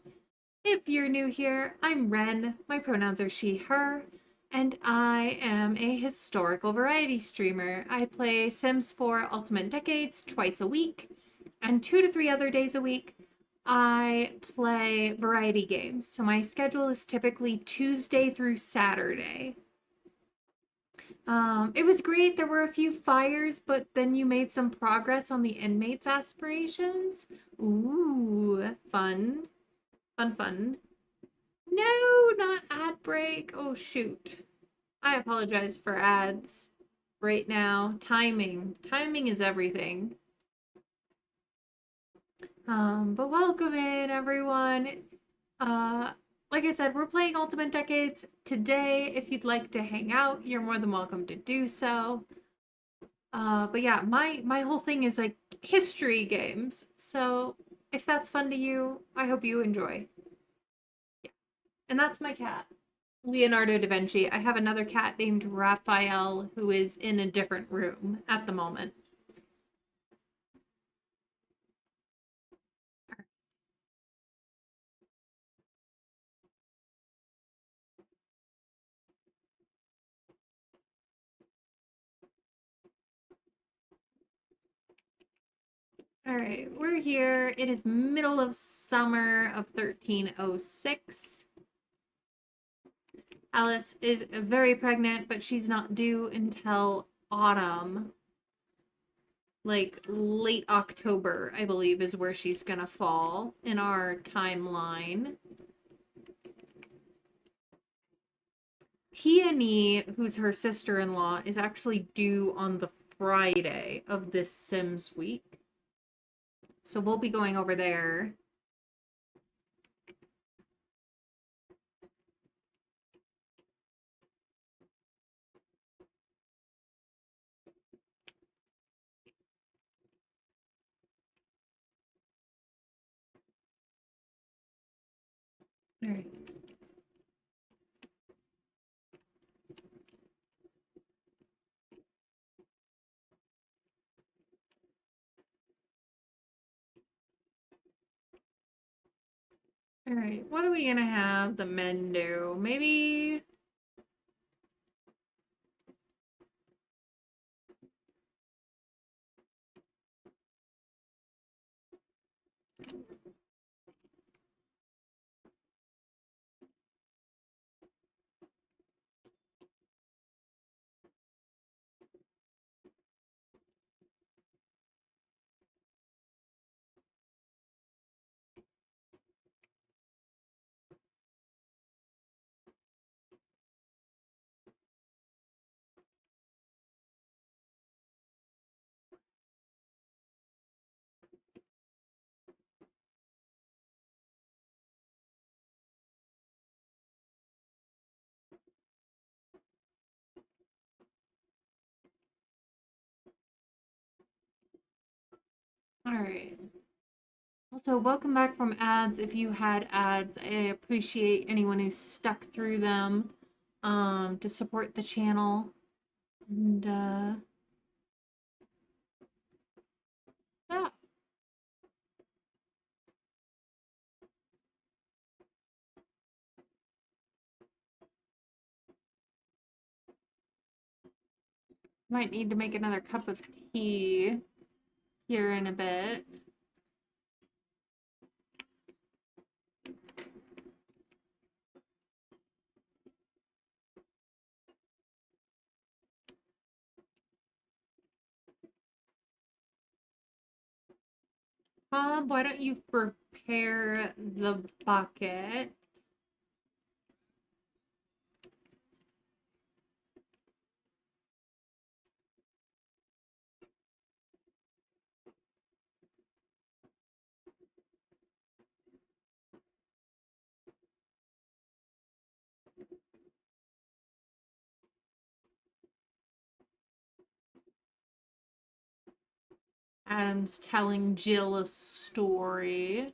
If you're new here, I'm Ren. My pronouns are she, her, and I am a historical variety streamer. I play Sims 4 Ultimate Decades twice a week, and 2 to 3 other days a week I play variety games. So my schedule is typically Tuesday through Saturday. It was great. There were a few fires, but then you made some progress on the inmates' aspirations. Ooh, fun. Fun. No, not ad break. Oh, shoot. I apologize for ads right now. Timing. Timing is everything. But welcome in, everyone. Like I said, we're playing Ultimate Decades today. If you'd like to hang out, you're more than welcome to do so. But yeah, my whole thing is like history games. So if that's fun to you, I hope you enjoy. Yeah. And that's my cat, Leonardo da Vinci. I have another cat named Raphael who is in a different room at the moment. All right, we're here. It is middle of summer of 1306. Alice is very pregnant, but she's not due until autumn. Like late October, I believe, is where she's gonna fall in our timeline. Peony, who's her sister-in-law, is actually due on the Friday of this Sims week. So we'll be going over there. All right. All right, what are we gonna have the men do? Maybe all right. Also, welcome back from ads. If you had ads, I appreciate anyone who stuck through them to support the channel. And yeah. Might need to make another cup of tea here in a bit. Tom, why don't you prepare the bucket? Adam's telling Jill a story.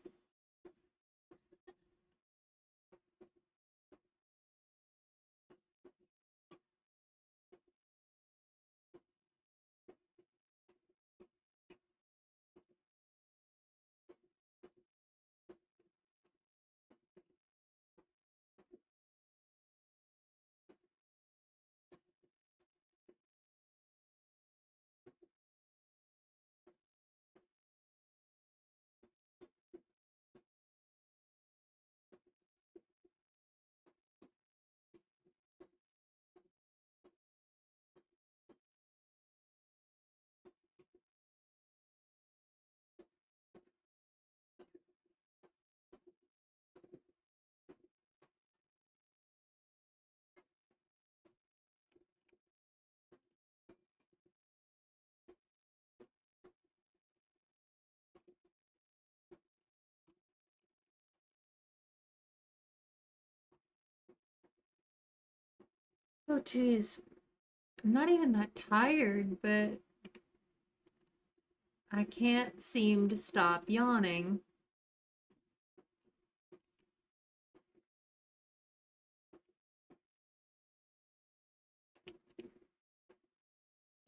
Oh, geez. I'm not even that tired, but I can't seem to stop yawning.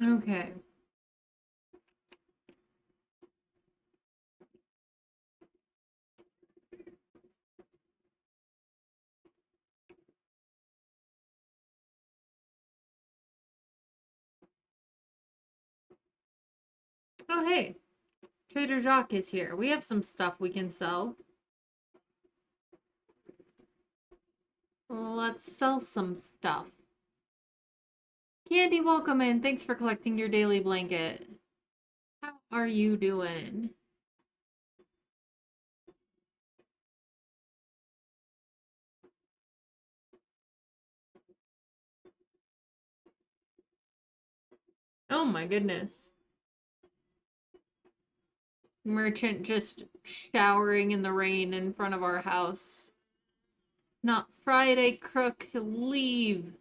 Okay. Oh, hey. Trader Jacques is here. We have some stuff we can sell. Let's sell some stuff. Candy, welcome in. Thanks for collecting your daily blanket. How are you doing? Oh my goodness. Merchant just showering in the rain in front of our house. Not Friday, crook. Leave.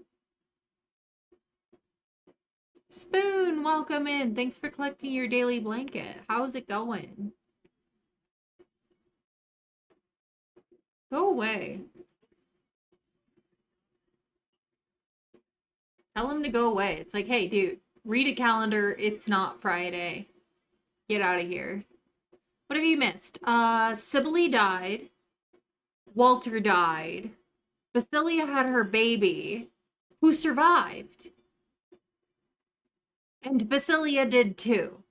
Spoon, welcome in. Thanks for collecting your daily blanket. How's it going? Go away. Tell him to go away. It's like, hey, dude, read a calendar. It's not Friday. Get out of here. What have you missed? Sibylle died. Walter died. Basilia had her baby, who survived. And Basilia did too.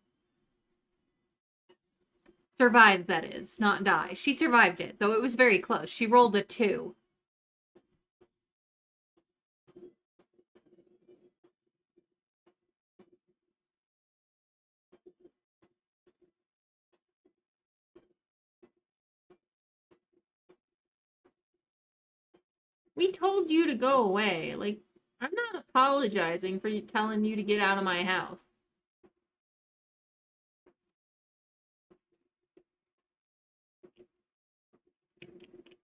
Survived, that is, not die. She survived it, though it was very close. She rolled a 2. We told you to go away. Like, I'm not apologizing for you telling you to get out of my house.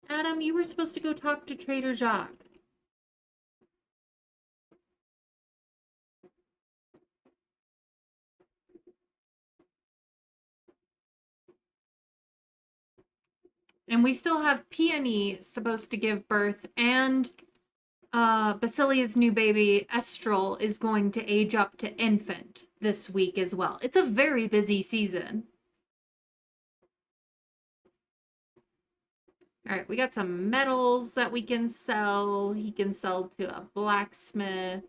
Adam, you were supposed to go talk to Trader Jacques. And we still have Peony supposed to give birth, and Basilia's new baby, Estral, is going to age up to infant this week as well. It's a very busy season. All right, we got some metals that we can sell. He can sell to a blacksmith.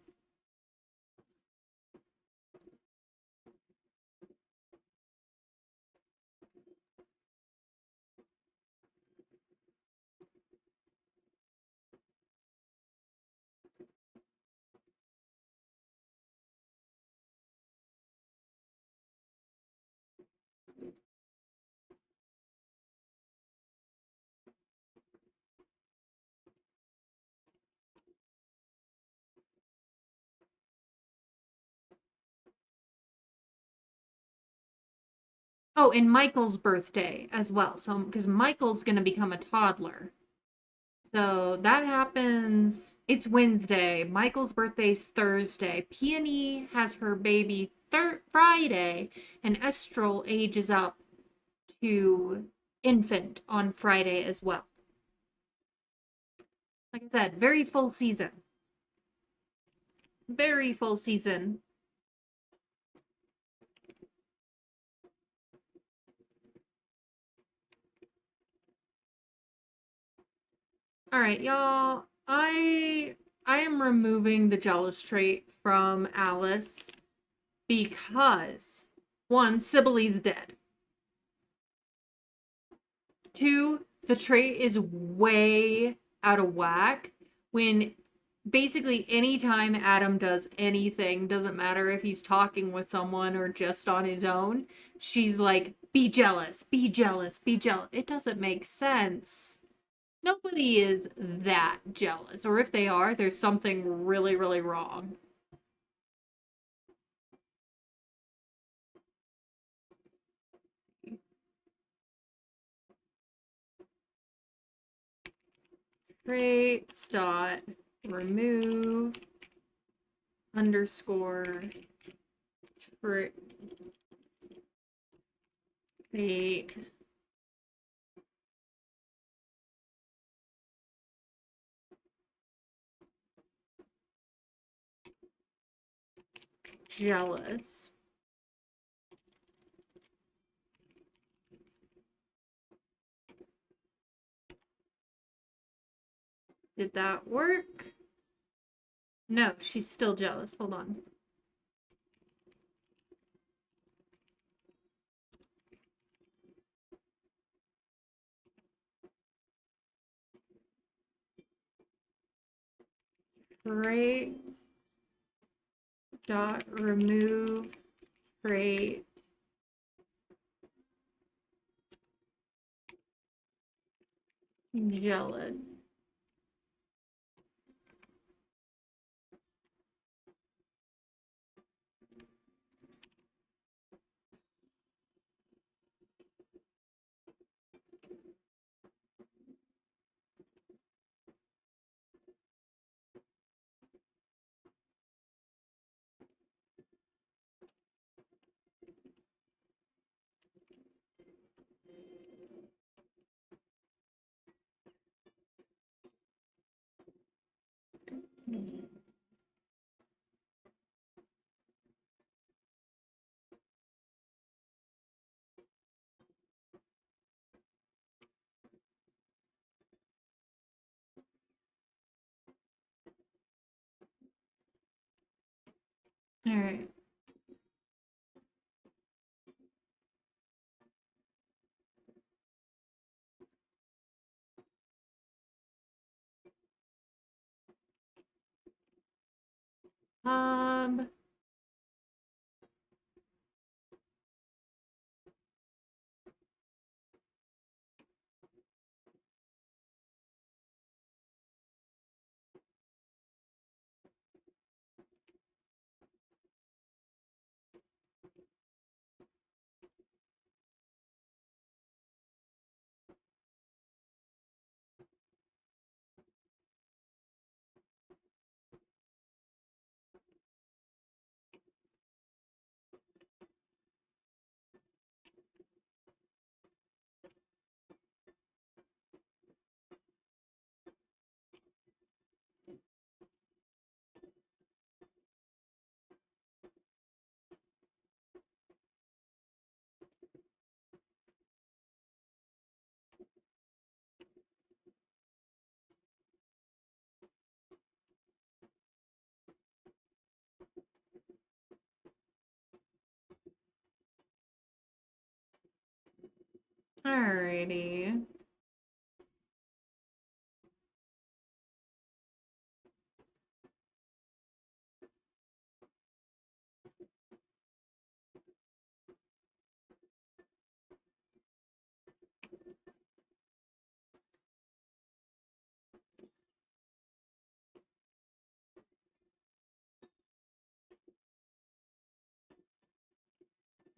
Oh, and Michael's birthday as well. So, because Michael's gonna become a toddler. So that happens. It's Wednesday. Michael's birthday's Thursday. Peony has her baby Friday, and Estral ages up to infant on Friday as well. Like I said, very full season. Very full season. All right, y'all. I am removing the jealous trait from Alice because one, Sibyllie's dead. Two, the trait is way out of whack when basically anytime Adam does anything, doesn't matter if he's talking with someone or just on his own, she's like, be jealous, be jealous, be jealous. It doesn't make sense. Nobody is that jealous, or if they are, there's something really, really wrong. Traits dot remove underscore trait jealous. Did that work? No, she's still jealous. Hold on. Trait dot remove trait jealous. All right. Um, alrighty.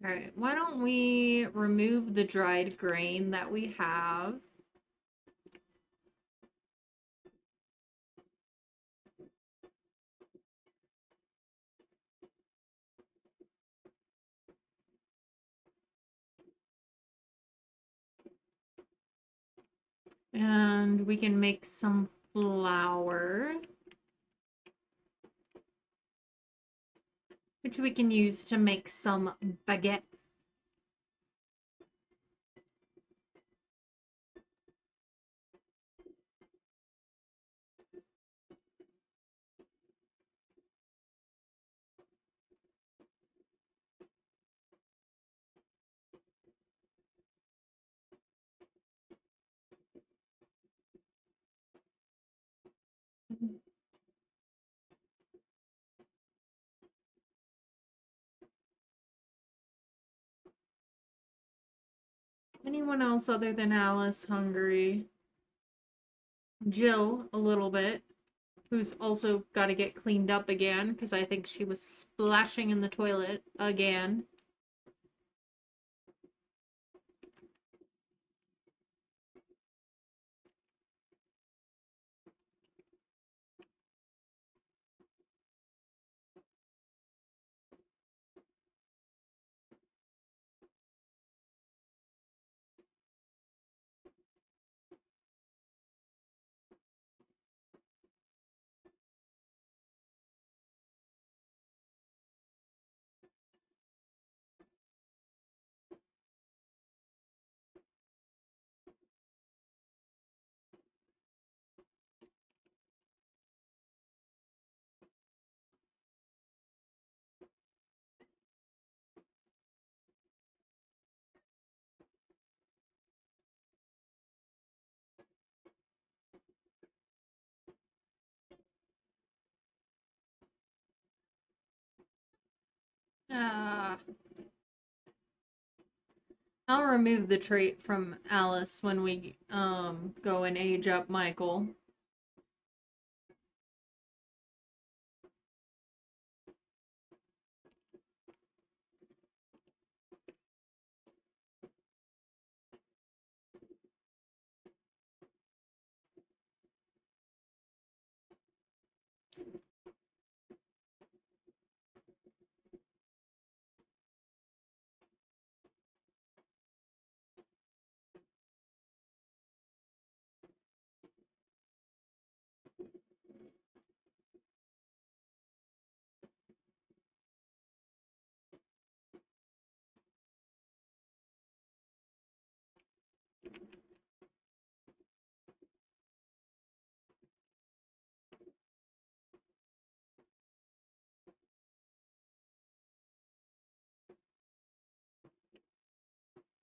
All right, why don't we remove the dried grain that we have? And we can make some flour, which we can use to make some baguettes. Anyone else other than Alice hungry? Jill, a little bit, who's also got to get cleaned up again because I think she was splashing in the toilet again. Ah. I'll remove the trait from Alice when we go and age up Michael.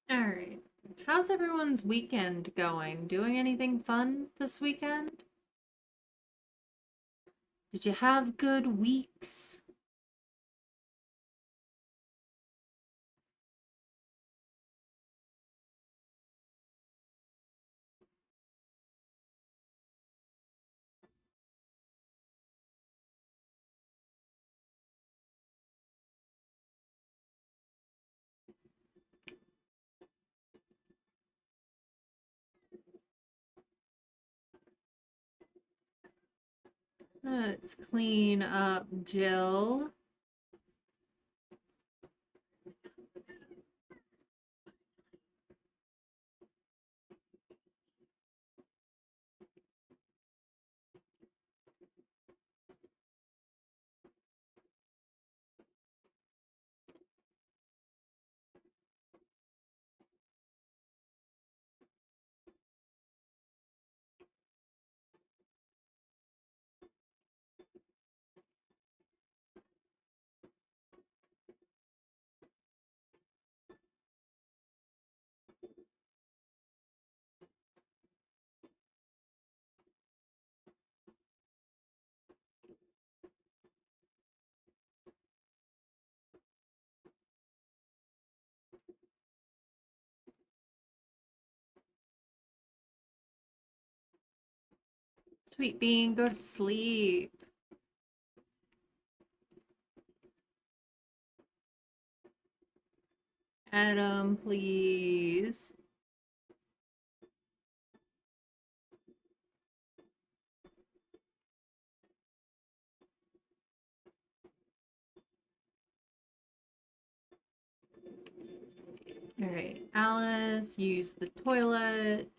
Alright. How's everyone's weekend going? Doing anything fun this weekend? Did you have good weeks? Let's clean up Jill. Sweet Bean, go to sleep. Adam, please. All right, Alice, use the toilet.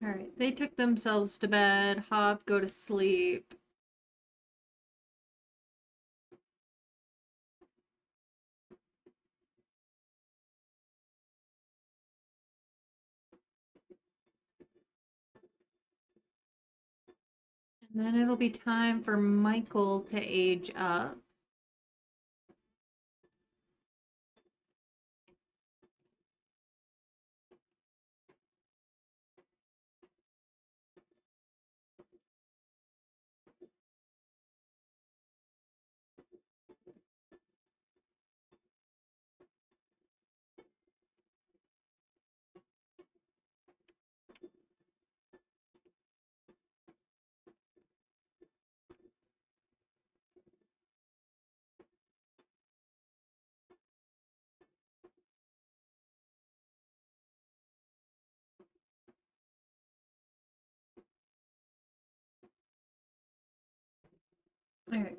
All right, they took themselves to bed. Hop, go to sleep. And then it'll be time for Michael to age up. All right.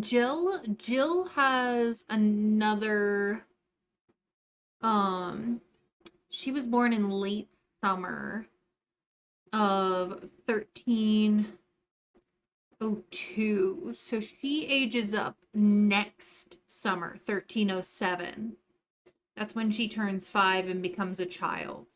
Jill has another, she was born in late summer of 1302. So she ages up next summer, 1307. That's when she turns 5 and becomes a child.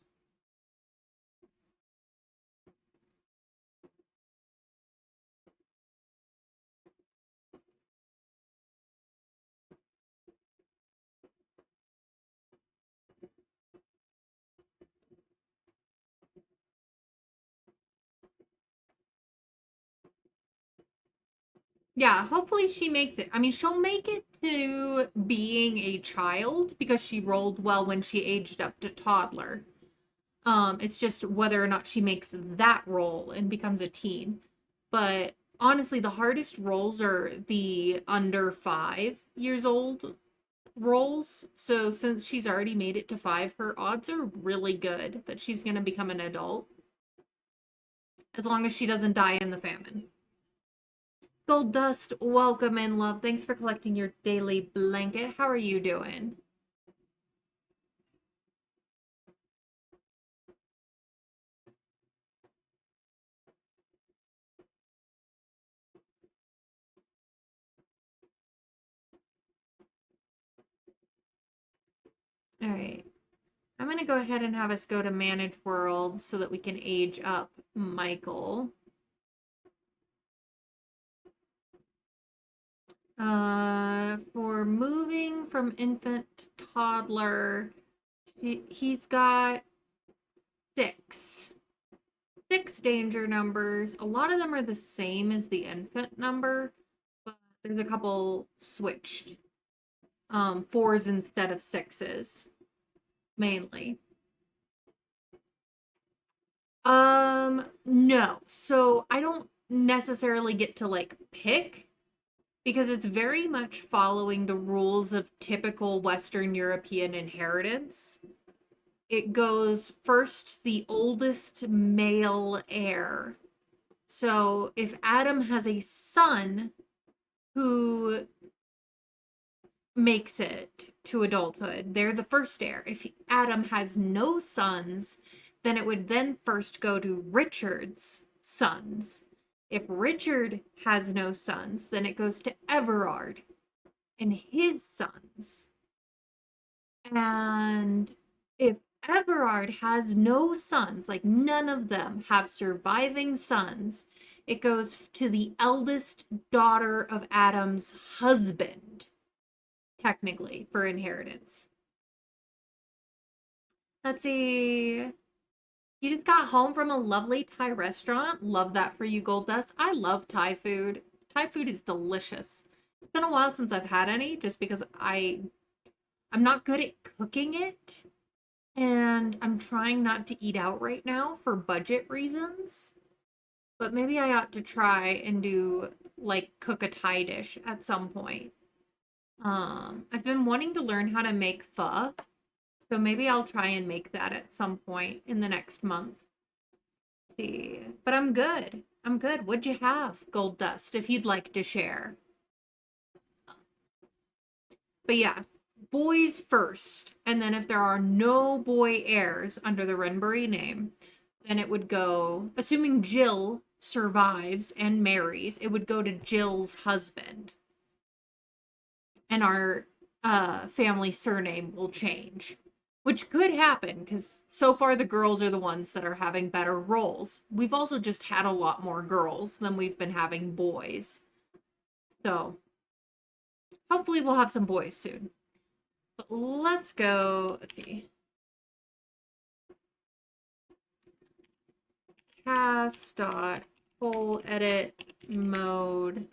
Yeah, hopefully she makes it. I mean, she'll make it to being a child because she rolled well when she aged up to toddler. It's just whether or not she makes that roll and becomes a teen. But honestly, the hardest rolls are the under 5 years old rolls. So since she's already made it to 5, her odds are really good that she's going to become an adult. As long as she doesn't die in the famine. Gold Dust, welcome in, love. Thanks for collecting your daily blanket. How are you doing? All right. I'm going to go ahead and have us go to Manage World so that we can age up Michael. For moving from infant to toddler, he's got 6 danger numbers. A lot of them are the same as the infant number, but there's a couple switched. 4s instead of 6s, mainly. No. So I don't necessarily get to like pick because it's very much following the rules of typical Western European inheritance. It goes first the oldest male heir. So if Adam has a son who makes it to adulthood, they're the first heir. If Adam has no sons, then it would then first go to Richard's sons. If Richard has no sons, then it goes to Everard and his sons. And if Everard has no sons, like none of them have surviving sons. It goes to the eldest daughter of Adam's husband, technically, for inheritance. Let's see. You just got home from a lovely Thai restaurant. Love that for you, Gold Dust. I love Thai food. Thai food is delicious. It's been a while since I've had any, just because I'm not good at cooking it. And I'm trying not to eat out right now for budget reasons. But maybe I ought to try and do, like, cook a Thai dish at some point. I've been wanting to learn how to make pho. So maybe I'll try and make that at some point in the next month. Let's see. But I'm good. I'm good. What'd you have, Gold Dust, if you'd like to share? But yeah, boys first, and then if there are no boy heirs under the Renbury name, then it would go, assuming Jill survives and marries, it would go to Jill's husband. And our family surname will change, which could happen because so far the girls are the ones that are having better roles. We've also just had a lot more girls than we've been having boys. So hopefully we'll have some boys soon. But let's go, let's see. Cast dot full edit mode.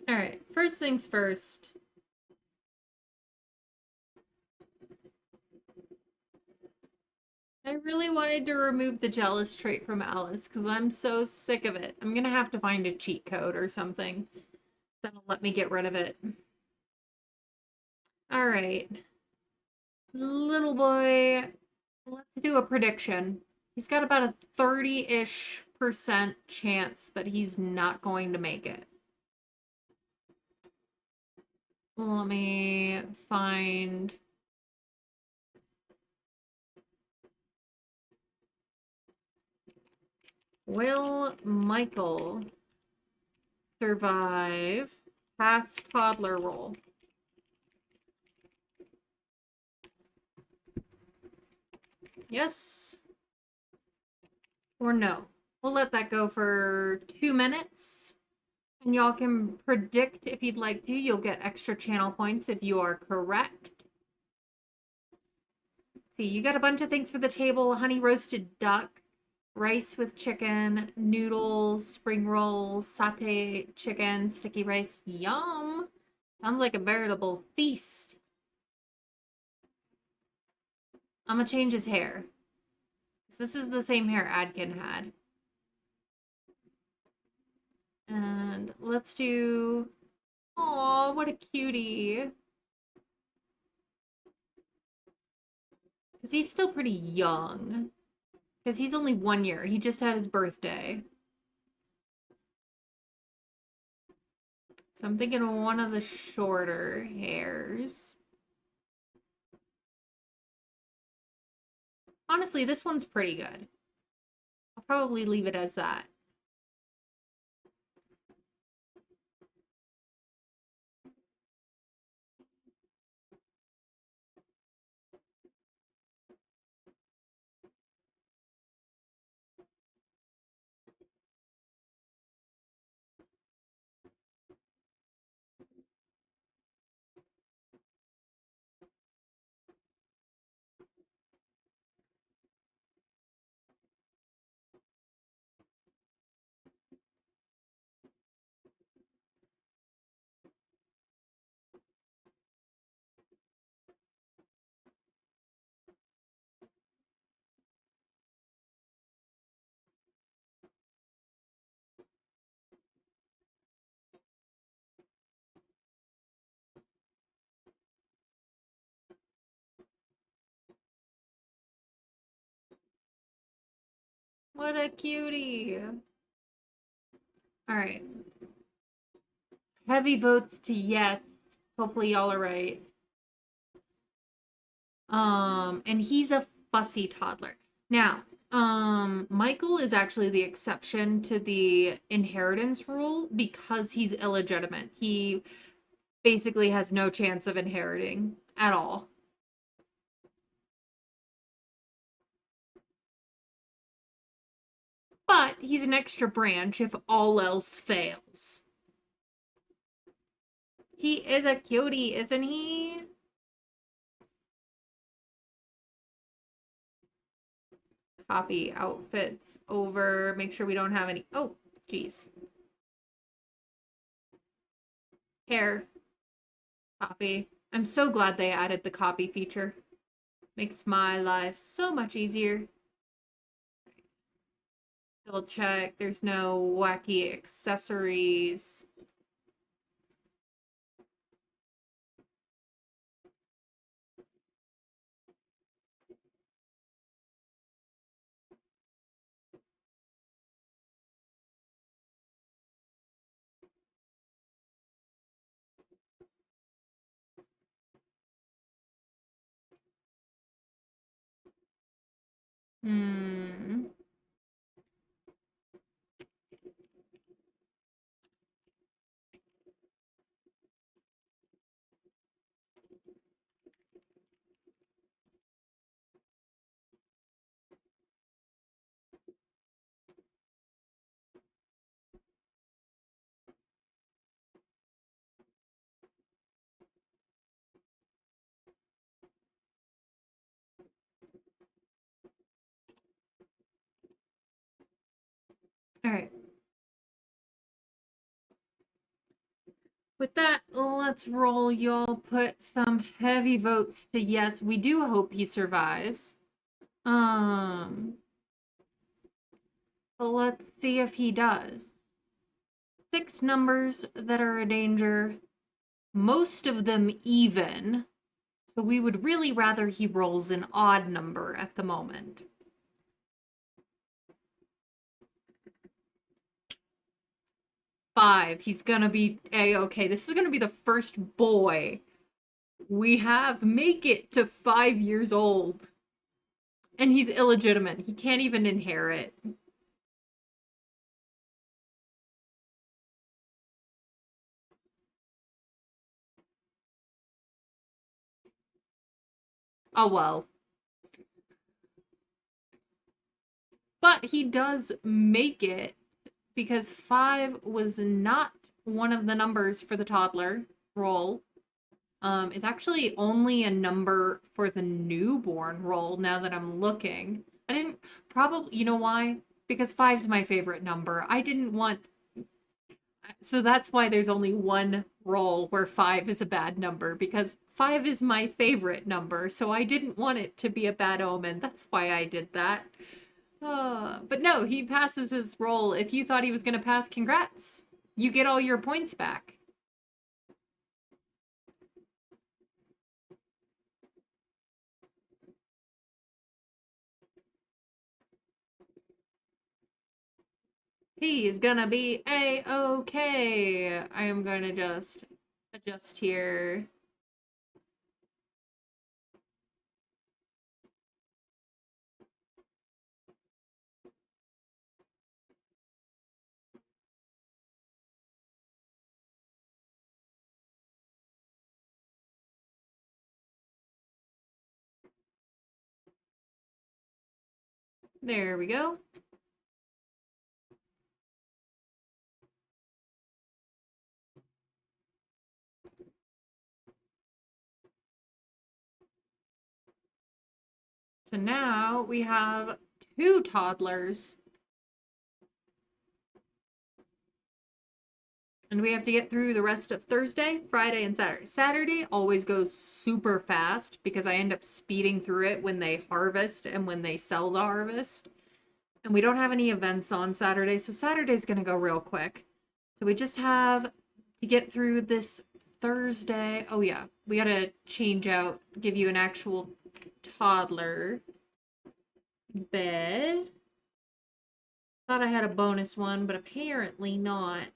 All right, first things first. I really wanted to remove the jealous trait from Alice because I'm so sick of it. I'm gonna have to find a cheat code or something that'll let me get rid of it. All right. Little boy, let's do a prediction. He's got about a 30-ish% chance that he's not going to make it. Let me find... Will Michael survive past toddler role? Yes or no? We'll let that go for 2 minutes. And y'all can predict if you'd like to. You'll get extra channel points if you are correct. Let's see, you got a bunch of things for the table. Honey roasted duck, rice with chicken, noodles, spring rolls, satay chicken, sticky rice. Yum! Sounds like a veritable feast. I'm gonna change his hair. This is the same hair Adkin had. And let's do... Aw, what a cutie. Because he's still pretty young. Because he's only 1 year. He just had his birthday. So I'm thinking one of the shorter hairs. Honestly, this one's pretty good. I'll probably leave it as that. What a cutie. All right. Heavy votes to yes. Hopefully y'all are right. And he's a fussy toddler. Now, Michael is actually the exception to the inheritance rule because he's illegitimate. He basically has no chance of inheriting at all. But he's an extra branch if all else fails. He is a cutie, isn't he? Copy outfits over. Make sure we don't have any. Oh, geez. Hair. Copy. I'm so glad they added the copy feature. Makes my life so much easier. Double check. There's no wacky accessories. Hmm. All right. With that, let's roll. Y'all put some heavy votes to yes. We do hope he survives. But let's see if he does. 6 numbers that are a danger. Most of them even. So we would really rather he rolls an odd number at the moment. Five. He's gonna be A-okay. This is gonna be the first boy we have make it to 5 years old. And he's illegitimate. He can't even inherit. Oh well. But he does make it because 5 was not one of the numbers for the toddler roll. It's actually only a number for the newborn roll now that I'm looking. I didn't probably, you know why? Because 5's my favorite number. I didn't want, so that's why there's only one roll where 5 is a bad number because 5 is my favorite number. So I didn't want it to be a bad omen. That's why I did that. But no, he passes his roll. If you thought he was going to pass, congrats. You get all your points back. He is gonna be A-okay. I am gonna just adjust here. There we go. So now we have 2 toddlers. And we have to get through the rest of Thursday, Friday, and Saturday. Saturday always goes super fast because I end up speeding through it when they harvest and when they sell the harvest. And we don't have any events on Saturday, so Saturday's gonna go real quick. So we just have to get through this Thursday. Oh yeah, we gotta change out, give you an actual toddler bed. Thought I had a bonus one, but apparently not.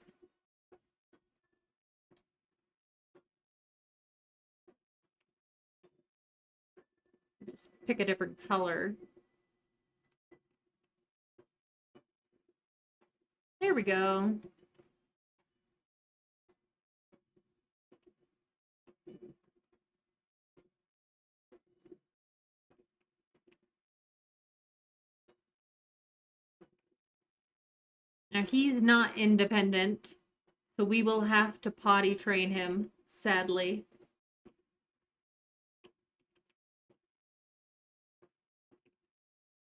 Just pick a different color. Here we go. Now he's not independent, so we will have to potty train him, sadly.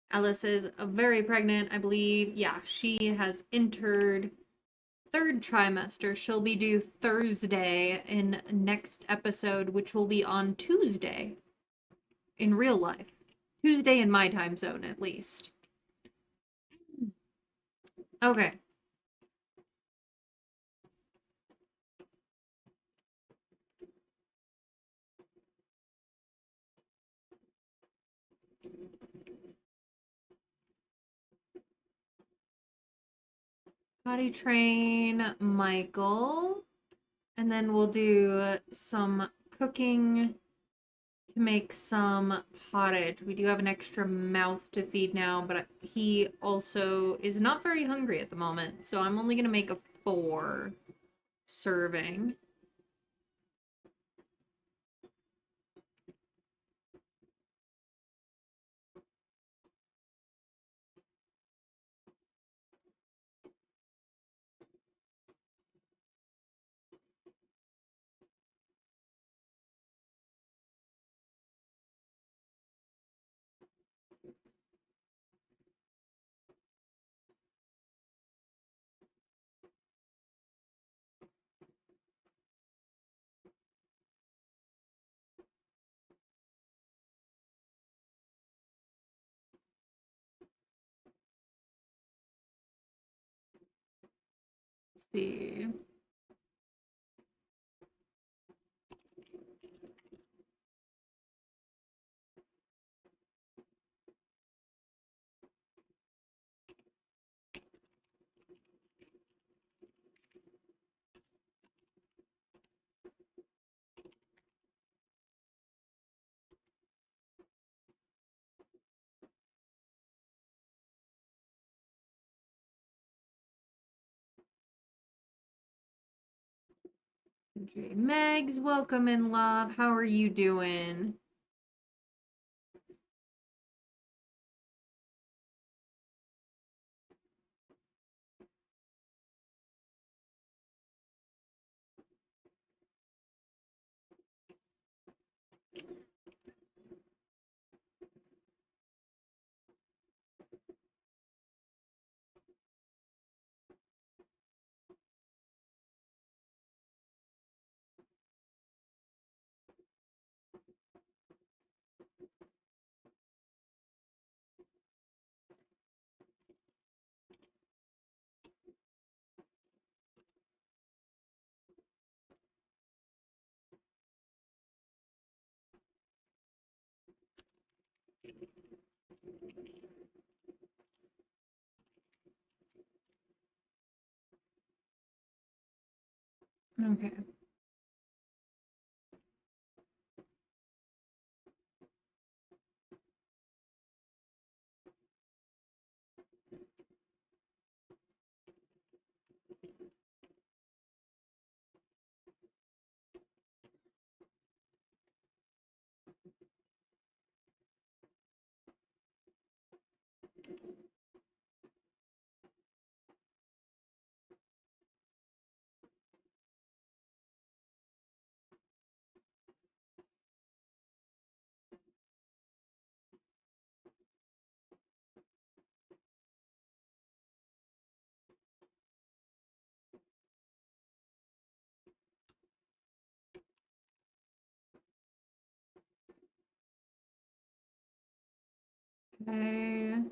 Alice is very pregnant, I believe. Yeah, she has entered third trimester. She'll be due Thursday in next episode, which will be on Tuesday in real life. Tuesday in my time zone, at least. Okay. Potty train Michael. And then we'll do some cooking to make some pottage. We do have an extra mouth to feed now, but he also is not very hungry at the moment. So I'm only going to make a 4 serving. Let's see. Megs, welcome in, love. How are you doing? Okay. Okay.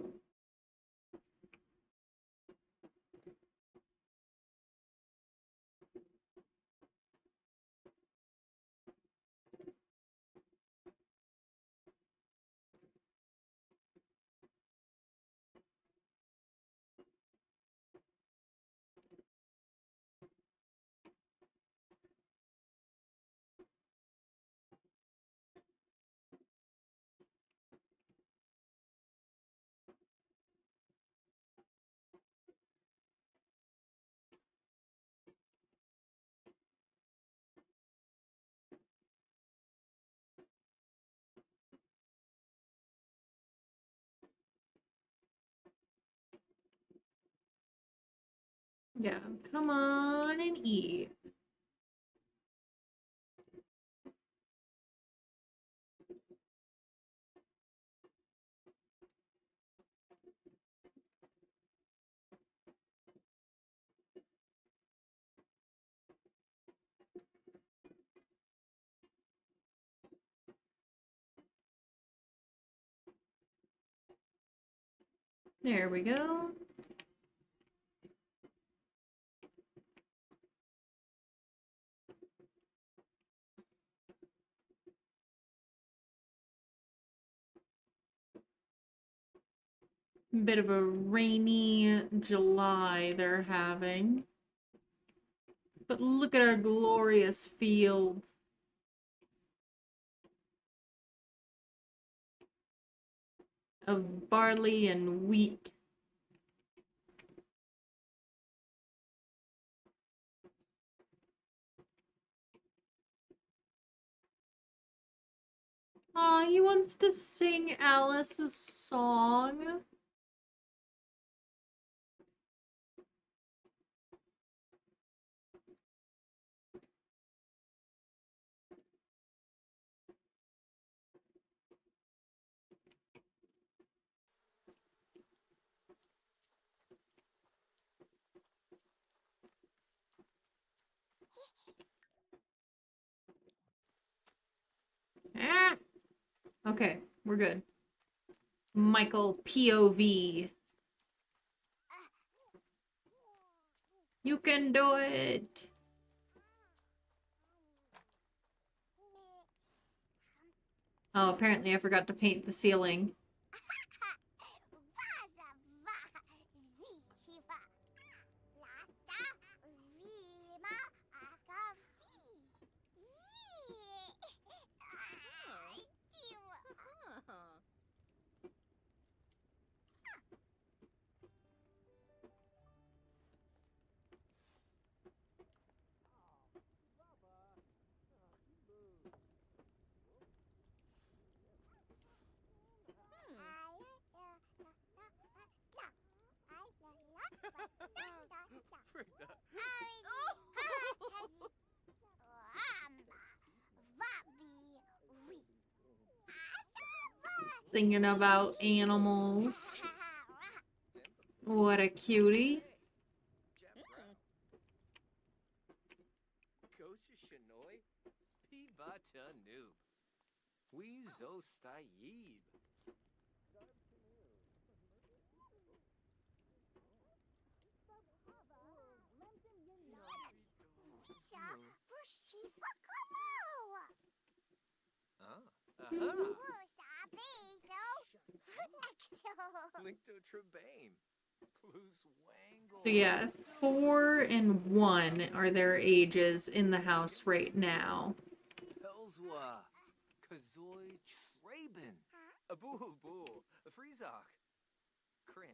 Yeah, come on and eat. There we go. Bit of a rainy July they're having. But look at our glorious fields. Of barley and wheat. Aw, he wants to sing Alice's song. Ah! Okay, we're good. Michael POV. You can do it. Oh, apparently I forgot to paint the ceiling. Frida. Thinking about animals. What a cutie. Kosha Shanoi. Pibata Noob. Weezo Stayib. Linkto Trebane. Plus Wangle. So yeah, 4 and 1 are their ages in the house right now. Pelswa. Kazoy Traben. Abu Abu. Freezok. Krin.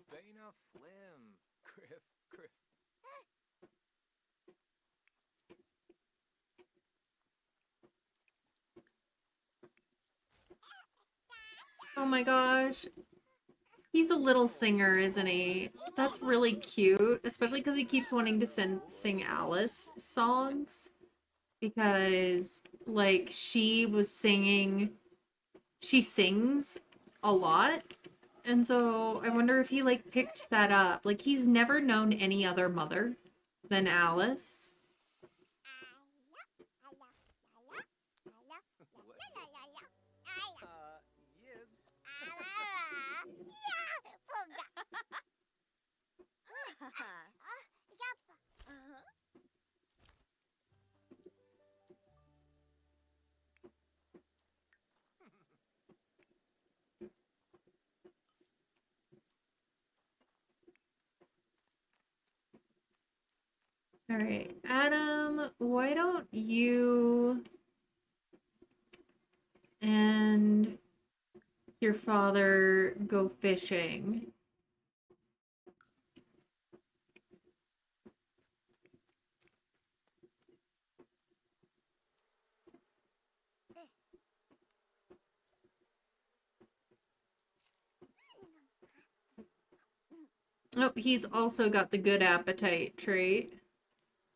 Bana Flim. Griff. Oh my gosh. He's a little singer, isn't he? That's really cute, especially because he keeps wanting to sing Alice songs. Because, like, she sings a lot. And so I wonder if he, like, picked that up. Like, he's never known any other mother than Alice. Yibs. All right, Adam, why don't you and your father go fishing? Oh, he's also got the good appetite trait.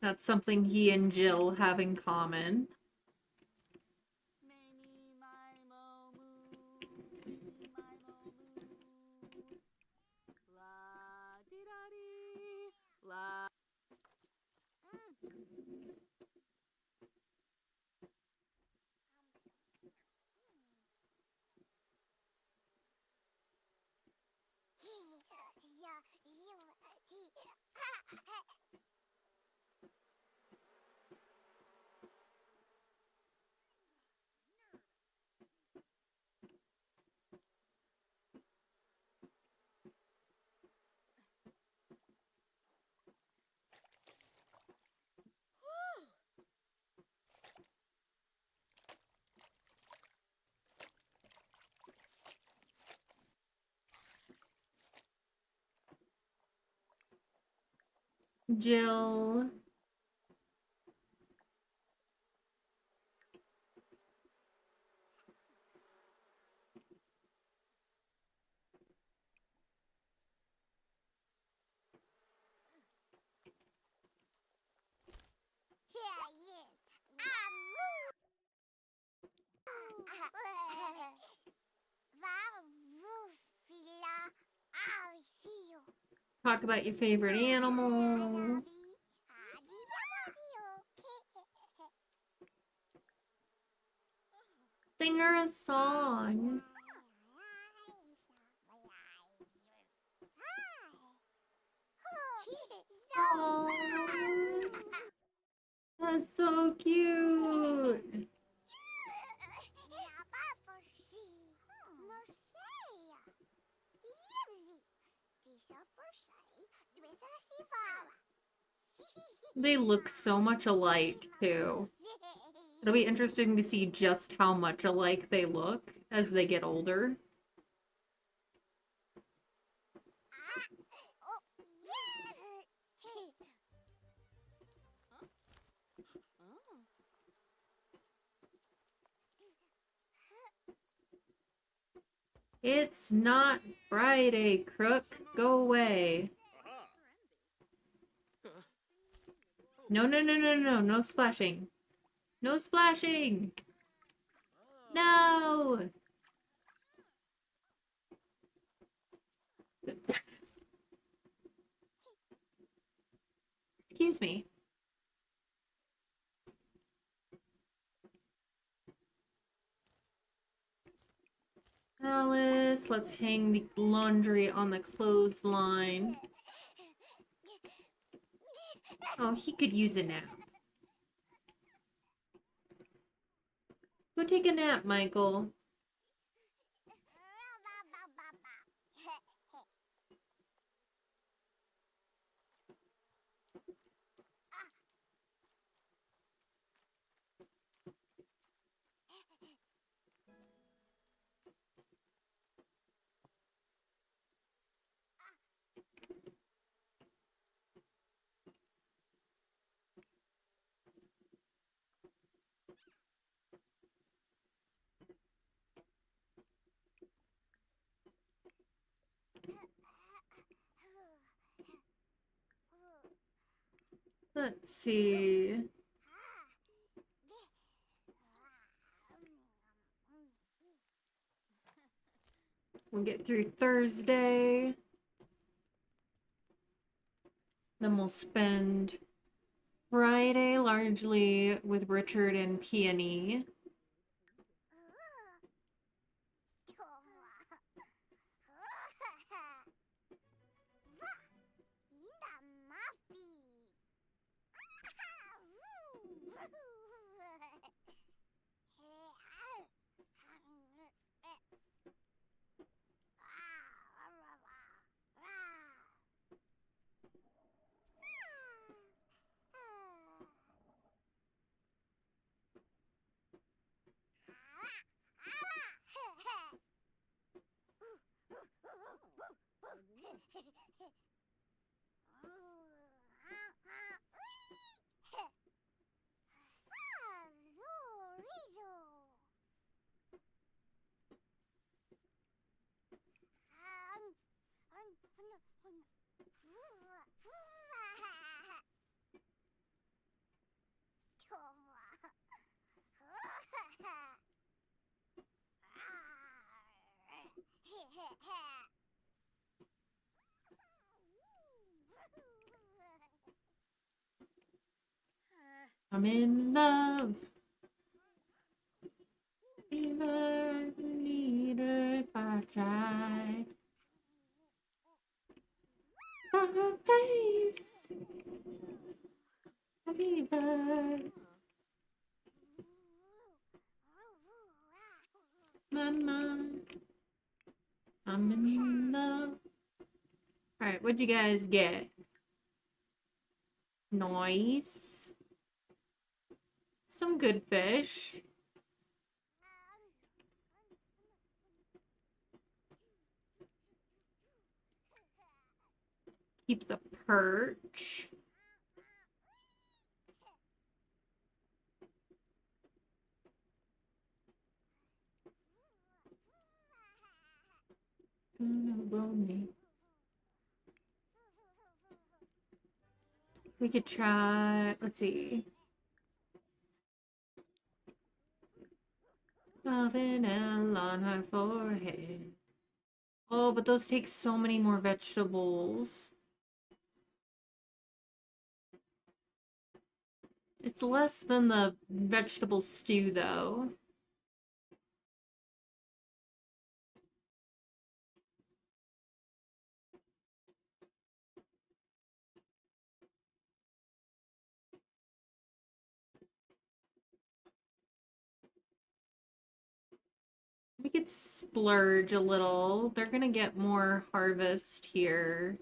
That's something he and Jill have in common. Many my mo moo, many my mo moo. La di da di, la. Jill. Talk about your favorite animal. Sing her a song. Aww. That's so cute. They look so much alike, too. It'll be interesting to see just how much alike they look as they get older. It's not Friday, Crook. Go away. No, no, no, no, no, no splashing. No splashing! No! Excuse me. Alice, let's hang the laundry on the clothesline. Oh, he could use a nap. Go take a nap, Michael. Let's see. We'll get through Thursday. Then we'll spend Friday largely with Richard and Peony. I'm in love. Fever, need her if I try. Her face. Fever. Mama. I'm in love. Alright, what'd you guys get? Nice. Some good fish. Keep the perch. Gonna roll me. We could try, let's see. Loving L on her forehead. Oh, but those take so many more vegetables. It's less than the vegetable stew, though. We could splurge a little. They're gonna get more harvest here.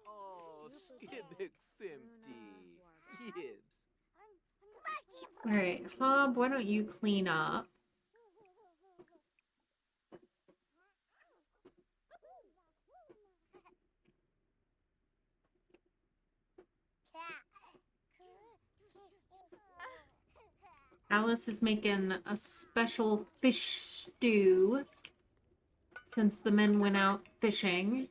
Oh, skibbick thimpty. Yibs. Alright, Hob, why don't you clean up? Alice is making a special fish stew since the men went out fishing.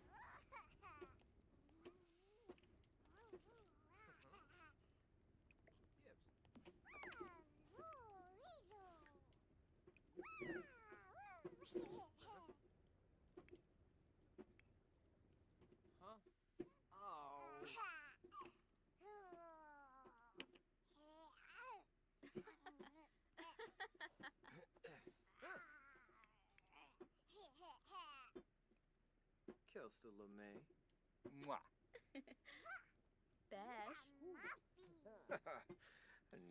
Huh? Oh. Kills the LeMay. Mwah. Bash.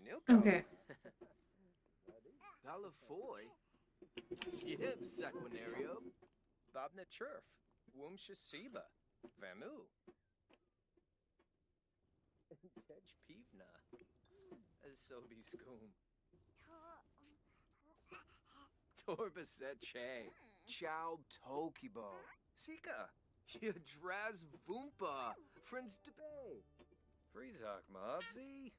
Nilko. Okay. Balafoy. Yib Sequinario. Babna Churf. Wum Shasiba. Vamu. Kedge Pivna. Sobi Skoom. Torbaset Che. Chow Tokibo. Sika. Yadraz Vumpa. Friends Debay. Freezok Mobsy.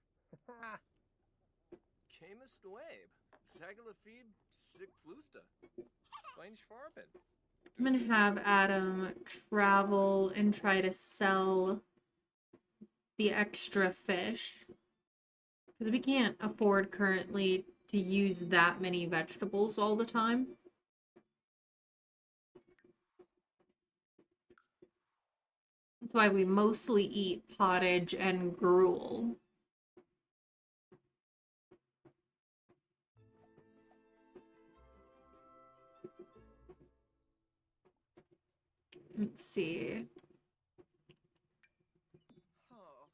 Camus Dwabe. Zagalafib Sick Flusta. Plain Schwarben. I'm gonna have Adam travel and try to sell the extra fish. Because we can't afford currently to use that many vegetables all the time. That's why we mostly eat pottage and gruel. Let's see. Oh,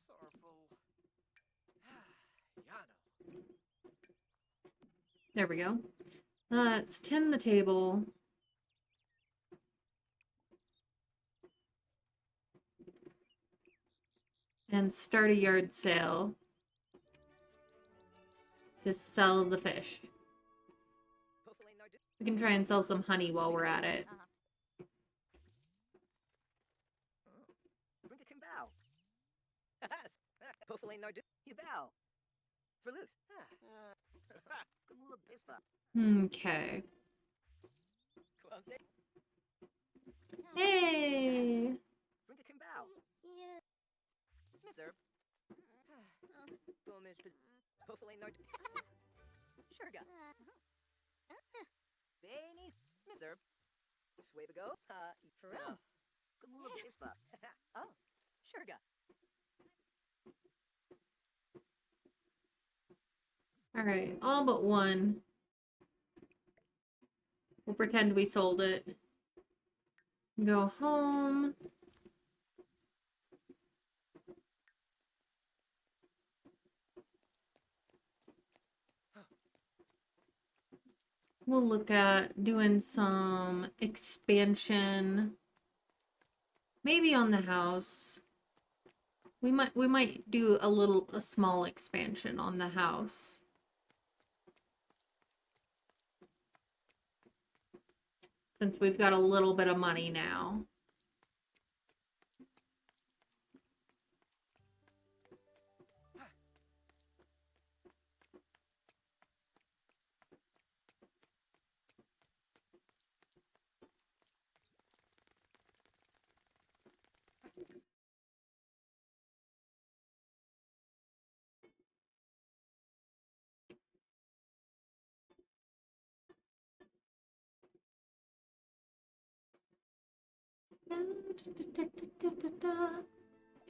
sorrowful. Yana. There we go. Let's tin the table. And start a yard sale to sell the fish. We can try and sell some honey while we're at it. Okay. Hey! Alright, all but one. We'll pretend we sold it. Go home. We'll look at doing some expansion. Maybe on the house. We might do a small expansion on the house. Since we've got a little bit of money now.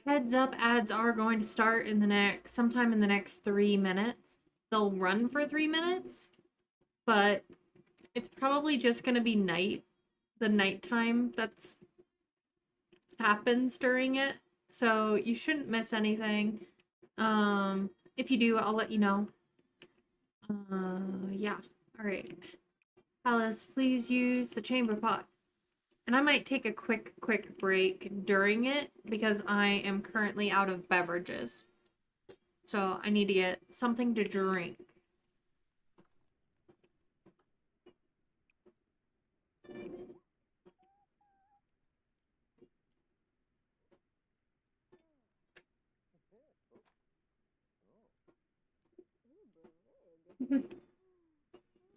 Heads up, ads are going to start in sometime in the next 3 minutes. They'll run for 3 minutes, but it's probably just going to be the nighttime that's happens during it. So you shouldn't miss anything. If you do, I'll let you know. Yeah. All right. Alice, please use the chamber pot. And I might take a quick break during it because I am currently out of beverages. So I need to get something to drink.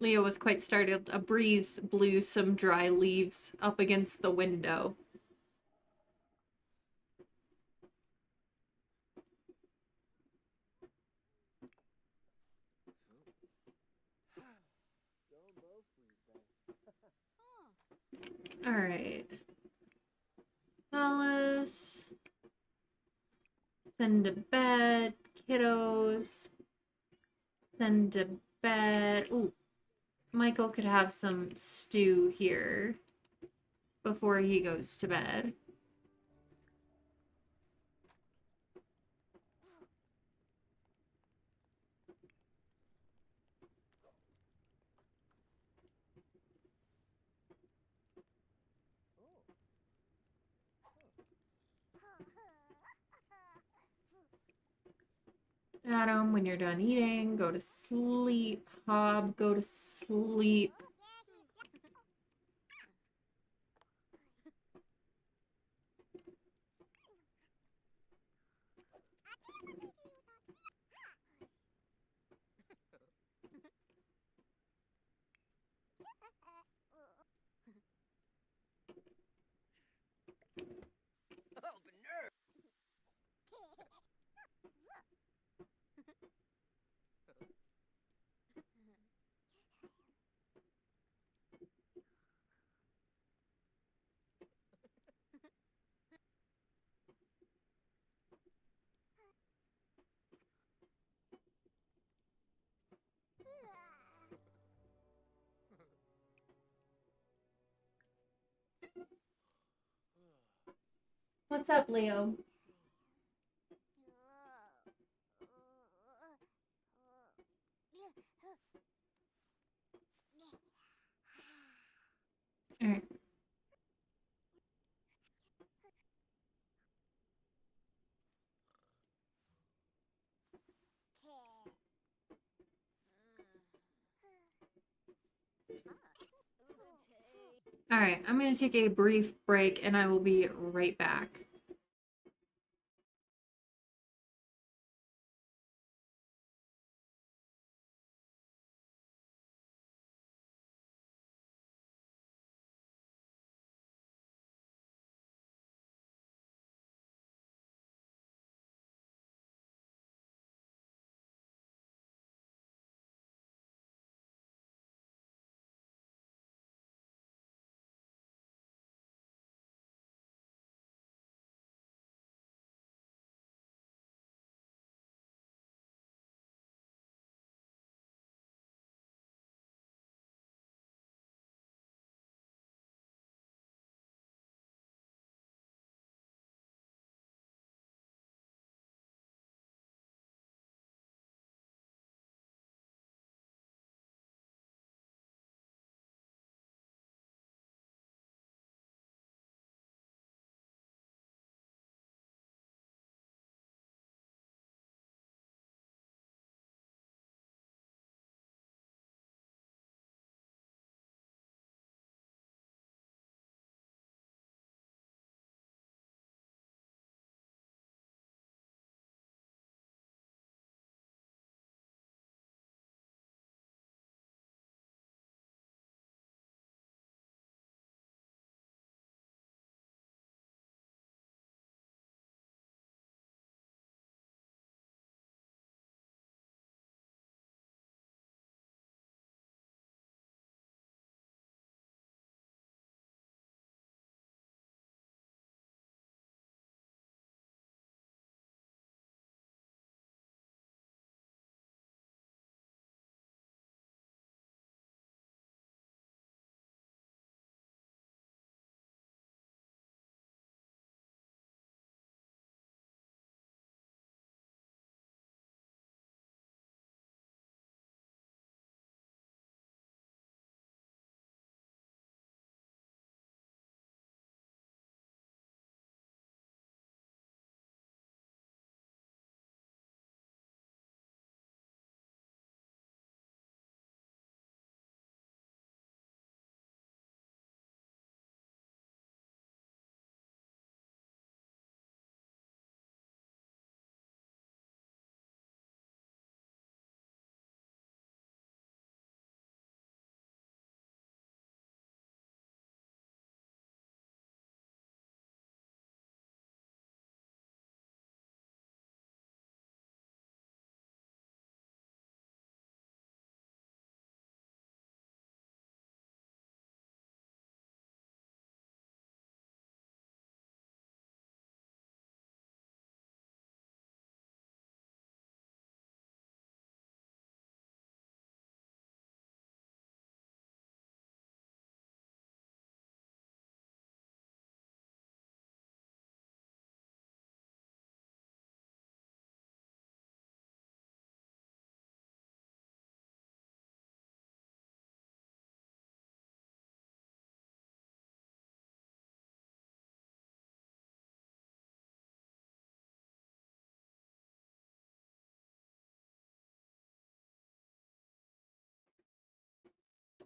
Leo was quite startled. A breeze blew some dry leaves up against the window. Alright. Alice. Send to bed. Kiddos. Send to bed. Ooh. Michael could have some stew here before he goes to bed. Adam, when you're done eating, go to sleep. Hob, go to sleep. What's up, Leo? All right. All right, I'm going to take a brief break and I will be right back.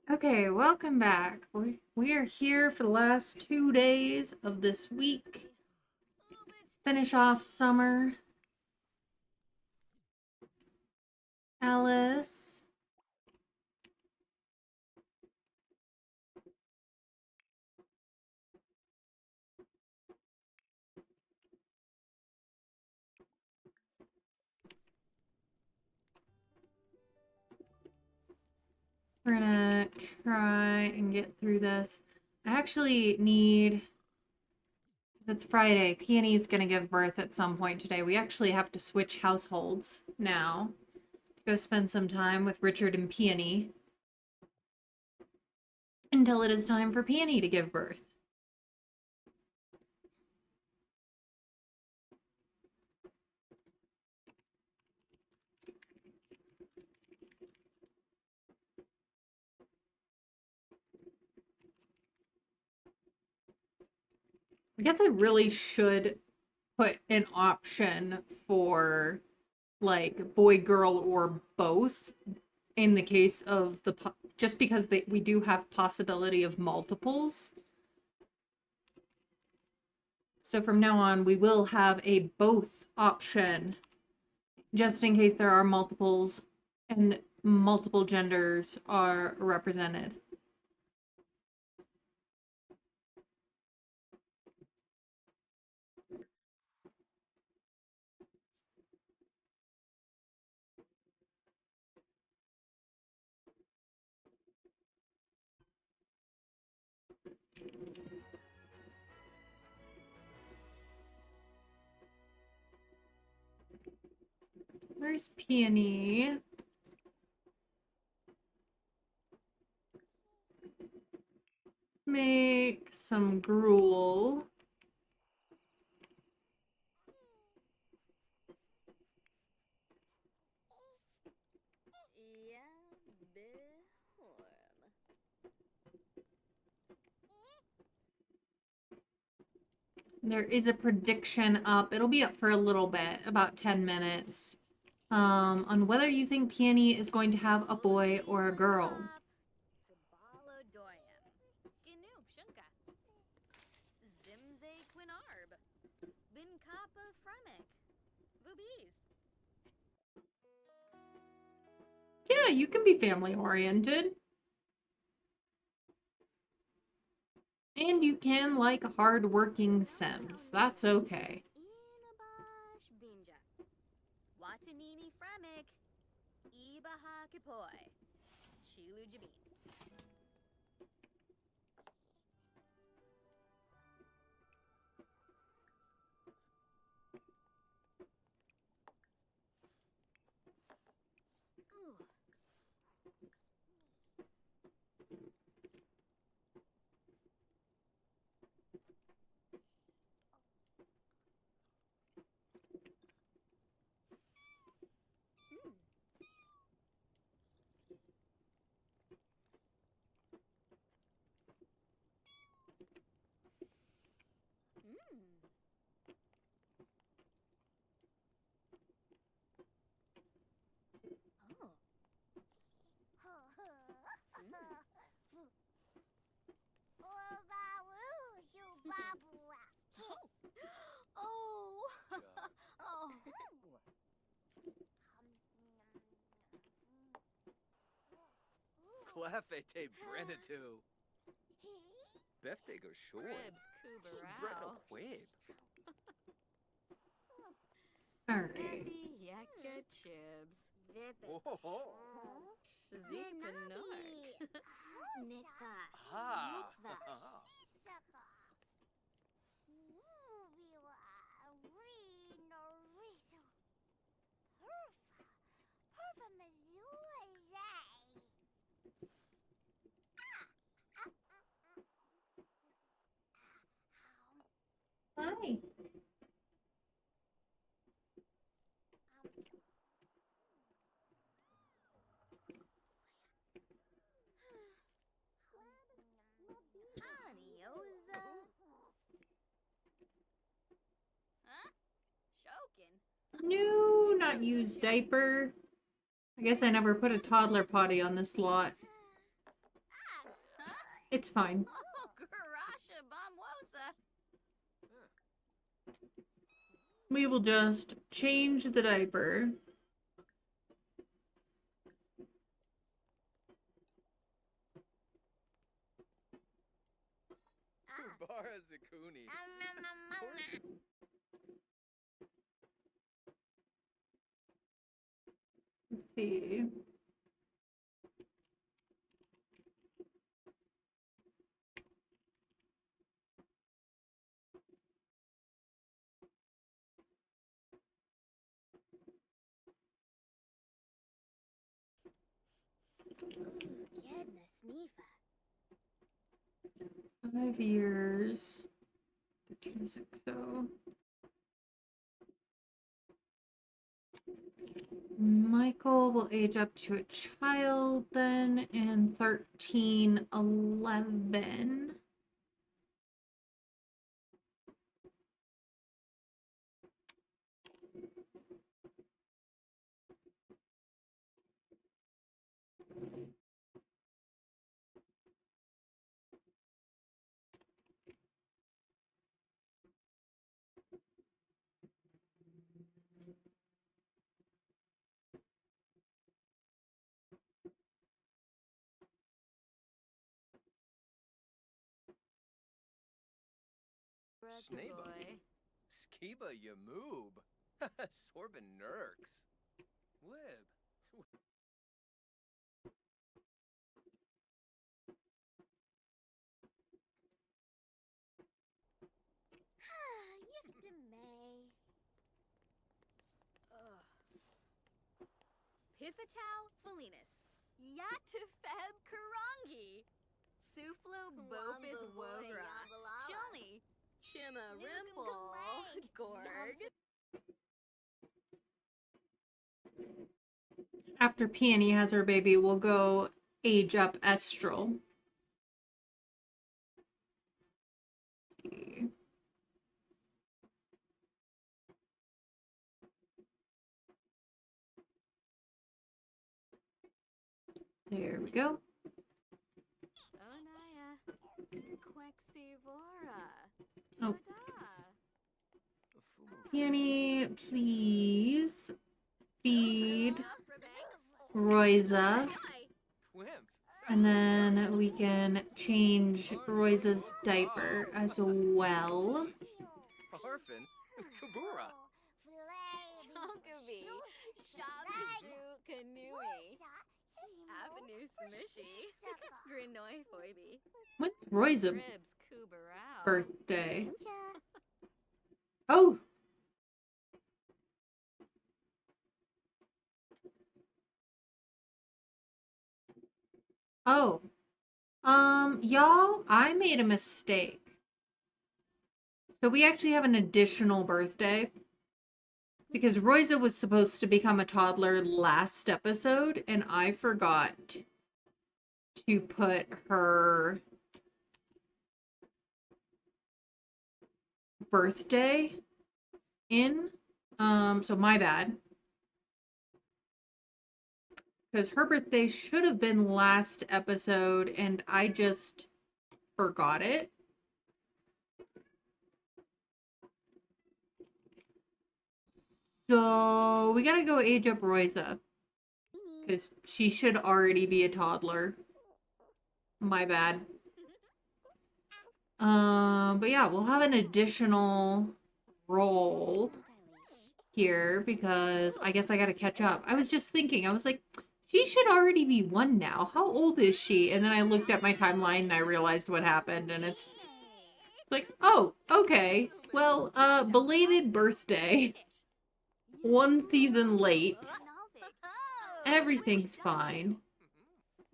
Okay, welcome back. We are here for the last 2 days of this week. Finish off summer. Alice. We're gonna try and get through this. I actually need, because it's Friday, Peony's gonna give birth at some point today. We actually have to switch households now. Go spend some time with Richard and Peony until it is time for Peony to give birth. I guess I really should put an option for like boy, girl, or both in the case of just because we do have possibility of multiples. So from now on, we will have a both option just in case there are multiples and multiple genders are represented. Where's Peony? Make some gruel. There is a prediction up. It'll be up for a little bit, about 10 minutes, on whether you think Peony is going to have a boy or a girl. Yeah, you can be family oriented. And you can like hard-working Sims. That's okay. Clefete Brenatu. Befte go short. Breno Quabe. Alright. Oh. Hi. No, not used diaper. I guess I never put a toddler potty on this lot. It's fine. We will just change the diaper. Bara Zakuni. Let's see. Sneefa. 5 years. 13 so. Michael will age up to a child then, and 13, 11. Snaba. boy. Skiba Yamoob. Sorbin Nurks. Wib. May. Pithatow Felinus. Yatufeb Karangi. Suflo Bopis Wogra. Johnny. Chima Rimple. Gorg. After Peony has her baby, we'll go age up Estral. Let's see. There we go. Onaya. Quexivora. Oh. Yoda. Peony, please feed Royza. Twimp. And then we can change Royza's diaper as well. Orphan. Kabura. Chonkaby. Shabashu Kanui. Avenue Smishy. Grinoi Foiby. When's Royza's Ribs Kubarao. birthday? Oh! Oh. Y'all, I made a mistake. So we actually have an additional birthday. Because Royza was supposed to become a toddler last episode, and I forgot to put her birthday in. So my bad. Because her birthday should have been last episode, and I just forgot it. So we gotta go age up Royza. Because she should already be a toddler. My bad. But yeah, we'll have an additional roll here because I guess I gotta catch up. I was just thinking, I was like, she should already be 1 now. How old is she? And then I looked at my timeline and I realized what happened, and it's like, oh, okay. Well, belated birthday. 1 season late. Everything's fine.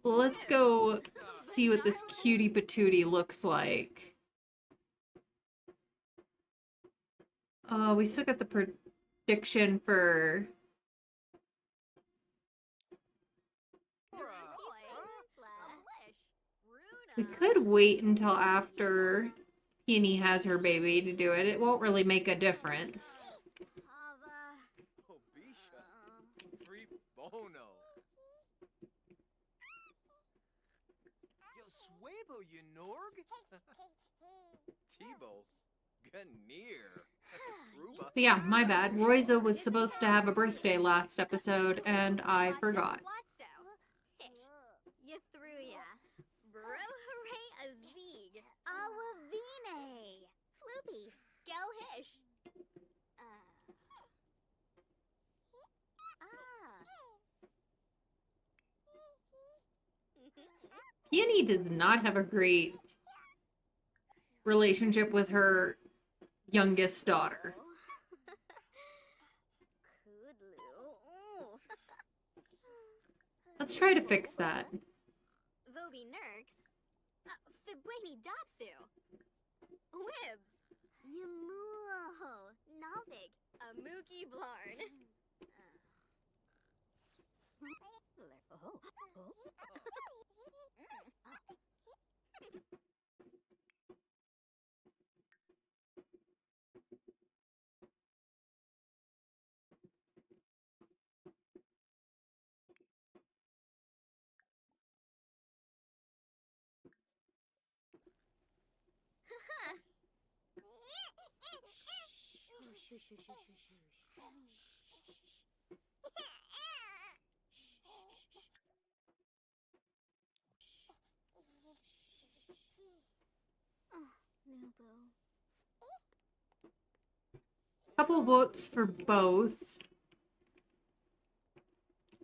Well, let's go see what this cutie patootie looks like. We still got the prediction for... We could wait until after Peony has her baby to do it. It won't really make a difference. Obisha. Free Bono. Yo, Swabo, you Norg? Tebow. Ganir. Kruba. But yeah, my bad. Royza was supposed to have a birthday last episode, and I forgot. Yathruya. Brohare Azig. Awavine. Floopy. Gelhish. Peony does not have a great relationship with her youngest daughter. Let's try to fix that. Vobi Nurks. Fibweni Dopsu. Wibs. Yamuho. Nalvig. Amuki Blarn. couple votes for both.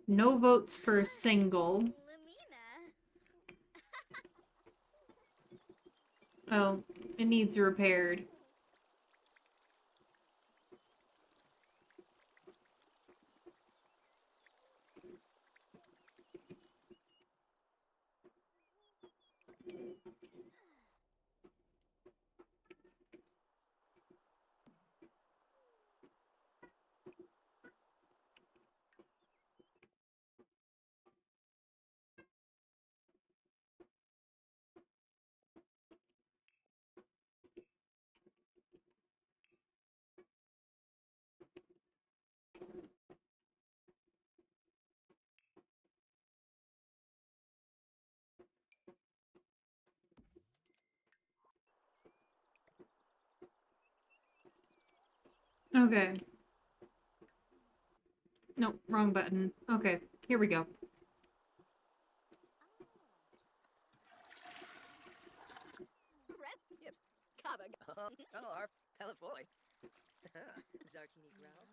No votes for a single. Lamina. Oh, it needs repaired. Okay. Nope, wrong button. Okay, here we go. Red. Yep. Kaba. Oh, our Palafoy. Zarkini growl.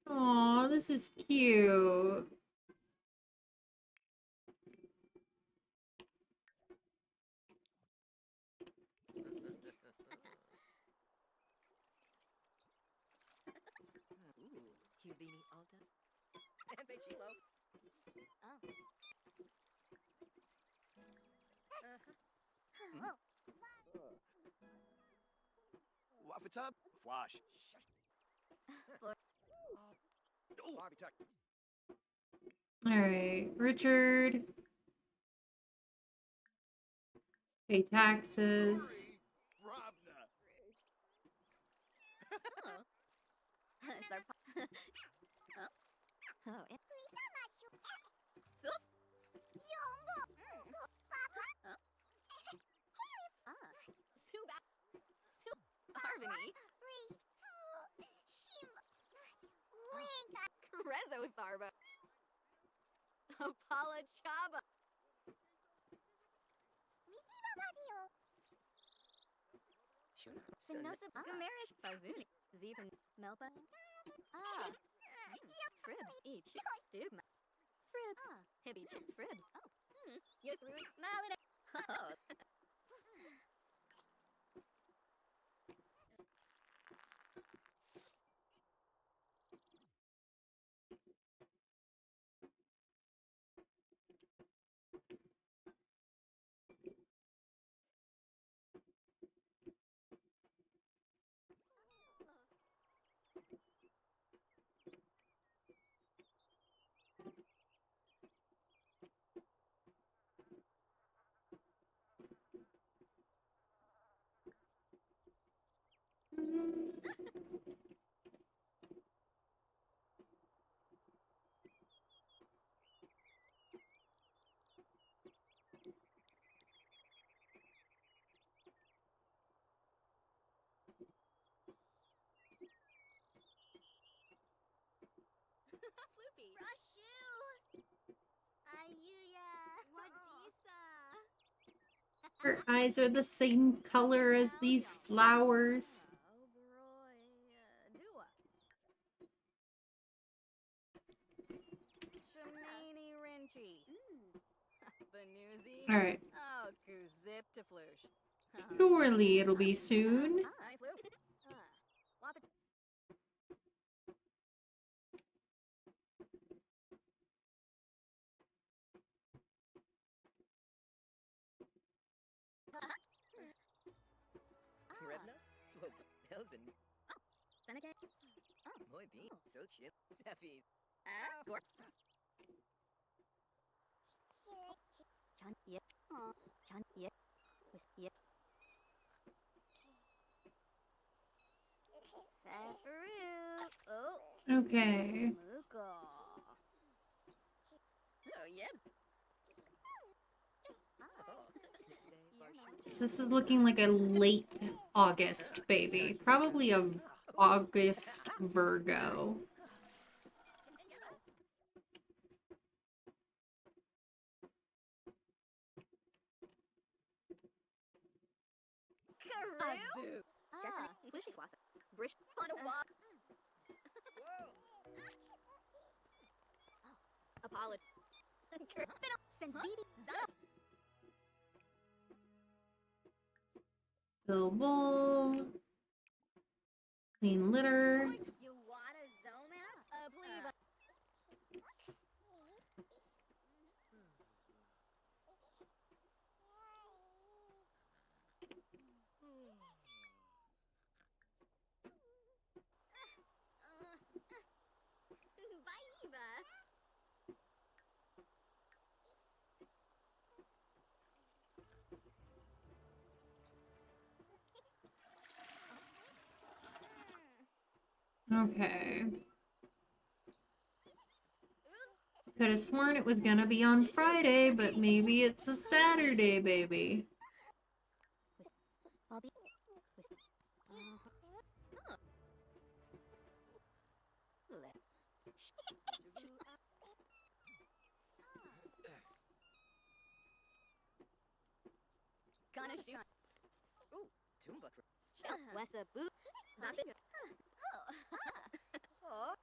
Aw, this is cute. Ooh, Hubini Alta. And Bechilo. Oh. Wafatub? Flash. Oh, Bobby Tuck. Alright, Richard. Pay taxes. Robna. Zarpa. Oh. Oh. It. Sus. Yombo. Papa. Ah. Suba. Sub. Harmony. Shim. Wink. Rezo Tharba. Apala Chaba. Misiba Badio. Shuna. Sinosa. Gamarish. Fazuni. Zeepan. Melpa. Ah. Fribs. Each. Dubma. Fribs. Hibby. Fribs. Oh. You threw it. Malin. Oh. Floopy. Rashu. Ayuya. Wadisa. Her eyes are the same color as these flowers. Dua. Shamini Rinchi. Banuzi. Alright, Oh, Kuzip to Flush. surely it'll be soon. Hi, Floof. Waffle. Redna. Swope. Elzen. Seneca. Moy bean. So shit. Zeppies. Gore. Chan yet. Chan yet. Yet. Fafaru. Oh. Okay. Muko. Oh, yes. Oh, Snipstay. Barshu. So this is looking like a late August baby. Probably a August Virgo. Karoo. Jessica. Bushy Kwasa. Brish on a walk. Whoa! Apology. Sensiti. Zap. Fill bowl. Clean litter. You want a zomas? Please. Bye, Eva. Okay. Could have sworn it was gonna be on Friday, but maybe it's a Saturday, baby. Bobby. Gonna shoot. Ooh, Toomba. Wessa boot. Zombie. Oh,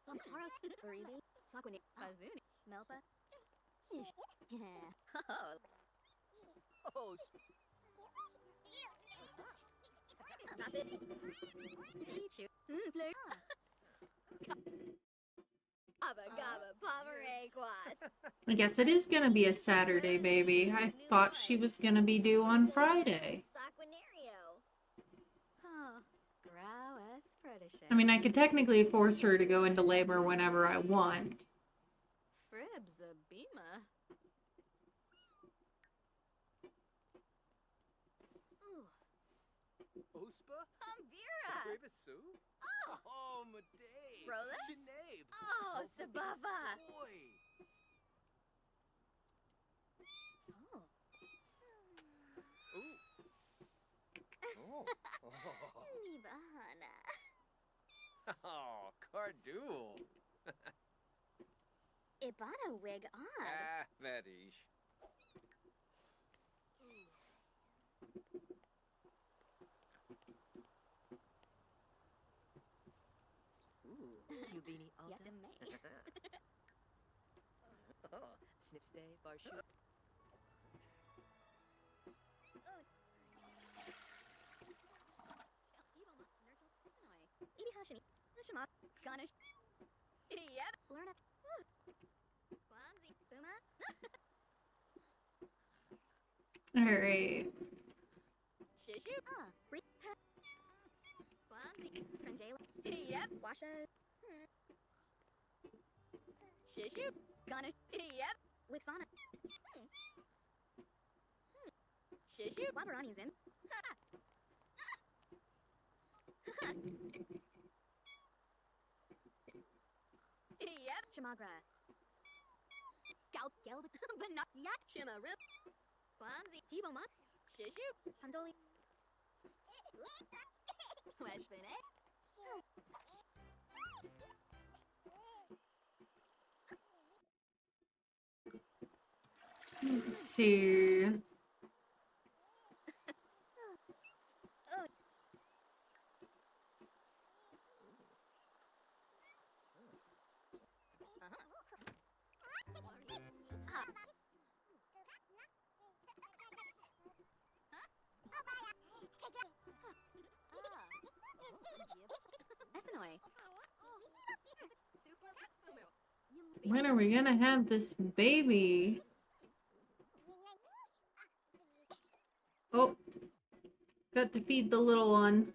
Lomkaros. Uribi. Sakuni. Fazuni. Melpa. Yeah. Oh. oh, Stop it. Pichu. Fleur. Abba gabba pomeray I guess it is gonna be a Saturday, baby. I thought she was gonna be due on Friday. Saquinario. Huh. Grau es Fredisha. I mean, I could technically force her to go into labor whenever I want. Fribs a bima. Ospa? Ambira. Trevisu? Oh, Medave! Frolis? Sinead! Oh, Sababa. Soy! Oh. Ooh. Oh. Nibahana. Oh, Cardul! Ibana wig odd. Ah, Vadish. ooh, Yubini Alta. Yakdame. Oh, Snipstay, Barshu. Ibihashini. Nishima. Gonish. Yep. Learn up. Quamsy. Buma. Alright. Shishu. Quamsy. Franjala. Yep. Washa. Shishu. Gonish. Yep. Wixana. Shishu. Wabarani's in. Yep. Chamagra. Scalp Gelb. But not yet. Chima Rip. Quamsy. Tibomon. Shishu. Handoli. Weshbine. Let's see. Essenoi. When are we gonna have this baby? Oh, got to feed the little one.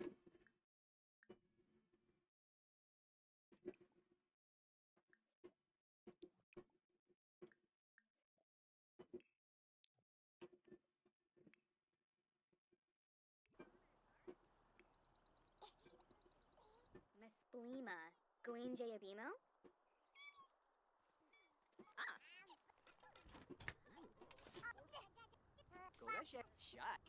Mesplima. Glean Jayabimo? Goresha. Shot.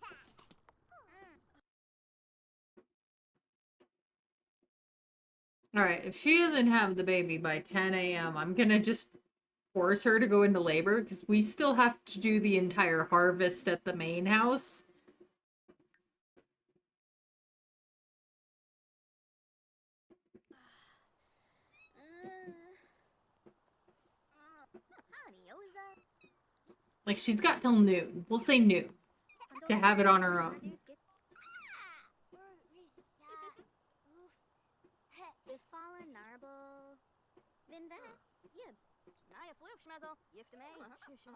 Alright, if she doesn't have the baby by 10 a.m., I'm gonna just force her to go into labor, because we still have to do the entire harvest at the main house. Like, she's got till noon. We'll say noon to have it on her own. If fallen narble, then that yibs. Naya floof schmezzle, yift me, shusha.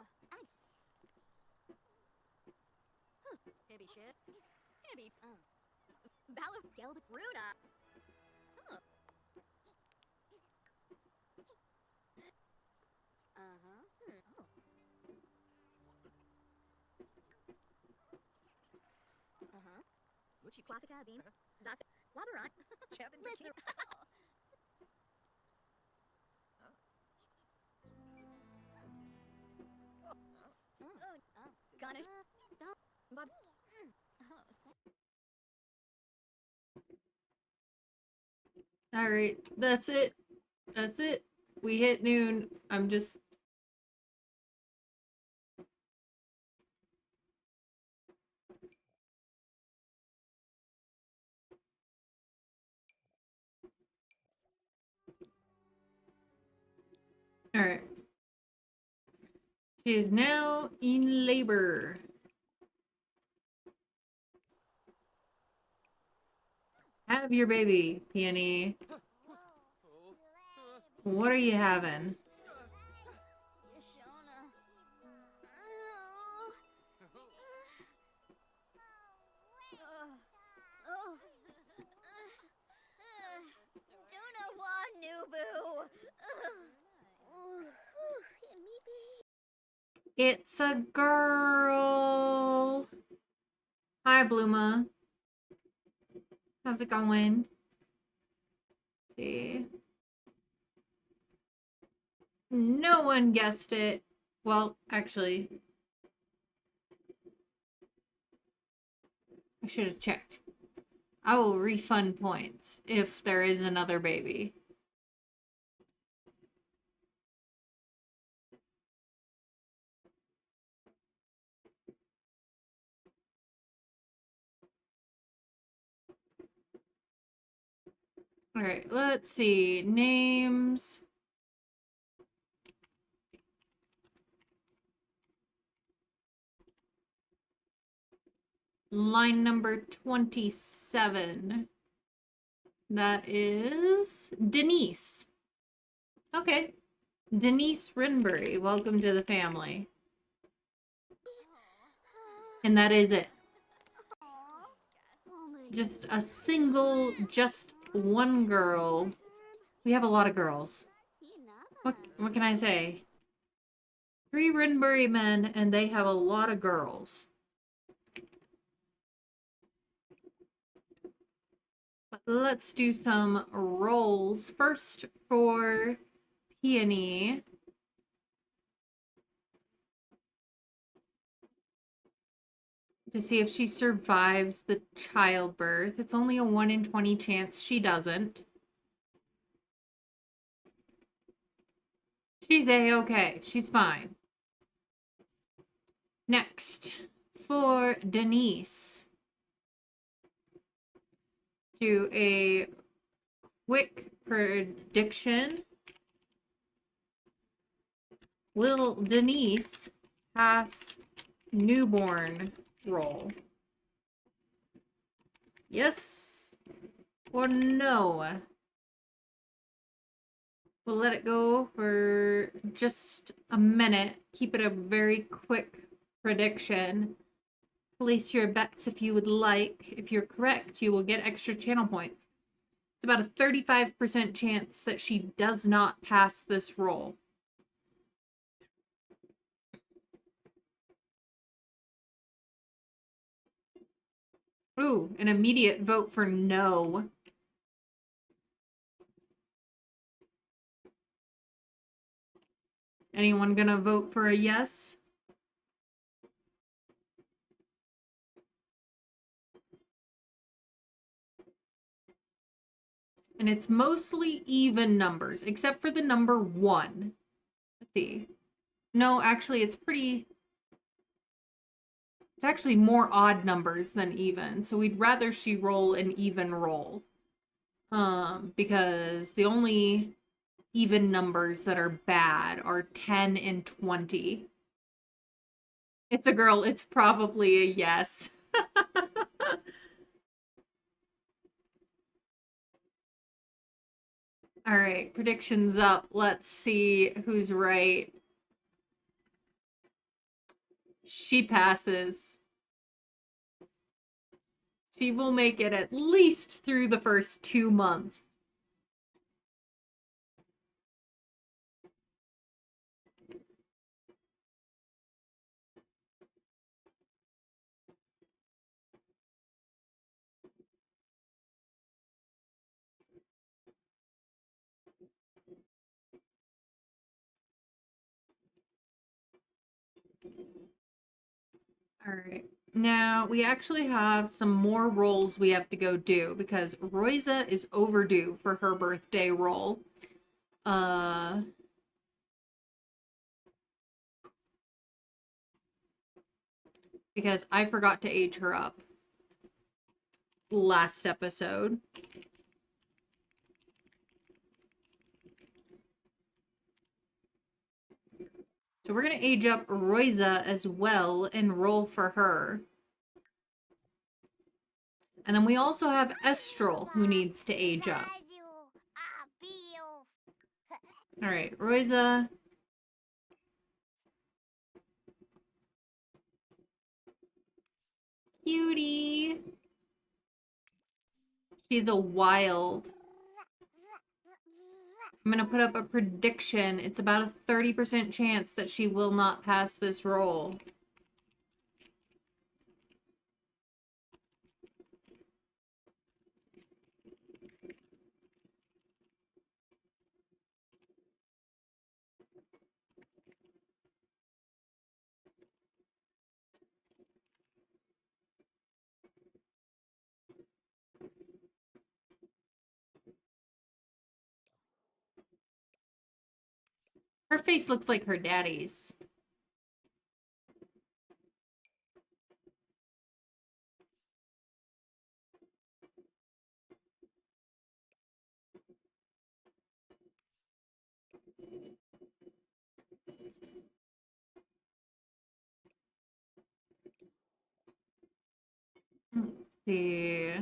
Hibby shit. Hibby. Balif gelb runa. Gucci Quathika bean. Zaka. Wabaran. Chapin Listen. Ganesh. Bob's. All right, that's it. That's it. We hit noon. I'm just... All right. She is now in labor. Have your baby, Peony. What are you having? Yashona. Duna wa nubu. It's a girl. Hi, Bluma. How's it going? Let's see. No one guessed it. Well, actually, I should have checked. I will refund points if there is another baby. All right, let's see. Names. Line number 27. That is Denise. Okay. Denise Rinbury, welcome to the family. And that is it. Just a single, just one girl. We have a lot of girls. What can I say? 3 Rinbury men, and they have a lot of girls. But let's do some rolls. First for Peony. To see if she survives the childbirth. It's only a 1 in 20 chance she doesn't. She's A-okay. She's fine. Next, for Denise. Do a quick prediction. Will Denise pass newborn roll? Yes or no? We'll let it go for just a minute. Keep it a very quick prediction. Place your bets if you would like. If you're correct, you will get extra channel points. It's about a 35% chance that she does not pass this roll. Ooh, an immediate vote for no. Anyone gonna vote for a yes? And it's mostly even numbers, except for the number 1. Let's see. No, actually, it's actually more odd numbers than even. So we'd rather she roll an even roll. Because the only even numbers that are bad are 10 and 20. It's a girl. It's probably a yes. All right, predictions up. Let's see who's right. She passes. She will make it at least through the first 2 months. All right. Now, we actually have some more rolls we have to go do because Roiza is overdue for her birthday roll. Because I forgot to age her up last episode. So we're going to age up Roiza as well and roll for her. And then we also have Estral, who needs to age up. All right, Roiza. Cutie. She's a wild. I'm going to put up a prediction. It's about a 30% chance that she will not pass this roll. Her face looks like her daddy's. Let's see.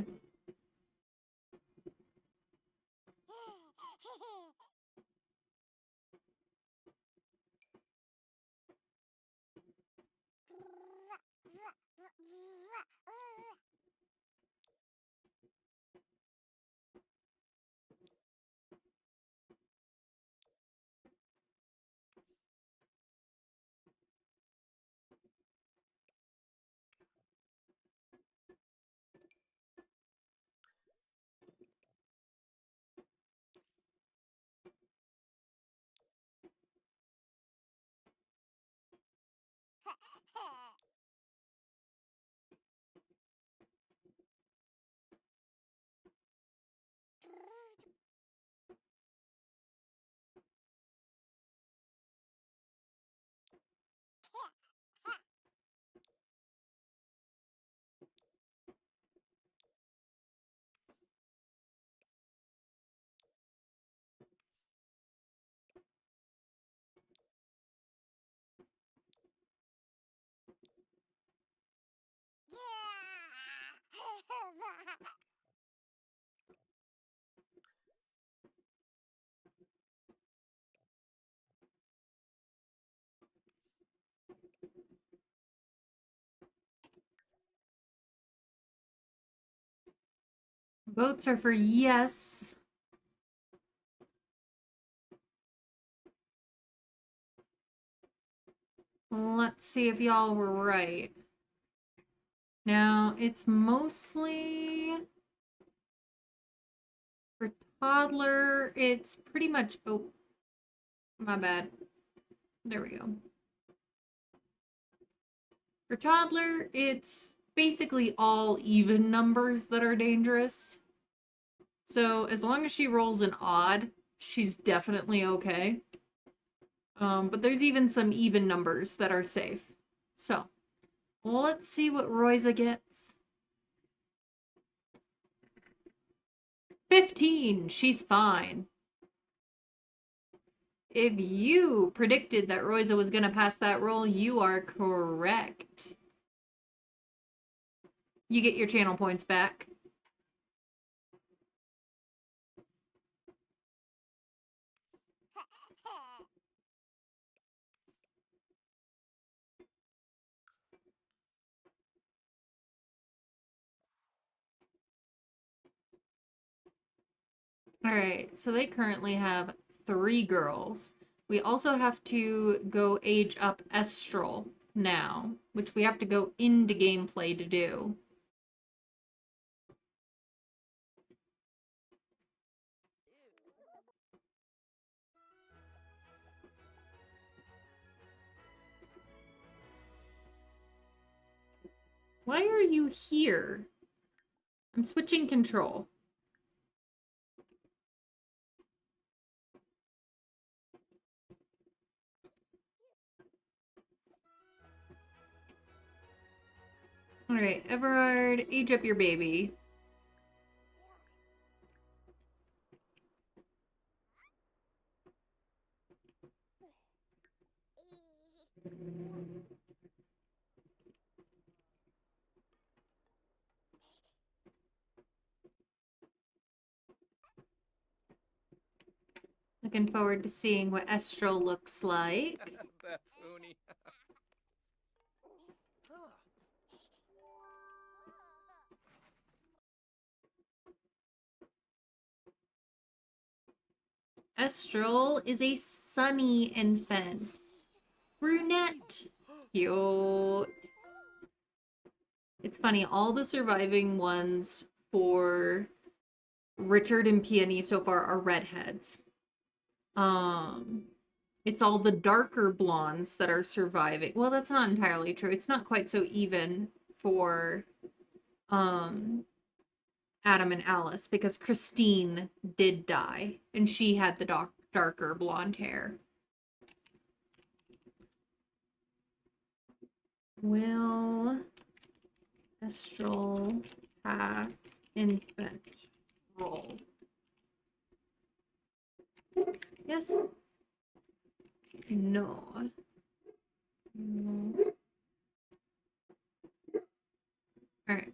Votes are for yes. Let's see if y'all were right. Now, it's mostly for toddler. It's pretty much, oh, my bad. There we go. For toddler, it's basically all even numbers that are dangerous. So as long as she rolls an odd, she's definitely okay. But there's even some even numbers that are safe. So let's see what Roiza gets. 15. She's fine. If you predicted that Royza was going to pass that roll, you are correct. You get your channel points back. Alright, so they currently have 3 girls. We also have to go age up Estral now, which we have to go into gameplay to do. Why are you here? I'm switching control. Alright, Everard, age up your baby. Looking forward to seeing what Estral looks like. Baffoony. Huh. Estral is a sunny infant. Brunette. Cute. It's funny, all the surviving ones for Richard and Peony so far are redheads. It's all the darker blondes that are surviving. Well, that's not entirely true. It's not quite so even for Adam and Alice because Christine did die and she had the darker blonde hair. Will Estral pass infant roll? Yes. No. No. All right.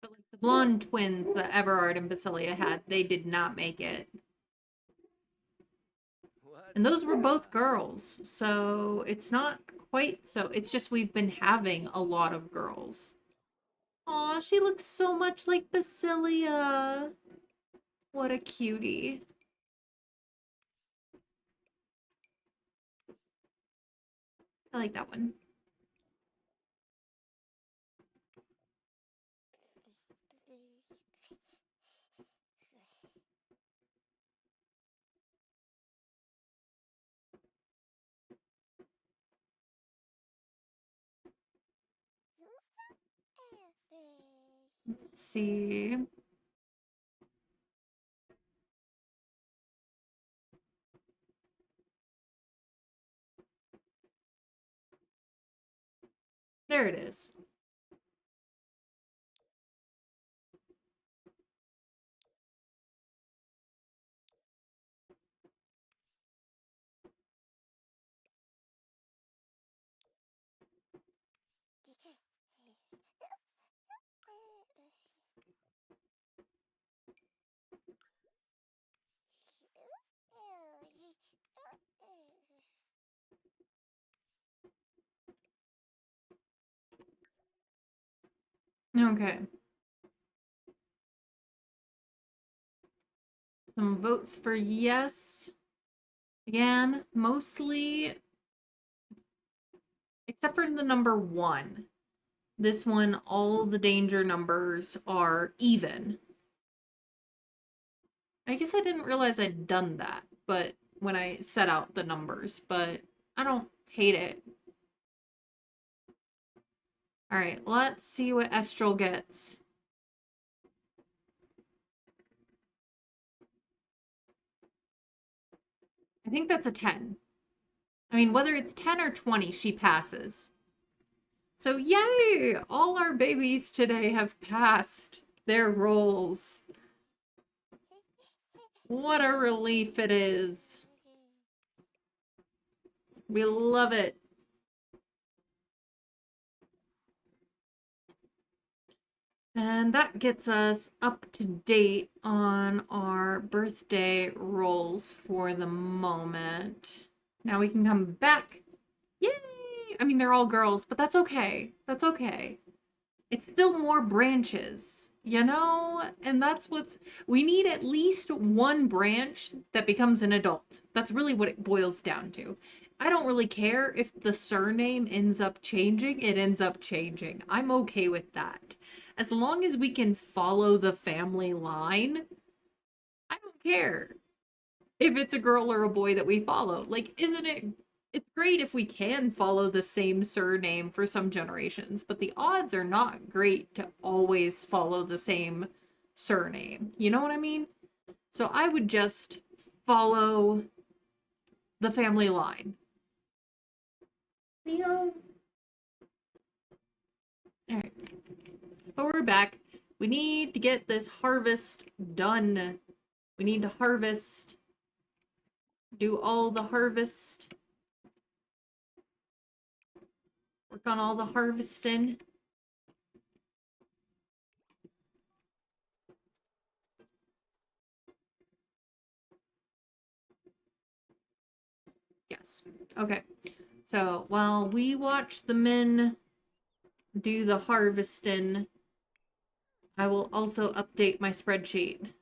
But like the blonde twins that Everard and Basilia had, they did not make it. What? And those were both girls, so it's not quite so. It's just we've been having a lot of girls. Aw, she looks so much like Basilia. What a cutie. I like that one. Let's see. There it is. Okay. Some votes for yes. Again, mostly, except for the number 1. This one, all the danger numbers are even. I guess I didn't realize I'd done that, but when I set out the numbers, but I don't hate it. All right, let's see what Estral gets. I think that's a 10. I mean, whether it's 10 or 20, she passes. So yay! All our babies today have passed their roles. What a relief it is. We love it. And that gets us up to date on our birthday rolls for the moment. Now we can come back. Yay! I mean, they're all girls, but that's okay. That's okay. It's still more branches, you know? And that's what's... We need at least one branch that becomes an adult. That's really what it boils down to. I don't really care if the surname ends up changing. It ends up changing. I'm okay with that. As long as we can follow the family line, I don't care if it's a girl or a boy that we follow. Like, isn't it... It's great if we can follow the same surname for some generations, but the odds are not great to always follow the same surname. You know what I mean? So I would just follow the family line. Leo? Alright. But we're back. We need to get this harvest done. We need to harvest. Do all the harvest. Work on all the harvesting. Yes. Okay. So while we watch the men do the harvesting, I will also update my spreadsheet.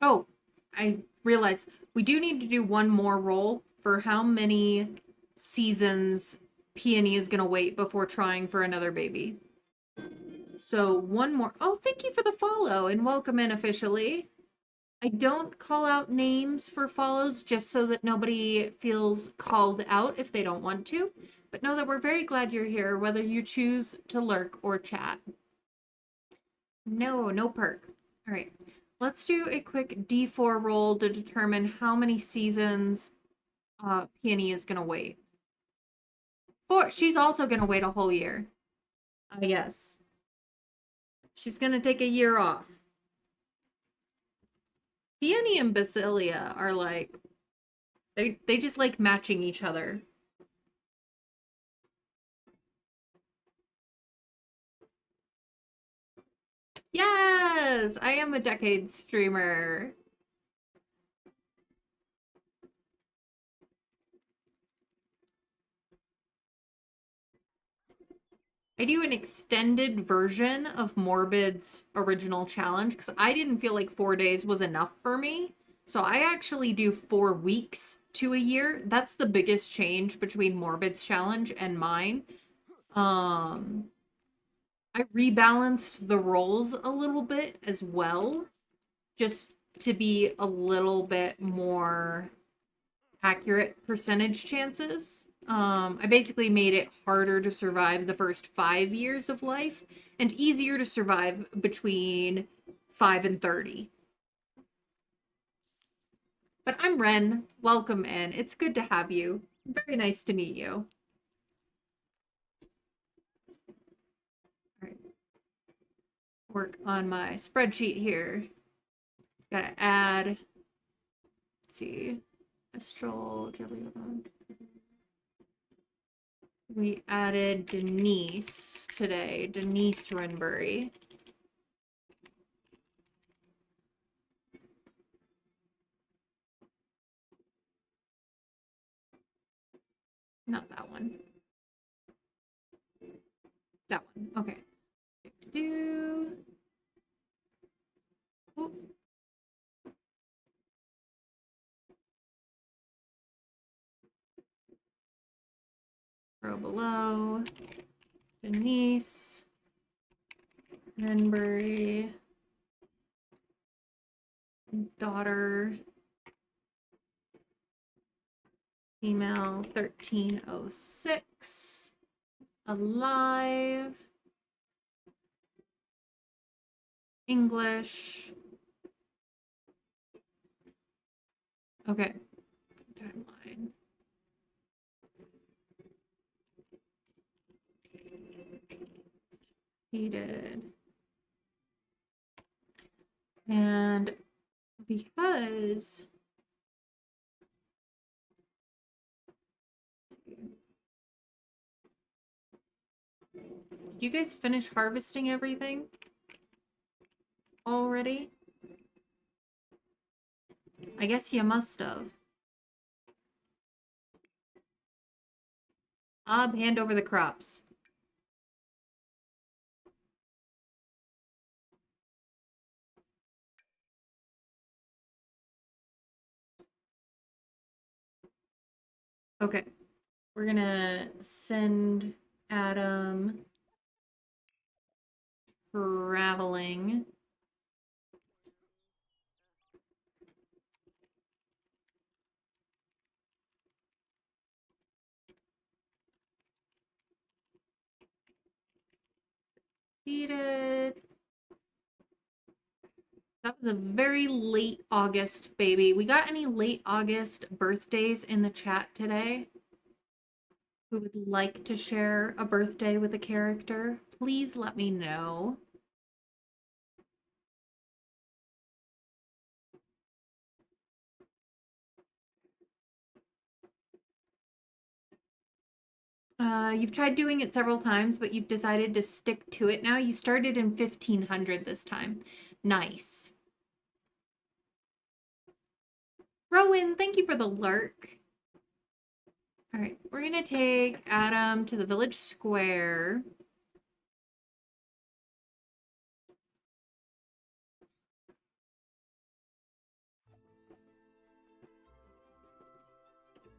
Oh, I realized we do need to do one more roll for how many seasons Peony is going to wait before trying for another baby. So one more. Oh, thank you for the follow and welcome in officially. I don't call out names for follows just so that nobody feels called out if they don't want to. But know that we're very glad you're here, whether you choose to lurk or chat. No perk. All right. Let's do a quick D4 roll to determine how many seasons Peony is going to wait. 4. She's also going to wait a whole year. Yes. She's going to take a year off. Peony and Basilia are like... They just like matching each other. Yes! I am a decade streamer. I do an extended version of Morbid's original challenge because I didn't feel like 4 days was enough for me. So I actually do 4 weeks to a year. That's the biggest change between Morbid's challenge and mine. I rebalanced the roles a little bit as well, just to be a little bit more accurate percentage chances. I basically made it harder to survive the first 5 years of life and easier to survive between 5 and 30. But I'm Ren. Welcome in. It's good to have you. Very nice to meet you. All right. Work on my spreadsheet here. Gotta add, let's see, Astral, Jelly. We added Denise today, Denise Renbury. Not that one. That one, okay. Oop. Row below, Denise, Renbury, daughter, female 1306, alive, English. Okay. Timeline. Heated. And because you guys finish harvesting everything already? I guess you must have. Hand over the crops. Okay. We're gonna send Adam traveling. Defeated. That was a very late August, baby. We got any late August birthdays in the chat today? Who would like to share a birthday with a character? Please let me know. You've tried doing it several times, but you've decided to stick to it now. You started in 1500 this time. Nice. Rowan, thank you for the lurk. All right, we're gonna take Adam to the village square.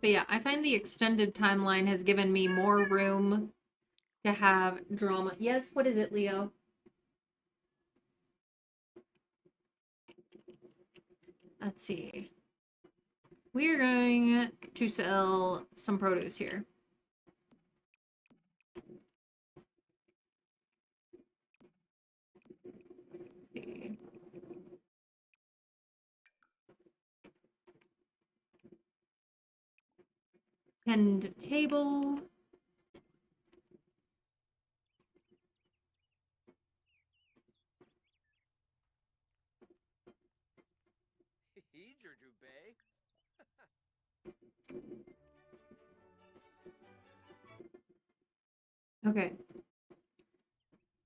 But yeah, I find the extended timeline has given me more room to have drama. Yes, what is it, Leo? Let's see. We are going to sell some produce here. Let's see. End table. Okay.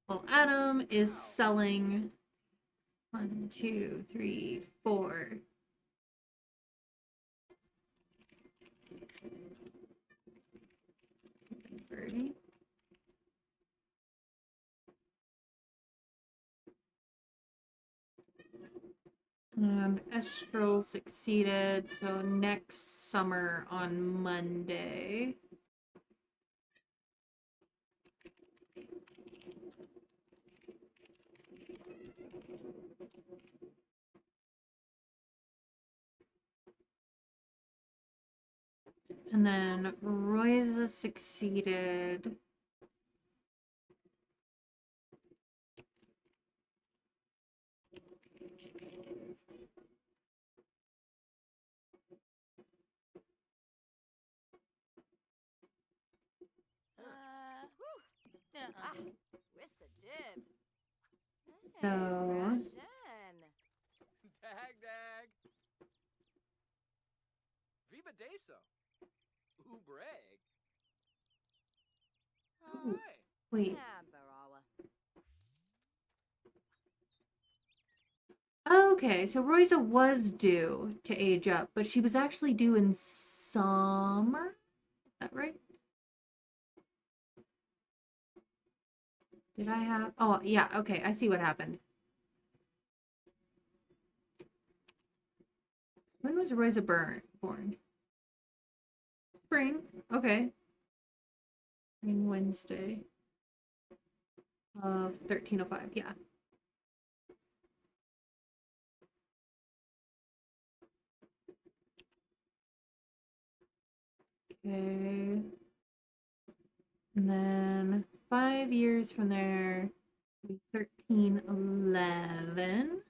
Well, Adam is selling 1, 2, 3, 4. Birdie. And Estral succeeded, so next summer on Monday. And then Royza succeeded. So Dag dag. Viva Deso. Ubreg. Ooh, wait. Okay, so Royza was due to age up, but she was actually due in summer? Is that right? Did I have... Oh, yeah, okay, I see what happened. When was Royza born? Spring, okay. Spring Wednesday of 1305, yeah. Okay. And then 5 years from there, 13, 11.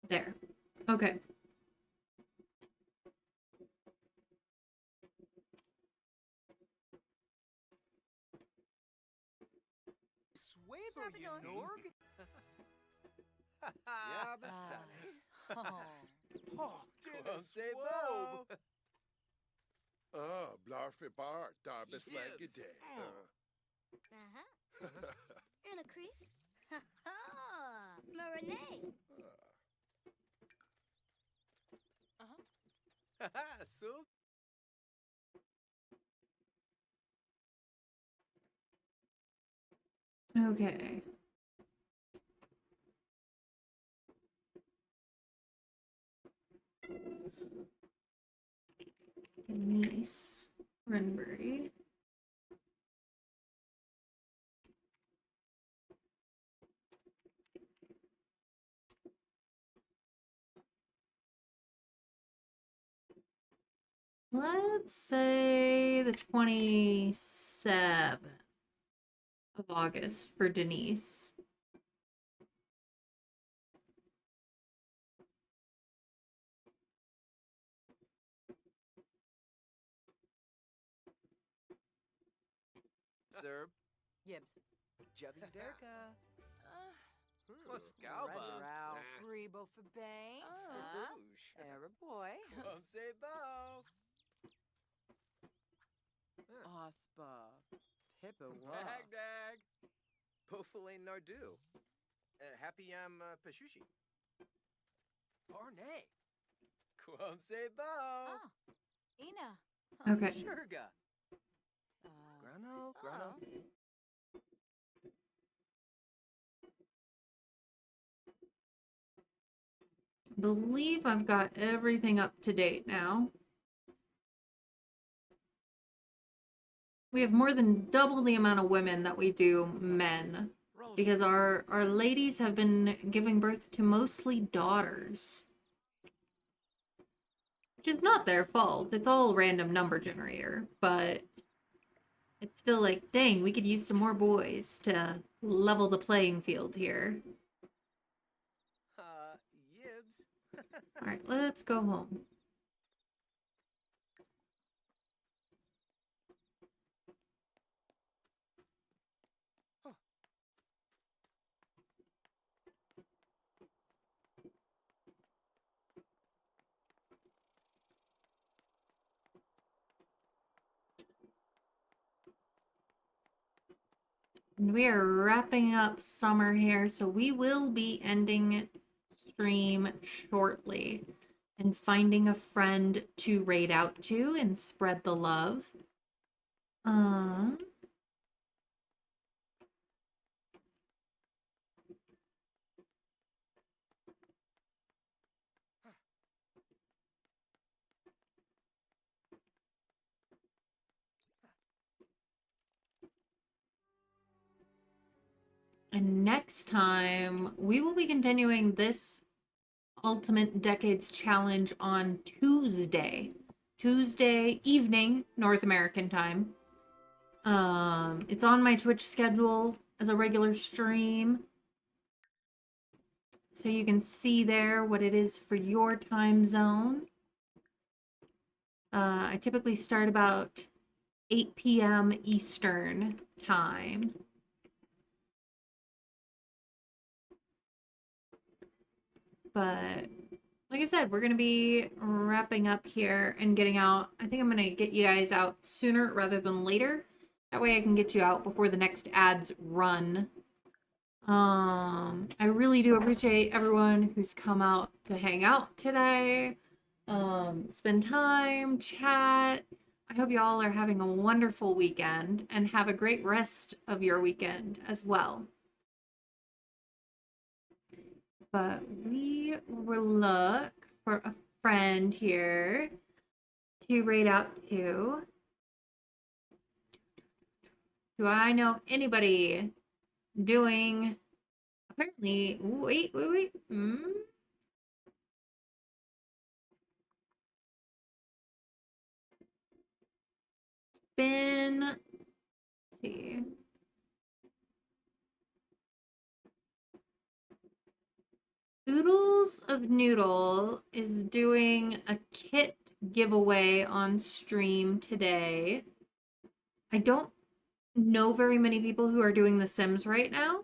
There. Okay. Swaber, you Norg? Yeah, Basane. Oh, Don't Dennis say Wobe. Bob. Blarfy Bart, Darbus Yes. Flaggy Day. And a creek? Ha ha! Marinade! Sus. Okay. Denise Renbury. Let's say the 27th of August for Denise. Sir. Yibs. Jubby Derka. Uh, Wascalba. Rajarao. Rebo for Bane. Boosh. Araboy. Come say bow. Ospa. Pippa Dag dag. Pofale Nardu. Happy Pashushi. Barnay. Quam say bow. Ina. Okay. Shurga. Grano. Believe I've got everything up to date now. We have more than double the amount of women that we do men, because our ladies have been giving birth to mostly daughters. Which is not their fault. It's all random number generator, but it's still like, dang, we could use some more boys to level the playing field here. Yibs. Alright, let's go home. And we are wrapping up summer here, so we will be ending stream shortly and finding a friend to raid out to and spread the love. And next time, we will be continuing this Ultimate Decades Challenge on Tuesday. Tuesday evening, North American time. It's on my Twitch schedule as a regular stream. So you can see there what it is for your time zone. I typically start about 8 p.m. Eastern time. But like I said, we're going to be wrapping up here and getting out. I think I'm going to get you guys out sooner rather than later. That way I can get you out before the next ads run. I really do appreciate everyone who's come out to hang out today. Spend time, chat. I hope y'all are having a wonderful weekend and have a great rest of your weekend as well. But we will look for a friend here to raid out to. Do I know anybody doing a apparently, wait. Let's see. Oodles of Noodle is doing a kit giveaway on stream today. I don't know very many people who are doing The Sims right now.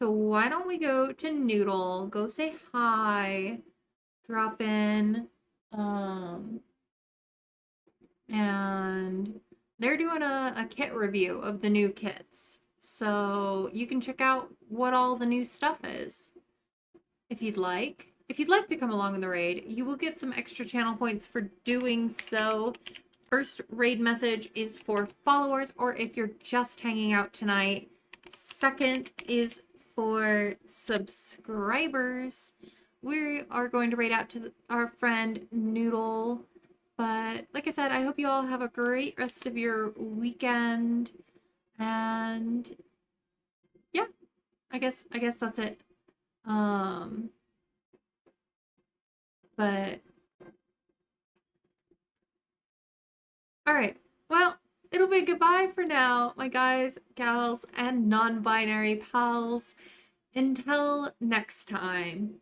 So why don't we go to Noodle, go say hi, drop in, and they're doing a kit review of the new kits. So you can check out what all the new stuff is if you'd like. If you'd like to come along in the raid, you will get some extra channel points for doing so. First raid message is for followers, or if you're just hanging out tonight. Second is for subscribers. We are going to raid out to our friend Noodle. But like I said, I hope you all have a great rest of your weekend. And yeah, I guess that's it. But all right. Well, it'll be goodbye for now, my guys, gals, and non-binary pals. Until next time.